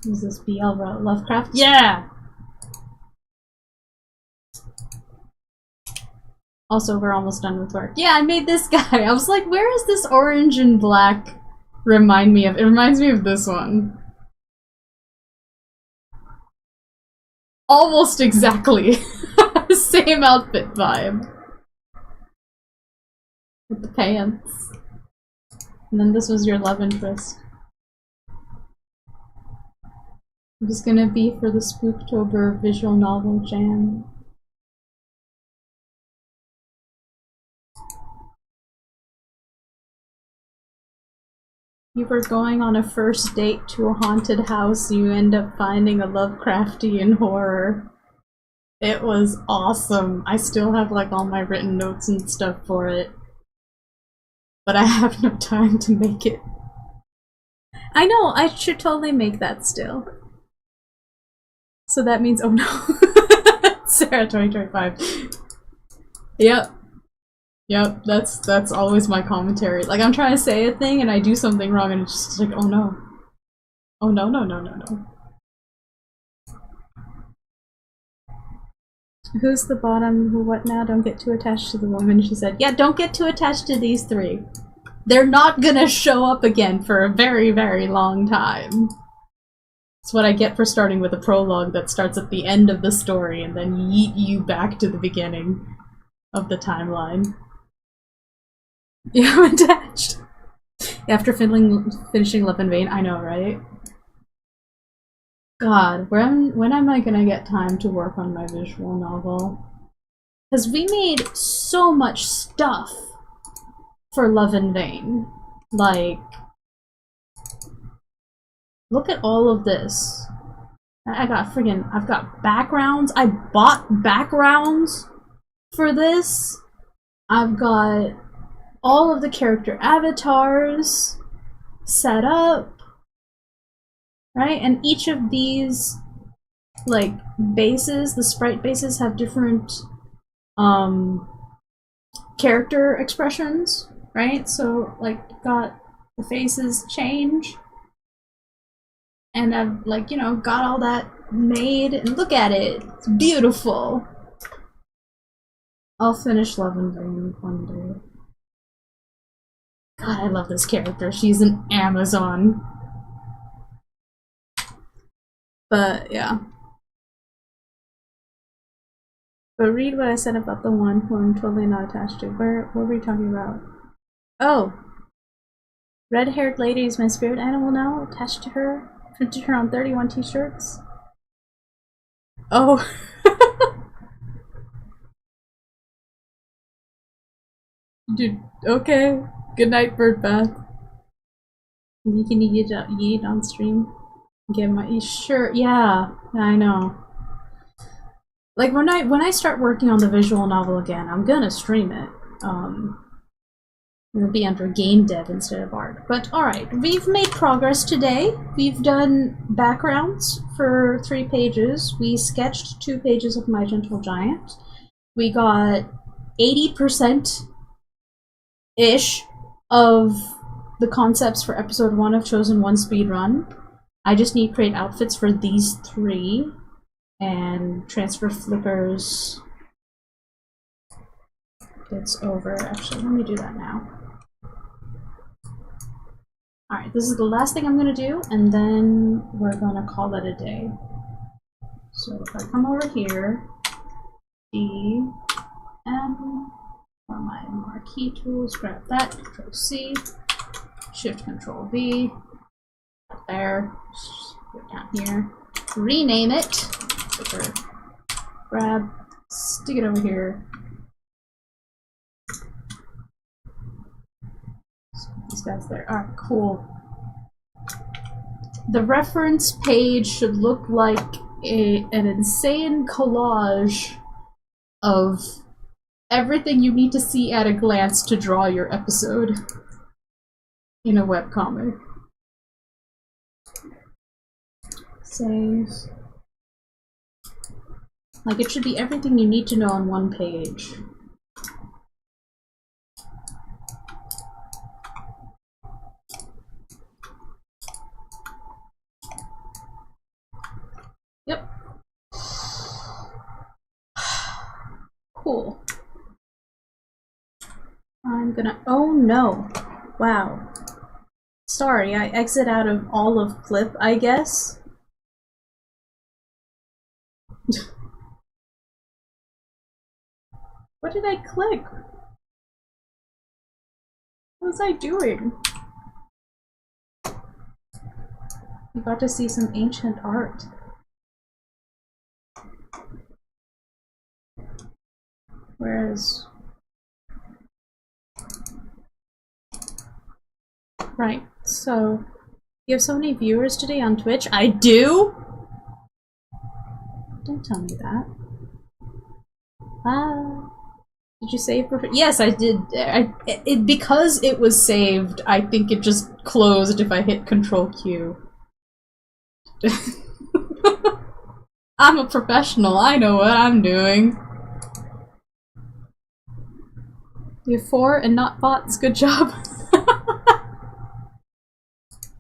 Is this BL Lovecraft? Yeah! Also, we're almost done with work. Yeah, I made this guy. I was like, where is this orange and black remind me of? It reminds me of this one. Almost exactly. Same outfit vibe. With the pants. And then this was your love interest. It was gonna be for the Spooktober visual novel jam. You were going on a first date to a haunted house, you end up finding a Lovecraftian horror. It was awesome. I still have like all my written notes and stuff for it. But I have no time to make it. I know, I should totally make that still. So that means, oh no. Sera 2025. Yep, that's always my commentary. Like, I'm trying to say a thing and I do something wrong and it's just like, oh no. Oh no. Who's the bottom? Who what now? Don't get too attached to the woman, she said. Yeah, don't get too attached to these three. They're not gonna show up again for a very, very long time. It's what I get for starting with a prologue that starts at the end of the story and then yeet you back to the beginning of the timeline. Yeah, I'm attached. After finishing Love in Vain, I know, right? God, when am I gonna get time to work on my visual novel? Because we made so much stuff for Love in Vain. Like, look at all of this. I've got backgrounds. I bought backgrounds for this. I've got all of the character avatars set up. Right? And each of these, like, bases, the sprite bases, have different, character expressions, right? So, like, got the faces change. And I've, like, you know, got all that made, and look at it! It's beautiful! I'll finish Love in Vain one day. God, I love this character. She's an Amazon. But, yeah. But read what I said about the one who I'm totally not attached to. What were we talking about? Oh! Red-haired lady is my spirit animal now, attached to her. Printed her on 31 t-shirts. Oh! Dude, okay. Good night, Birdbath. You can eat on stream. Get my sure, yeah, I know. Like when I start working on the visual novel again, I'm gonna stream it. It'll be under game dev instead of art. But alright, we've made progress today. We've done backgrounds for 3 pages. We sketched 2 pages of My Gentle Giant. We got 80%-ish of the concepts for episode 1 of Chosen 1 speedrun. I just need to create outfits for these 3 and transfer flippers. It's over. Actually, let me do that now. Alright, this is the last thing I'm going to do, and then we're going to call it a day. So if I come over here, D, M, for my marquee tools, grab that, Control C, Shift Control V, there, go down here, rename it, grab, stick it over here. These guys there. Alright, cool. The reference page should look like an insane collage of everything you need to see at a glance to draw your episode in a webcomic. Save. Like, it should be everything you need to know on one page. Yep. Cool. I'm gonna... Oh no! Wow. Sorry, I exit out of all of Flip, I guess? What did I click? What was I doing? You got to see some ancient art. Whereas... Right, so... You have so many viewers today on Twitch? I do?! Don't tell me that. Did you save? Yes, I did. Because it was saved, I think it just closed if I hit Control Q. I'm a professional, I know what I'm doing. You have 4 and not bots, good job.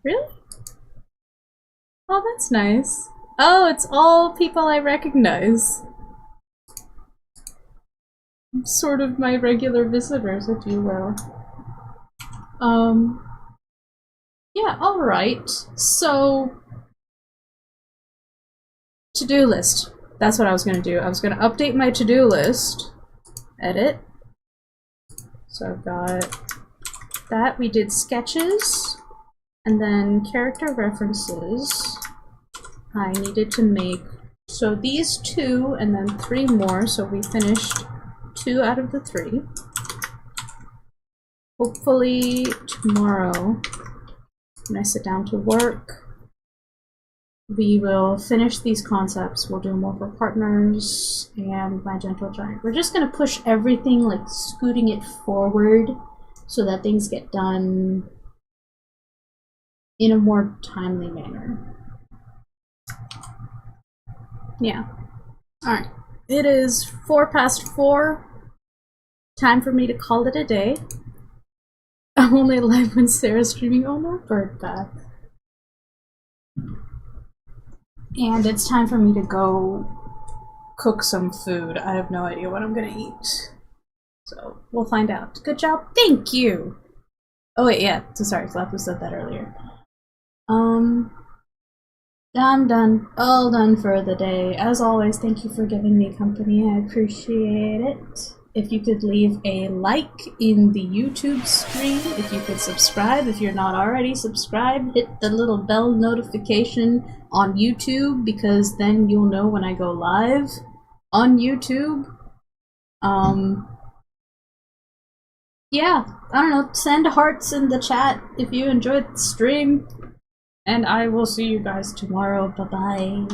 Really? Oh, that's nice. Oh, it's all people I recognize. Sort of my regular visitors, if you will. Yeah, alright. So... To-do list. That's what I was gonna do. I was gonna update my to-do list. Edit. So I've got that. We did sketches. And then character references. I needed to make, so these 2 and then 3 more, so we finished 2 out of the 3. Hopefully tomorrow, when I sit down to work, we will finish these concepts. We'll do more for partners and my gentle giant. We're just going to push everything, like scooting it forward so that things get done in a more timely manner. Yeah. Alright. It is 4:04. Time for me to call it a day. I'm only alive when Sera's streaming. Oh no, bird bath. And it's time for me to go cook some food. I have no idea what I'm gonna eat. So, we'll find out. Good job. Thank you! Oh wait, yeah. So sorry, Slappy said that earlier. I'm done. All done for the day. As always, thank you for giving me company. I appreciate it. If you could leave a like in the YouTube stream, if you could subscribe, if you're not already subscribed, hit the little bell notification on YouTube, because then you'll know when I go live on YouTube. Yeah, I don't know, send hearts in the chat if you enjoyed the stream, and I will see you guys tomorrow. Bye-bye.